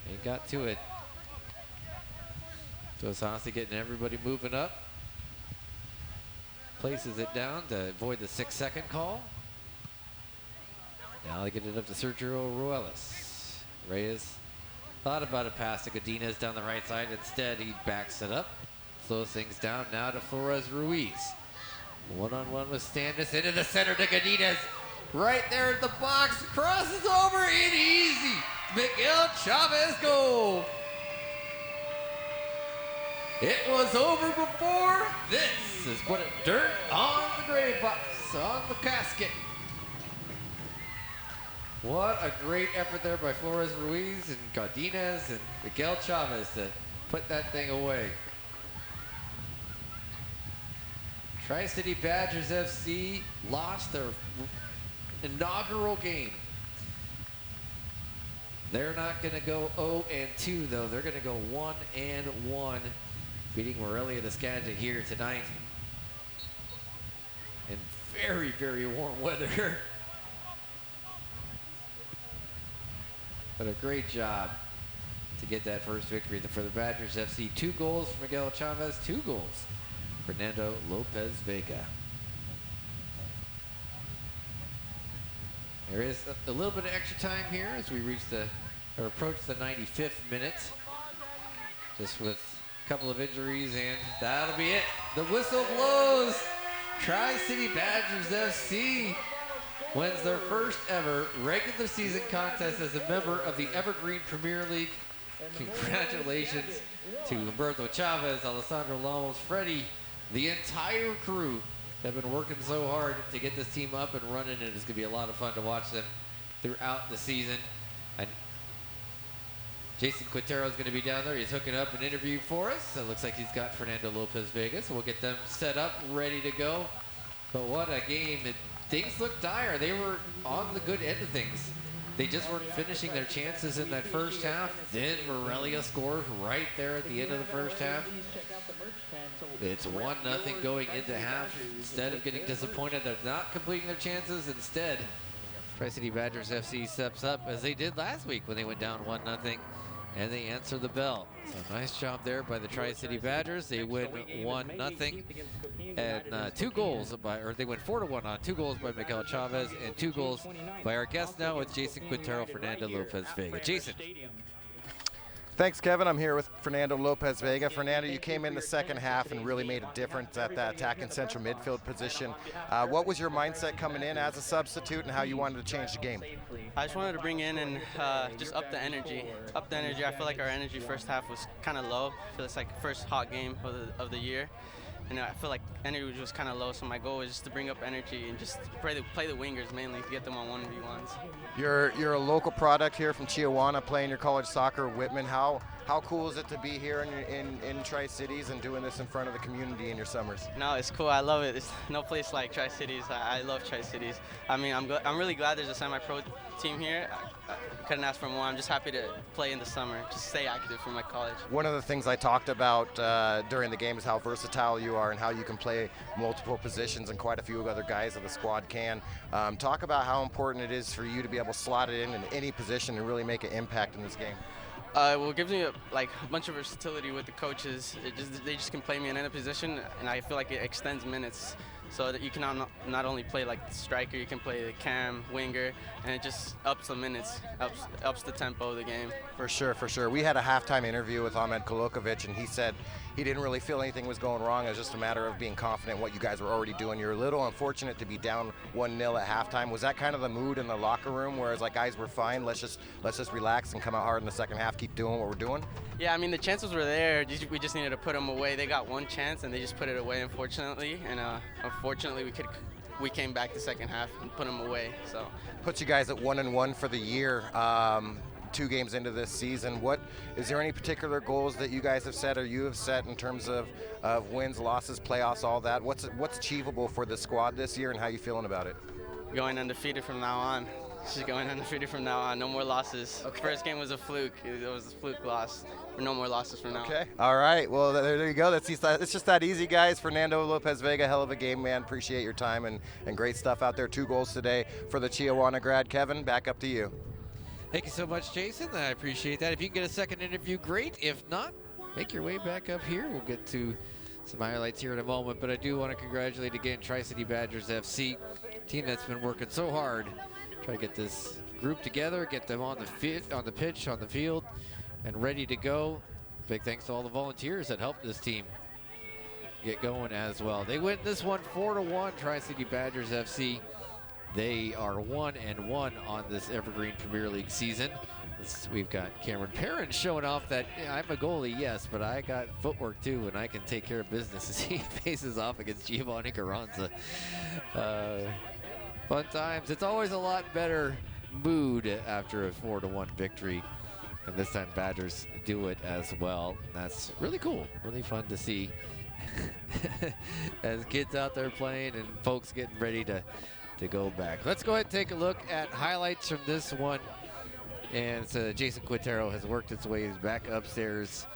They got to it. So Asasi getting everybody moving up. Places it down to avoid the 6-second call. Now they get it up to Sergio Reyes thought about a pass to Godinez down the right side. Instead, he backs it up. Slows things down now to Flores Ruiz. One-on-one with Stannis into the center to Godinez. Right there at the box. Crosses over in easy. Miguel Chavez goal. It was over before. This is putting dirt on the grave box, on the casket. What a great effort there by Flores Ruiz and Godinez and Miguel Chavez to put that thing away. Tri-City Badgers FC lost their inaugural game. They're not going to go 0-2 though. They're going to go 1-1, beating Morelia to Skagit here tonight in very, very warm weather. But a great job to get that first victory for the Badgers FC. 2 goals for Miguel Chavez, 2 goals for Fernando Lopez Vega. There is a little bit of extra time here as we approach the 95th minute. Just with a couple of injuries, and that'll be it. The whistle blows. Tri-City Badgers FC wins their first ever regular season contest as a member of the Evergreen Premier League. Congratulations to Humberto Chavez, Alessandro Lamos, Freddie, the entire crew that have been working so hard to get this team up and running, and it's going to be a lot of fun to watch them throughout the season. And Jason Quintero is going to be down there. He's hooking up an interview for us. It looks like he's got Fernando Lopez Vega, so we'll get them set up, ready to go. But what a game. Things looked dire. They were on the good end of things. They just weren't finishing their chances in that first half. Then Morelia scores right there at the end of the first half. It's 1-0 going into half. Instead of getting disappointed they're not completing their chances, instead, Tri-City Badgers FC steps up as they did last week when they went down 1-0, and they answer the bell. So nice job there by the Tri-City Badgers. They win 1-0 and 2 goals they win 4-1 on 2 goals by Miguel Chavez and 2 goals by our guest now with Jason Quintero, Fernando Lopez Vega. Jason. Thanks, Kevin. I'm here with Fernando Lopez Vega. Fernando, you came in the second half and really made a difference at that attacking central midfield position. What was your mindset coming in as a substitute and how you wanted to change the game? I just wanted to bring in and just up the energy. I feel like our energy first half was kind of low. I feel it's like first hot game of the year. And I feel like energy was just kind of low, so my goal was just to bring up energy and just play the wingers mainly to get them on 1v1s. You're a local product here from Chihuahua, playing your college soccer, Whitman. How How cool is it to be here in Tri-Cities and doing this in front of the community in your summers? No, it's cool. I love it. There's no place like Tri-Cities. I love Tri-Cities. I mean, I'm really glad there's a semi-pro team here. I couldn't ask for more. I'm just happy to play in the summer, just stay active for my college. One of the things I talked about during the game is how versatile you are and how you can play multiple positions, and quite a few other guys of the squad can. Talk about how important it is for you to be able to slot it in any position and really make an impact in this game. Well, it gives me a bunch of versatility with the coaches. They just can play me in any position, and I feel like it extends minutes, so that you can not only play like the striker, you can play the cam, winger, and it just ups the minutes, ups the tempo of the game. For sure, for sure. We had a halftime interview with Ahmed Kolokovic, and he said he didn't really feel anything was going wrong. It was just a matter of being confident in what you guys were already doing. You're a little unfortunate to be down 1-0 at halftime. Was that kind of the mood in the locker room, whereas like, guys, we're fine, let's just relax and come out hard in the second half, keep doing what we're doing? Yeah, I mean, the chances were there. We just needed to put them away. They got one chance, and they just put it away, unfortunately. And unfortunately, we came back the second half and put them away. So puts you guys at 1-1 for the year. 2 games into this season. Is there any particular goals that you guys have set or you have set in terms of wins, losses, playoffs, all that? What's achievable for the squad this year, and how you feeling about it? Going undefeated from now on. Just going undefeated from now on. No more losses. Okay. First game was a fluke. It was a fluke loss. No more losses from now on. Okay. All right. Well, there you go. It's just that easy, guys. Fernando Lopez Vega, hell of a game, man. Appreciate your time and great stuff out there. 2 goals today for the Chihuahua grad. Kevin, back up to you. Thank you so much, Jason. I appreciate that. If you can get a second interview, great. If not, make your way back up here. We'll get to some highlights here in a moment. But I do want to congratulate again Tri-City Badgers FC, team that's been working so hard. Try to get this group together, get them on the pitch, on the field, and ready to go. Big thanks to all the volunteers that helped this team get going as well. They win this one 4-1, Tri-City Badgers FC. They are 1-1 on this Evergreen Premier League season. We've got Cameron Perrin showing off that I'm a goalie, yes, but I got footwork too, and I can take care of business as he faces off against Giovanni Carranza. Fun times. It's always a lot better mood after a 4-1 victory, and this time Badgers do it as well. That's really cool, really fun to see as kids out there playing and folks getting ready to go back. Let's go ahead and take a look at highlights from this one. And Jason Quintero has worked its way back upstairs.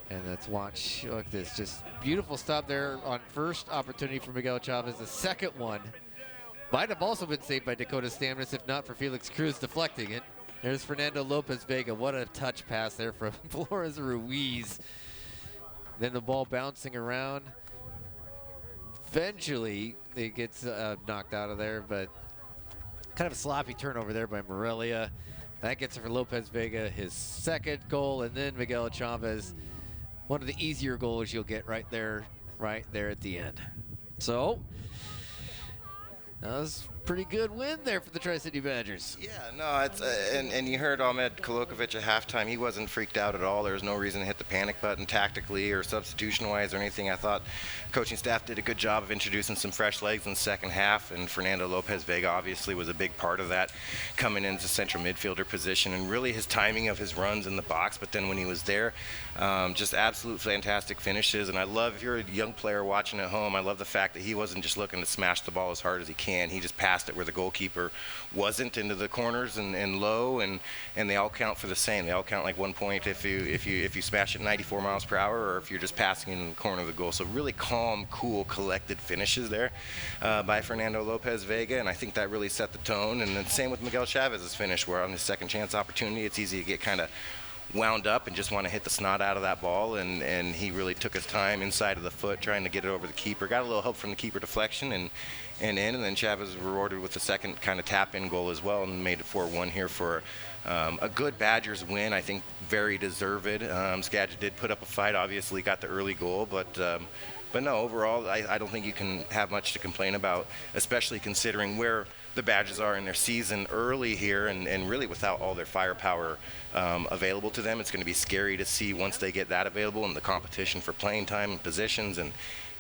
And let's watch. Look at this. Just beautiful stop there on first opportunity for Miguel Chavez. The second one might have also been saved by Dakota Stamnis, if not for Felix Cruz deflecting it. There's Fernando Lopez Vega. What a touch pass there from Flores Ruiz. Then the ball bouncing around. Eventually, it gets knocked out of there, but kind of a sloppy turnover there by Morelia. That gets it for Lopez Vega, his second goal, and then Miguel Chavez. One of the easier goals you'll get right there at the end. So, that was a pretty good win there for the Tri-City Badgers. Yeah, no, it's and you heard Ahmed Kolokovic at halftime. He wasn't freaked out at all. There was no reason to hit the panic button tactically or substitution-wise or anything. I thought coaching staff did a good job of introducing some fresh legs in the second half, and Fernando Lopez Vega obviously was a big part of that, coming into central midfielder position, and really his timing of his runs in the box. But then when he was there, just absolute fantastic finishes. And I love, if you're a young player watching at home, I love the fact that he wasn't just looking to smash the ball as hard as he can. He just passed it where the goalkeeper wasn't, into the corners and low, and they all count for the same. They all count like 1 point if you smash it 94 miles per hour, or if you're just passing in the corner of the goal. So really calm, cool, collected finishes there by Fernando Lopez Vega, and I think that really set the tone. And then same with Miguel Chavez's finish, where on his second chance opportunity, it's easy to get kind of wound up and just want to hit the snot out of that ball, and he really took his time inside of the foot trying to get it over the keeper. Got a little help from the keeper deflection and then Chavez was rewarded with the second kind of tap-in goal as well, and made it 4-1 here for a good Badgers win. I think very deserved. Skagit did put up a fight, obviously got the early goal, but no, overall, I don't think you can have much to complain about, especially considering where the Badgers are in their season early here, and really without all their firepower available to them. It's going to be scary to see once they get that available, and the competition for playing time and positions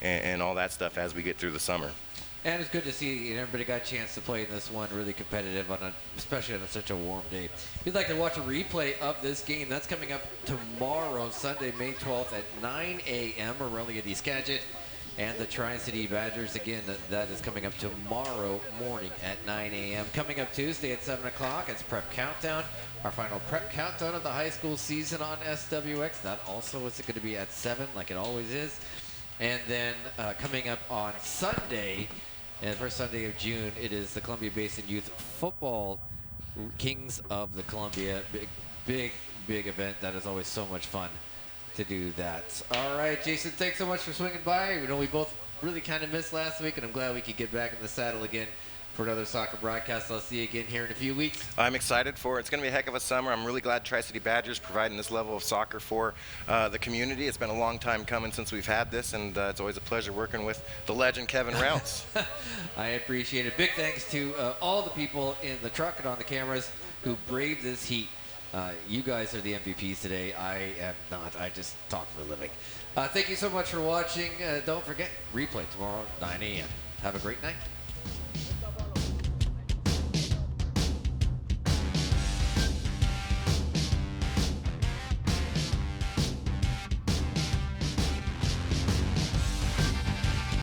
and all that stuff as we get through the summer. And it's good to see everybody got a chance to play in this one, really competitive, especially on such a warm day. If you'd like to watch a replay of this game, that's coming up tomorrow, Sunday, May 12th at 9 a.m. Morelia v. Skagit. And the Tri-City Badgers, again, that is coming up tomorrow morning at 9 a.m. Coming up Tuesday at 7 o'clock, it's Prep Countdown, our final Prep Countdown of the high school season on SWX. That also is going to be at 7, like it always is. And then coming up on Sunday, and the first Sunday of June, it is the Columbia Basin Youth Football Kings of the Columbia. Big event. That is always so much fun to do that. All right, Jason, thanks so much for swinging by. We know we both really kind of missed last week, and I'm glad we could get back in the saddle again for another soccer broadcast. I'll see you again here in a few weeks. I'm excited for it. It's going to be a heck of a summer. I'm really glad Tri-City Badgers providing this level of soccer for the community. It's been a long time coming since we've had this, and it's always a pleasure working with the legend Kevin Rounce. I appreciate it. Big thanks to all the people in the truck and on the cameras who braved this heat. You guys are the MVPs today. I am not. I just talk for a living. Thank you so much for watching. Don't forget, replay tomorrow, 9 a.m. Have a great night.